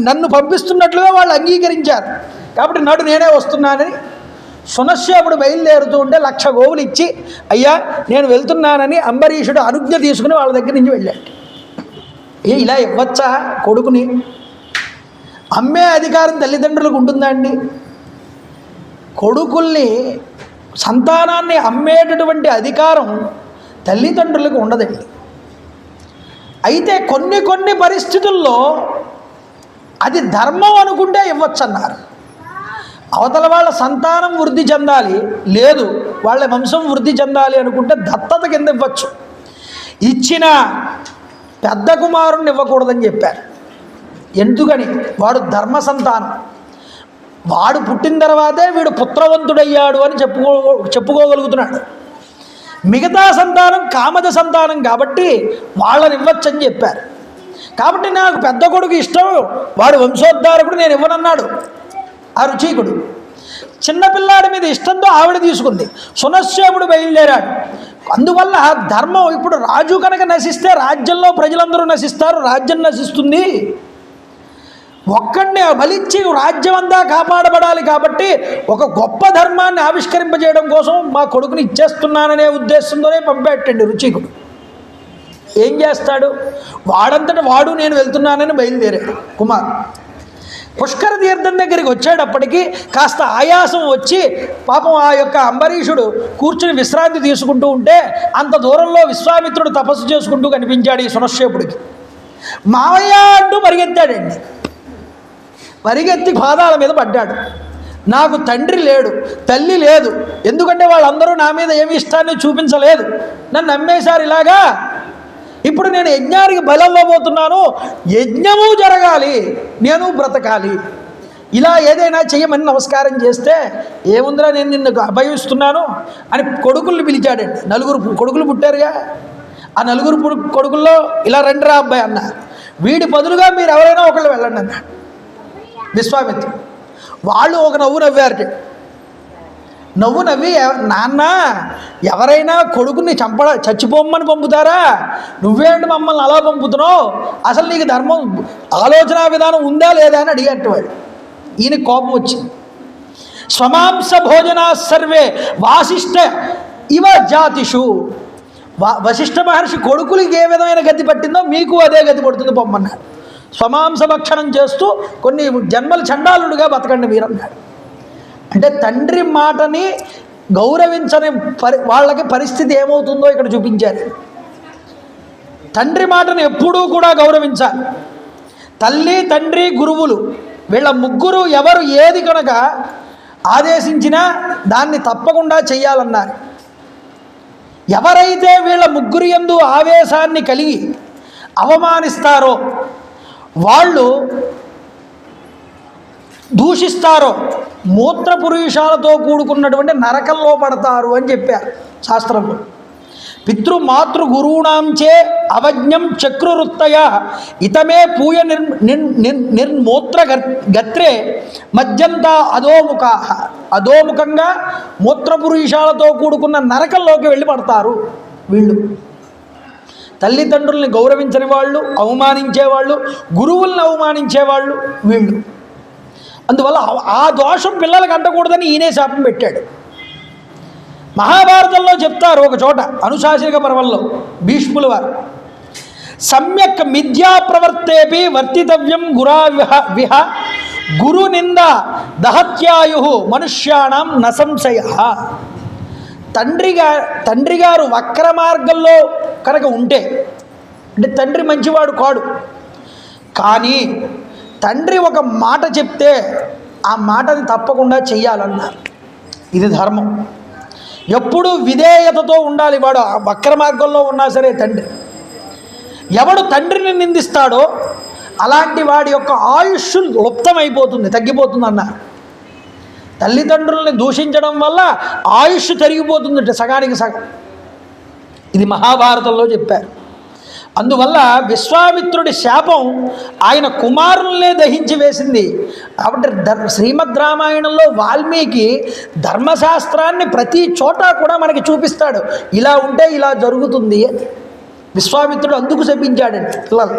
నన్ను పంపిస్తున్నట్లుగా వాళ్ళు అంగీకరించారు, కాబట్టి నాడు నేనే వస్తున్నానని సునశ్శేపుడు బయలుదేరుతూ ఉంటే 1,00,000 గోవులు ఇచ్చి, అయ్యా నేను వెళ్తున్నానని అంబరీషుడు అనుజ్ఞ తీసుకుని వాళ్ళ దగ్గర నుంచి వెళ్ళాడు. ఇలా ఇవ్వచ్చా కొడుకుని? అమ్మే అధికారం తల్లిదండ్రులకు ఉంటుందా అండి? కొడుకుల్ని, సంతానాన్ని అమ్మేటటువంటి అధికారం తల్లిదండ్రులకు ఉండదండి. అయితే కొన్ని పరిస్థితుల్లో అది ధర్మం అనుకుంటే ఇవ్వచ్చన్నారు. అవతల వాళ్ళ సంతానం వృద్ధి చెందాలి, లేదు వాళ్ళ వంశం వృద్ధి చెందాలి అనుకుంటే దత్తత కింద ఇవ్వచ్చు. ఇచ్చిన పెద్ద కుమారుణ్ణి ఇవ్వకూడదని చెప్పారు. ఎందుకని? వాడు ధర్మ సంతానం. వాడు పుట్టిన తర్వాతే వీడు పుత్రవంతుడయ్యాడు అని చెప్పుకోగలుగుతున్నాడు. మిగతా సంతానం కామద సంతానం కాబట్టి వాళ్ళని ఇవ్వచ్చని చెప్పారు. కాబట్టి నాకు పెద్ద కొడుకు ఇష్టం, వాడు వంశోద్ధారకుడు, నేను ఇవ్వనన్నాడు ఆ రుచీకుడు. చిన్నపిల్లాడి మీద ఇష్టంతో ఆవిడ తీసుకుంది. సునశ్చేపుడు బయలుదేరాడు. అందువల్ల ధర్మం ఇప్పుడు రాజు కనుక నశిస్తే రాజ్యంలో ప్రజలందరూ నశిస్తారు, రాజ్యం నశిస్తుంది. ఒక్కడిని బలిచ్చి రాజ్యం అంతా కాపాడబడాలి కాబట్టి ఒక గొప్ప ధర్మాన్ని ఆవిష్కరింపజేయడం కోసం మా కొడుకుని ఇచ్చేస్తున్నాననే ఉద్దేశంతోనే పంపేటండి రుచికుడు. ఏం చేస్తాడు? వాడంతట వాడు నేను వెళ్తున్నానని బయలుదేరాడు కుమార్. పుష్కర తీర్థం దగ్గరికి వచ్చేటప్పటికి కాస్త ఆయాసం వచ్చి పాపం ఆ యొక్క అంబరీషుడు కూర్చుని విశ్రాంతి తీసుకుంటూ ఉంటే అంత దూరంలో విశ్వామిత్రుడు తపస్సు చేసుకుంటూ కనిపించాడు ఈ సునశ్చేపుడికి. మావయ్య అంటూ పరిగెత్తాడండి. పరిగెత్తి పాదాల మీద పడ్డాడు. నాకు తండ్రి లేడు, తల్లి లేదు, ఎందుకంటే వాళ్ళందరూ నా మీద ఏమి ఇష్టాన్ని చూపించలేదు, నన్ను నమ్మేశారు ఇలాగా. ఇప్పుడు నేను యజ్ఞానికి బలవ్వబోతున్నాను, యజ్ఞము జరగాలి, నేను బ్రతకాలి, ఇలా ఏదైనా చెయ్యమని నమస్కారం చేస్తే ఏముందిరా నేను నిన్ను అభయిస్తున్నాను అని కొడుకుల్ని పిలిచాడండి. 4 కొడుకులు పుట్టారుగా, ఆ 4 కొడుకుల్లో ఇలా రండిరా అబ్బాయి అన్న. వీడి బదులుగా మీరు ఎవరైనా ఒకళ్ళు వెళ్ళండి అన్నాడు విశ్వామిత్రుడు. వాళ్ళు ఒక నవ్వు నవ్వారు. నవ్వు నవ్వి, నాన్న ఎవరైనా కొడుకుని చచ్చిపోమ్మని పంపుతారా, నువ్వేంటి మమ్మల్ని అలా పంపుతున్నావు, అసలు నీకు ధర్మం ఆలోచన విధానం ఉందా లేదా అని అడిగట్టు వాడు. ఈయన కోపం వచ్చింది. స్వమాంస భోజనా సర్వే వాసిష్ఠ ఇవ జాతిషు. వశిష్ఠ మహర్షి కొడుకులకి ఏ విధమైన గతి పట్టిందో మీకు అదే గతి పడుతుంది పొమ్మన్నాడు. స్వమాంస భక్షణం చేస్తూ కొన్ని జన్మలు చండాలుడుగా బతకండి మీరన్నాడు. అంటే తండ్రి మాటని గౌరవించని వాళ్ళకి పరిస్థితి ఏమవుతుందో ఇక్కడ చూపించారు. తండ్రి మాటను ఎప్పుడూ కూడా గౌరవించాలి. తల్లి, తండ్రి, గురువులు వీళ్ళ ముగ్గురు ఎవరు ఏది కనుక ఆదేశించినా దాన్ని తప్పకుండా చెయ్యాలన్నారు. ఎవరైతే వీళ్ళ ముగ్గురు యందు ఆవేశాన్ని కలిగి అవమానిస్తారో, వాళ్ళు దూషిస్తారో మూత్రపురుషాలతో కూడుకున్నటువంటి నరకంలో పడతారు అని చెప్పారు శాస్త్రంలో. పితృమాతృ గురువుణాంచే అవజ్ఞం చక్రువృత్తయ ఇతమే పూయ నిర్మూత్ర గత్రే మధ్యంతా అధోముఖా. అధోముఖంగా మూత్రపురుషాలతో కూడుకున్న నరకంలోకి వెళ్ళి పడతారు వీళ్ళు. తల్లిదండ్రుల్ని గౌరవించని వాళ్ళు, అవమానించేవాళ్ళు, గురువుల్ని అవమానించేవాళ్ళు వీళ్ళు. అందువల్ల ఆ దోషం పిల్లలకు అంటకూడదని ఈయనే శాపం పెట్టాడు. మహాభారతంలో చెప్తారు ఒక చోట, అనుశాసనిక పర్వంలో భీష్ముల వారు, సమ్యక్ మిథ్యా ప్రవర్తేపి వర్తితవ్యం గురా విహ గురు నింద దహత్యాయు మనుష్యాణం నసంశయ. తండ్రి గారు వక్ర మార్గంలో కనుక ఉంటే, అంటే తండ్రి మంచివాడు కాడు, కానీ తండ్రి ఒక మాట చెప్తే ఆ మాటని తప్పకుండా చెయ్యాలన్నారు. ఇది ధర్మం. ఎప్పుడూ విధేయతతో ఉండాలి వాడు, ఆ వక్ర మార్గంలో ఉన్నా సరే తండ్రి. ఎవడు తండ్రిని నిందిస్తాడో అలాంటి వాడి యొక్క ఆయుష్ లుప్తమైపోతుంది, తగ్గిపోతుంది అన్నారు. తల్లిదండ్రుల్ని దూషించడం వల్ల ఆయుష్ తరిగిపోతుందంటే సగానికి సగం. ఇది మహాభారతంలో చెప్పారు. అందువల్ల విశ్వామిత్రుడి శాపం ఆయన కుమారుల్నే దహించి వేసింది. కాబట్టి శ్రీమద్ రామాయణంలో వాల్మీకి ధర్మశాస్త్రాన్ని ప్రతి చోట కూడా మనకి చూపిస్తాడు. ఇలా ఉంటే ఇలా జరుగుతుంది అని. విశ్వామిత్రుడు అందుకు శపించాడండి పిల్లలు.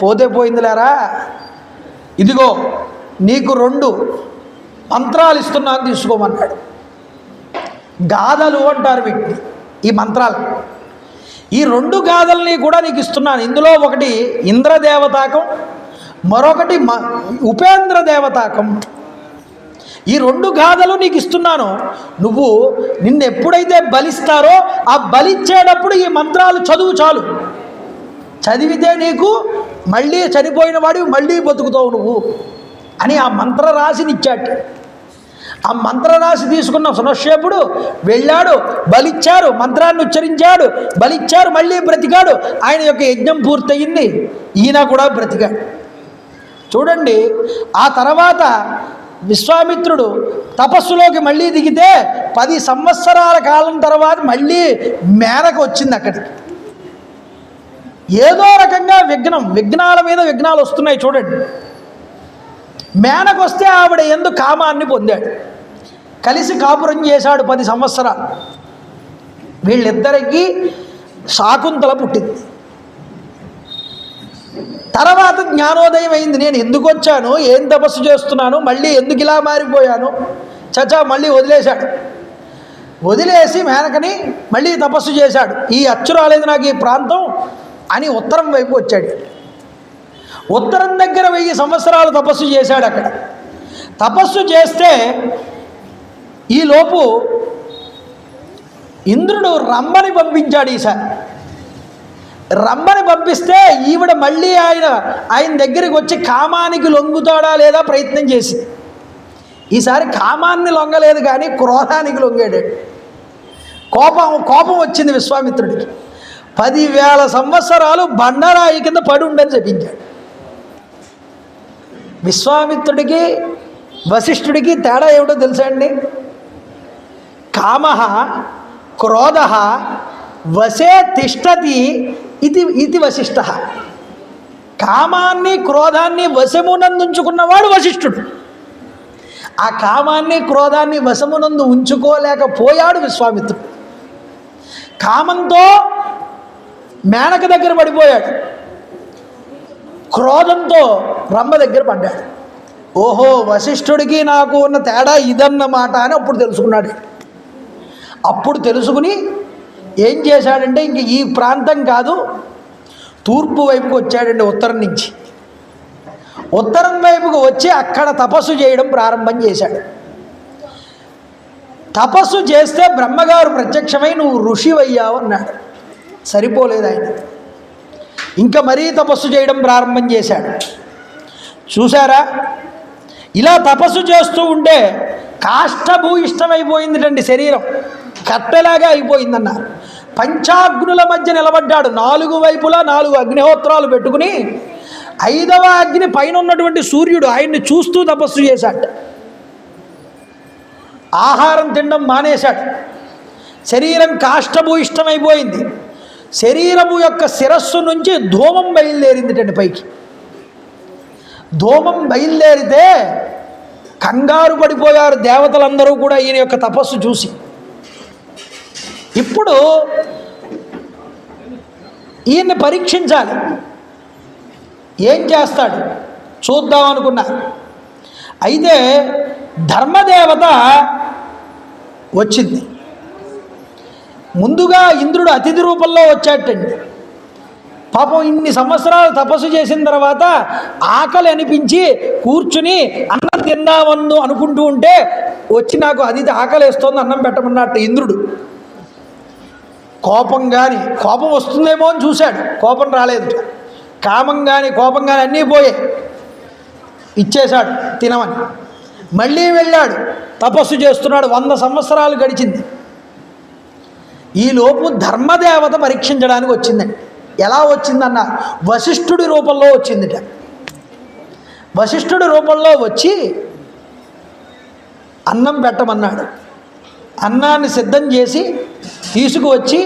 పోతే పోయిందిలేరా, ఇదిగో నీకు 2 మంత్రాలు ఇస్తున్నాను తీసుకోమన్నాడు. గాథలు అంటారు వీటిని, ఈ మంత్రాలు. ఈ 2 గాథల్ని కూడా నీకు ఇస్తున్నాను. ఇందులో ఒకటి ఇంద్రదేవతాకం, మరొకటి ఉపేంద్ర దేవతాకం. ఈ 2 గాథలు నీకు ఇస్తున్నాను. నువ్వు నిన్ను ఎప్పుడైతే బలిస్తారో ఆ బలిచ్చేటప్పుడు ఈ మంత్రాలు చదువు చాలు. చదివితే నీకు మళ్ళీ చనిపోయిన వాడివి మళ్ళీ బతుకుతావు నువ్వు అని ఆ మంత్ర రాశినిచ్చాట. ఆ మంత్రరాశి తీసుకున్న సునశ్యేపుడు వెళ్ళాడు, బలిచ్చారు, మంత్రాన్ని ఉచ్చరించాడు, బలిచ్చారు, మళ్ళీ బ్రతికాడు. ఆయన యొక్క యజ్ఞం పూర్తయింది, ఈయన కూడా బ్రతికాడు. చూడండి, ఆ తర్వాత విశ్వామిత్రుడు తపస్సులోకి మళ్ళీ దిగితే 10 సంవత్సరాల కాలం తర్వాత మళ్ళీ మేనక వచ్చింది అక్కడికి. ఏదో రకంగా విఘ్నాల మీద విఘ్నాలు వస్తున్నాయి. చూడండి, మేనకు వస్తే ఆవిడ యందు కామాన్ని పొందాడు, కలిసి కాపురం చేశాడు 10 సంవత్సరాలు. వీళ్ళిద్దరికీ శాకుంతల పుట్టింది. తర్వాత జ్ఞానోదయం అయింది. నేను ఎందుకు వచ్చాను, ఏం తపస్సు చేస్తున్నాను, మళ్ళీ ఎందుకు ఇలా మారిపోయాను, చచా మళ్ళీ వదిలేశాడు. వదిలేసి మేనకని మళ్ళీ తపస్సు చేశాడు. ఈ అచ్చు రాలేదు నాకు ఈ ప్రాంతం అని ఉత్తరం వైపు వచ్చాడు. ఉత్తరం దగ్గర 1000 సంవత్సరాలు తపస్సు చేశాడు. అక్కడ తపస్సు చేస్తే ఈలోపు ఇంద్రుడు రంభని పంపించాడు. ఈసారి రంభని పంపిస్తే ఈవిడ మళ్ళీ ఆయన దగ్గరికి వచ్చి కామానికి లొంగుతాడా లేదా ప్రయత్నం చేసి, ఈసారి కామాన్ని లొంగలేదు కానీ క్రోధానికి లొంగాడు. కోపం వచ్చింది విశ్వామిత్రుడికి. 10,000 సంవత్సరాలు బండరాయి కింద పడి ఉండని చెప్పించాడు. విశ్వామిత్రుడికి వశిష్ఠుడికి తేడా ఏమిటో తెలుసా అండి? కామః క్రోధః వశే తిష్టతి ఇది వశిష్ఠ. కామాన్ని క్రోధాన్ని వశమునందుంచుకున్నవాడు వశిష్ఠుడు. ఆ కామాన్ని క్రోధాన్ని వశమునందు ఉంచుకోలేకపోయాడు విశ్వామిత్రుడు. కామంతో మేనక దగ్గర పడిపోయాడు, క్రోధంతో రంభ దగ్గర పడ్డాడు. ఓహో, వశిష్ఠుడికి నాకు ఉన్న తేడా ఇదన్నమాట అని అప్పుడు తెలుసుకున్నాడు. అప్పుడు తెలుసుకుని ఏం చేశాడంటే, ఇంక ఈ ప్రాంతం కాదు, తూర్పు వైపుకు వచ్చాడండి. ఉత్తరం నుంచి ఉత్తరం వైపుకు వచ్చి అక్కడ తపస్సు చేయడం ప్రారంభం చేశాడు. తపస్సు చేస్తే బ్రహ్మగారు ప్రత్యక్షమై నువ్వు ఋషివయ్యావు అన్నాడు. సరిపోలేదు ఆయన, ఇంకా మరీ తపస్సు చేయడం ప్రారంభం చేశాడు. చూసారా, ఇలా తపస్సు చేస్తూ ఉంటే కాష్టభూయిష్టమైపోయిందిటండి శరీరం, కట్టెలాగా అయిపోయిందన్నారు. పంచాగ్నుల మధ్య నిలబడ్డాడు. 4 వైపులా 4 అగ్నిహోత్రాలు పెట్టుకుని 5వ అగ్ని పైన ఉన్నటువంటి సూర్యుడు ఆయన్ని చూస్తూ తపస్సు చేశాడు. ఆహారం తినడం మానేశాడు. శరీరం కాష్టభూయిష్టమైపోయింది. శరీరము యొక్క శిరస్సు నుంచి ధూమం బయలుదేరిందిటండి పైకి. ధూమం బయలుదేరితే కంగారు పడిపోయారు దేవతలందరూ కూడా ఈయన యొక్క తపస్సు చూసి. ఇప్పుడు ఈయన్ని పరీక్షించాలి, ఏం చేస్తాడు చూద్దాం అనుకున్నా. అయితే ధర్మదేవత వచ్చింది. ముందుగా ఇంద్రుడు అతిథి రూపంలో వచ్చాటండి. పాపం ఇన్ని సంవత్సరాలు తపస్సు చేసిన తర్వాత ఆకలి అనిపించి కూర్చుని అన్నం తిందామన్ను అనుకుంటూ ఉంటే వచ్చి నాకు అతిథి ఆకలి వేస్తోంది అన్నం పెట్టమన్నట్టు ఇంద్రుడు. కోపం వస్తుందేమో అని చూశాడు, కోపం రాలేదు. కామం కానీ కోపం కానీ అన్నీ పోయాయి. ఇచ్చేశాడు తినమని. మళ్ళీ వెళ్ళాడు, తపస్సు చేస్తున్నాడు. 100 సంవత్సరాలు గడిచింది. ఈలోపు ధర్మదేవత పరీక్షించడానికి వచ్చిందండి. ఎలా వచ్చిందన్న, వశిష్ఠుడి రూపంలో వచ్చిందిట. వశిష్ఠుడి రూపంలో వచ్చి అన్నం పెట్టమన్నాడు. అన్నాన్ని సిద్ధం చేసి తీసుకువచ్చి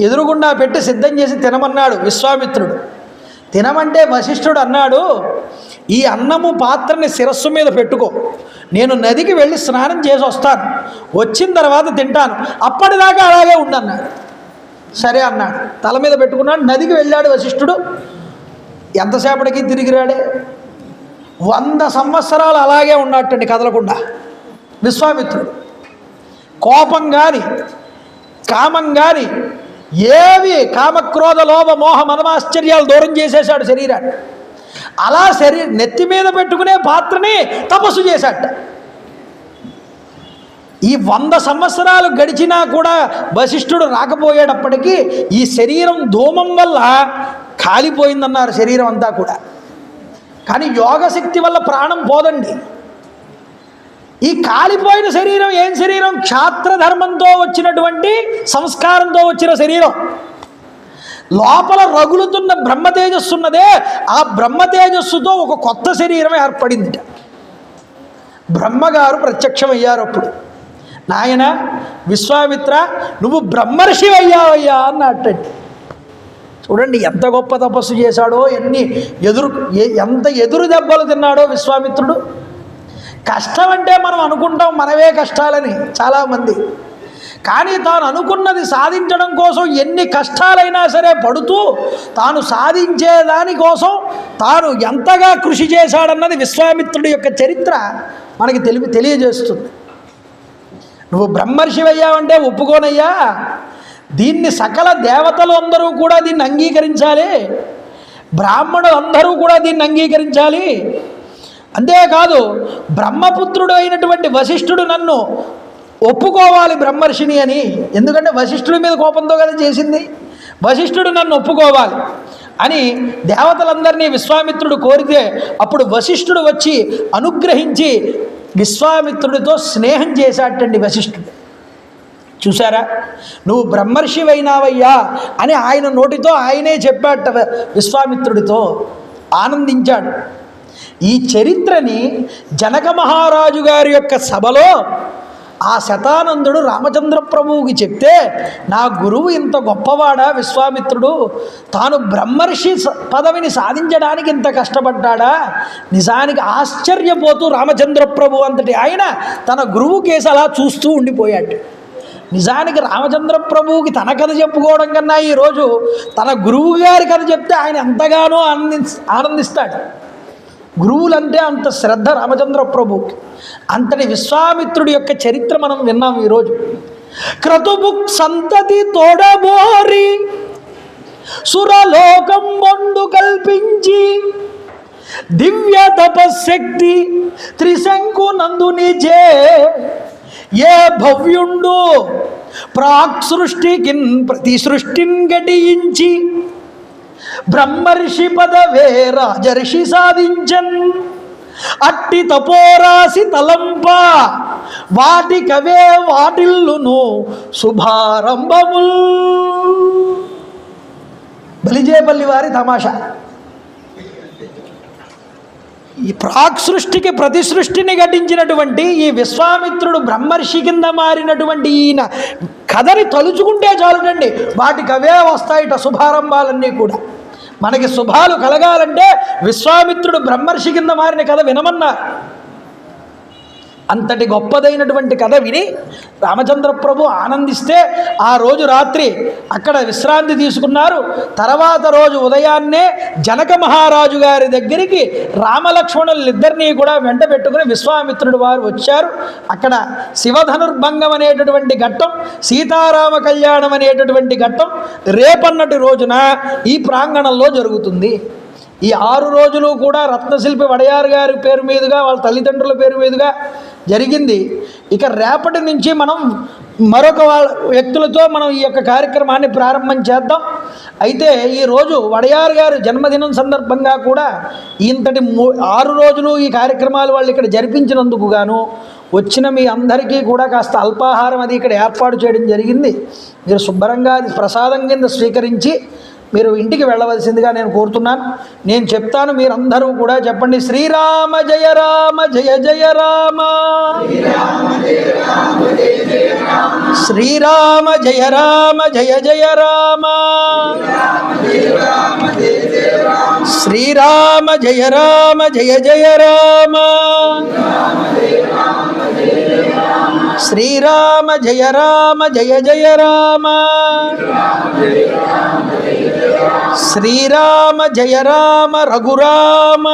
ఎదురుగుండా పెట్టి సిద్ధం చేసి తినమన్నాడు విశ్వామిత్రుడు. తినమంటే వశిష్ఠుడు అన్నాడు, ఈ అన్నము పాత్రని శిరస్సు మీద పెట్టుకో, నేను నదికి వెళ్ళి స్నానం చేసి వస్తాను, వచ్చిన తర్వాత తింటాను, అప్పటిదాకా అలాగే ఉండన్నాడు. సరే అన్నాడు. తల మీద పెట్టుకున్నాడు. నదికి వెళ్ళాడు వశిష్ఠుడు. ఎంతసేపటికి తిరిగి రాడే. 100 సంవత్సరాలు అలాగే ఉన్నట్టండి కదలకుండా. విశ్వామిత్రుడు కోపం కానీ కామం కానీ ఏవి కామక్రోధ లోభ మోహ మనమాశ్చర్యాలు దూరం చేసేశాడు శరీరాన్ని. అలా నెత్తి మీద పెట్టుకునే పాత్రని తపస్సు చేశాట. ఈ 100 సంవత్సరాలు గడిచినా కూడా వశిష్ఠుడు రాకపోయేటప్పటికీ ఈ శరీరం ధూమం వల్ల కాలిపోయిందన్నారు శరీరం అంతా కూడా. కానీ యోగశక్తి వల్ల ప్రాణం పోదండి. ఈ కాలిపోయిన శరీరం ఏం శరీరం? క్షాత్రధర్మంతో వచ్చినటువంటి సంస్కారంతో వచ్చిన శరీరం. లోపల రగులుతున్న బ్రహ్మతేజస్సు ఉన్నదే, ఆ బ్రహ్మతేజస్సుతో ఒక కొత్త శరీరం ఏర్పడిందిట. బ్రహ్మగారు ప్రత్యక్షమయ్యారు. అప్పుడు నాయన విశ్వామిత్ర, నువ్వు బ్రహ్మర్షి అయ్యావయ్యా అన్నట్టండి. చూడండి ఎంత గొప్ప తపస్సు చేశాడో, ఎంత ఎదురు దెబ్బలు తిన్నాడో విశ్వామిత్రుడు. కష్టం అంటే మనం అనుకుంటాం మనవే కష్టాలని చాలామంది, కానీ తాను అనుకున్నది సాధించడం కోసం ఎన్ని కష్టాలైనా సరే పడుతూ తాను సాధించేదాని కోసం తాను ఎంతగా కృషి చేశాడన్నది విశ్వామిత్రుడి యొక్క చరిత్ర మనకి తెలియజేస్తుంది. నువ్వు బ్రహ్మర్షి అయ్యావంటే ఒప్పుకోనయ్యా, దీన్ని సకల దేవతలు అందరూ కూడా దీన్ని అంగీకరించాలి, బ్రాహ్మణులు అందరూ కూడా దీన్ని అంగీకరించాలి. అంతేకాదు బ్రహ్మపుత్రుడు అయినటువంటి వశిష్ఠుడు నన్ను ఒప్పుకోవాలి బ్రహ్మర్షిని అని. ఎందుకంటే వశిష్ఠుడి మీద కోపంతో కదా చేసింది. వశిష్ఠుడు నన్ను ఒప్పుకోవాలి అని దేవతలందరినీ విశ్వామిత్రుడు కోరితే అప్పుడు వశిష్ఠుడు వచ్చి అనుగ్రహించి విశ్వామిత్రుడితో స్నేహం చేశాటండి వశిష్ఠుడు. చూసారా, నువ్వు బ్రహ్మర్షివైనావయ్యా అని ఆయన నోటితో ఆయనే చెప్పాట విశ్వామిత్రుడితో. ఆనందించాడు. ఈ చరిత్రని జనక మహారాజు గారి యొక్క సభలో ఆ శతానందుడు రామచంద్ర ప్రభువుకి చెప్తే, నా గురువు ఇంత గొప్పవాడా విశ్వామిత్రుడు, తాను బ్రహ్మర్షి పదవిని సాధించడానికి ఇంత కష్టపడ్డాడా, నిజానికి ఆశ్చర్యపోతూ రామచంద్ర ప్రభు అంతటి ఆయన తన గురువు కేసు అలా చూస్తూ ఉండిపోయాడు. నిజానికి రామచంద్ర ప్రభువుకి తన కథ చెప్పుకోవడం కన్నా ఈరోజు తన గురువు గారి కథ చెప్తే ఆయన ఎంతగానో ఆనందిస్తాడు. గురువులంటే అంత శ్రద్ధ రామచంద్ర ప్రభువుకి. అంతటి విశ్వామిత్రుడి యొక్క చరిత్ర మనం విన్నాం ఈరోజు. క్రతుబుక్ సంతతి తోడబోరి సురలోకం మొండు కల్పించి దివ్య తపశక్తి త్రిశంకు నందునిజే ఏ భవ్యుండు ప్రాక్ సృష్టికిన్ ప్రతి సృష్టిని గడించి బ్రహ్మర్షి పదవే రాజర్షి సాధించన్ అట్టి తపోరాసి తలంప వాటి కవే వాటిల్లును శుభారంభముల్. బలిజేపల్లి వారి తమాషా. ఈ ప్రాక్ సృష్టికి ప్రతి సృష్టిని ఘటించినటువంటి ఈ విశ్వామిత్రుడు బ్రహ్మర్షి కింద మారినటువంటి ఈయన కథని తలుచుకుంటే చాలునండి, వాటికి అవే వస్తాయిట శుభారంభాలన్నీ కూడా. మనకి శుభాలు కలగాలంటే విశ్వామిత్రుడు బ్రహ్మర్షి కింద మారిన కథ వినమన్నారు. అంతటి గొప్పదైనటువంటి కథ విని రామచంద్ర ప్రభు ఆనందిస్తే ఆ రోజు రాత్రి అక్కడ విశ్రాంతి తీసుకున్నారు. తర్వాత రోజు ఉదయాన్నే జనక మహారాజు గారి దగ్గరికి రామలక్ష్మణులిద్దరినీ కూడా వెంట పెట్టుకుని విశ్వామిత్రుడు వారు వచ్చారు. అక్కడ శివధనుర్భంగం అనేటటువంటి ఘట్టం, సీతారామ కళ్యాణం అనేటటువంటి ఘట్టం రేపన్నటి రోజున ఈ ప్రాంగణంలో జరుగుతుంది. ఈ 6 రోజులు కూడా రత్నశిల్పి వడయార్ గారి పేరు మీదుగా, వాళ్ళ తల్లిదండ్రుల పేరు మీదుగా జరిగింది. ఇక రేపటి నుంచి మనం మరొక వ్యక్తులతో మనం ఈ యొక్క కార్యక్రమాన్ని ప్రారంభం చేద్దాం. అయితే ఈరోజు వడయార్ గారు జన్మదినం సందర్భంగా కూడా ఇంతటి 6 రోజులు ఈ కార్యక్రమాలు వాళ్ళు ఇక్కడ జరిపించినందుకు గాను వచ్చిన మీ అందరికీ కూడా కాస్త అల్పాహారం అది ఇక్కడ ఏర్పాటు చేయడం జరిగింది. మీరు శుభ్రంగా అది ప్రసాదం కింద స్వీకరించి మీరు ఇంటికి వెళ్ళవలసిందిగా నేను కోరుతున్నాను. నేను చెప్తాను, మీరందరూ కూడా చెప్పండి. శ్రీరామ జయ రామ జయ జయ రామ, శ్రీరామ జయ రామ జయ జయ రామ, శ్రీరామ జయ రామ జయ జయ రామ, శ్రీరామ జయ రామ జయ జయ రామ, శ్రీరామ జయ రామ రఘురామ,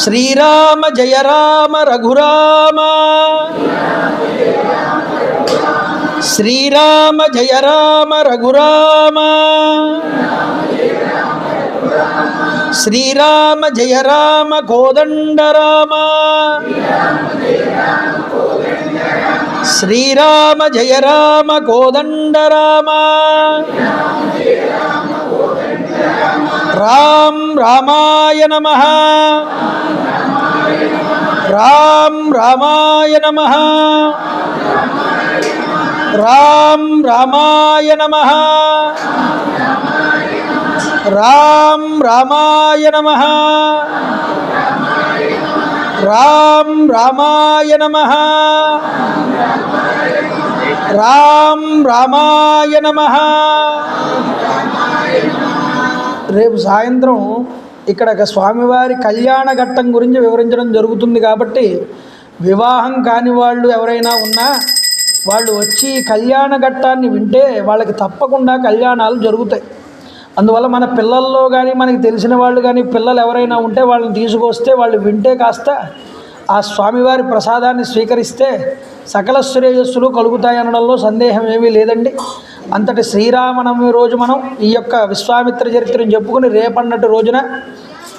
శ్రీరామ జయ రామ రఘురామ, శ్రీరామ జయ రామ రఘురామ, శ్రీరామ జయ రామ కోదండరామ, శ్రీరామ జయ రామ కోదండరామ, రామ్ రామాయ నమః. రామ్ రామాయ నమః. రామ్ రామాయ నమః. రామ్ రామాయ నమః. రామ్ రామాయ నమః. రామ్ రామాయ నమః. రేపు సాయంత్రం ఇక్కడ స్వామివారి కళ్యాణ ఘట్టం గురించి వివరించడం జరుగుతుంది కాబట్టి వివాహం కాని వాళ్ళు ఎవరైనా ఉన్నా వాళ్ళు వచ్చి కళ్యాణ ఘట్టాన్ని వింటే వాళ్ళకి తప్పకుండా కళ్యాణాలు జరుగుతాయి. అందువల్ల మన పిల్లల్లో కానీ మనకి తెలిసిన వాళ్ళు కానీ పిల్లలు ఎవరైనా ఉంటే వాళ్ళని తీసుకొస్తే వాళ్ళు వింటే కాస్త ఆ స్వామివారి ప్రసాదాన్ని స్వీకరిస్తే సకల శ్రేయస్సులు కలుగుతాయనడంలో సందేహం ఏమీ లేదండి. అంతటి శ్రీరామనవమి రోజు మనం ఈ యొక్క విశ్వామిత్ర చరిత్రను చెప్పుకుని రేపన్నటి రోజున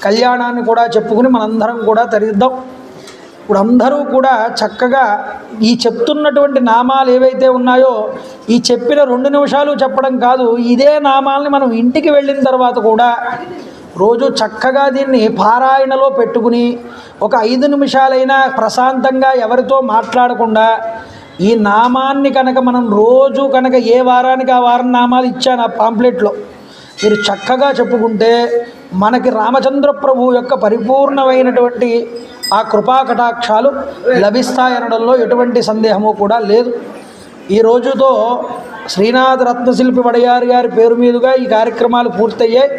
కళ్యాణాన్ని కూడా చెప్పుకుని మనందరం కూడా తరిద్దాం. ఇప్పుడు అందరూ కూడా చక్కగా ఈ చెప్తున్నటువంటి నామాలు ఏవైతే ఉన్నాయో ఈ చెప్పిన 2 నిమిషాలు చెప్పడం కాదు, ఇదే నామాలని మనం ఇంటికి వెళ్ళిన తర్వాత కూడా రోజు చక్కగా దీన్ని పారాయణలో పెట్టుకుని ఒక 5 నిమిషాలైనా ప్రశాంతంగా ఎవరితో మాట్లాడకుండా ఈ నామాన్ని కనుక మనం రోజు కనుక ఏ వారానికి ఆ వారం నామాలు ఇచ్చాను ఆ పాంప్లెట్లో మీరు చక్కగా చెప్పుకుంటే మనకి రామచంద్ర ప్రభు యొక్క పరిపూర్ణమైనటువంటి ఆ కృపా కటాక్షాలు లభిస్తాయనడంలో ఎటువంటి సందేహము కూడా లేదు. ఈ రోజుతో శ్రీనాథ రత్నశిల్పి వడయారు గారి పేరు మీదుగా ఈ కార్యక్రమాలు పూర్తయ్యాయి.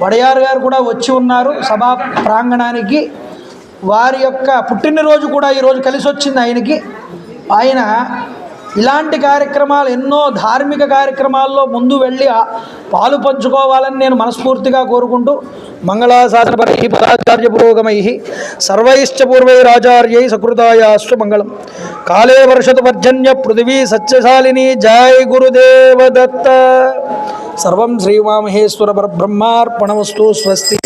వడయారు గారు కూడా వచ్చి ఉన్నారు సభా ప్రాంగణానికి. వారి యొక్క పుట్టినరోజు కూడా ఈరోజు కలిసి వచ్చింది ఆయనకి. ఆయన ఇలాంటి కార్యక్రమాలు ఎన్నో ధార్మిక కార్యక్రమాల్లో ముందు వెళ్ళి పాలు పంచుకోవాలని నేను మనస్ఫూర్తిగా కోరుకుంటూ మంగళాశాసనపరై పదాచార్య పురోగమై సర్వైశ్చ పూర్వైరాచార్యై సకృతాయాస్తు మంగళం. కాళే వర్షతు పర్జన్య పృథివీ సత్యశాలిని. జై గురుదేవ దత్త. సర్వం శ్రీమామహేశ్వర పరబ్రహ్మార్పణమస్తు. స్వస్తి.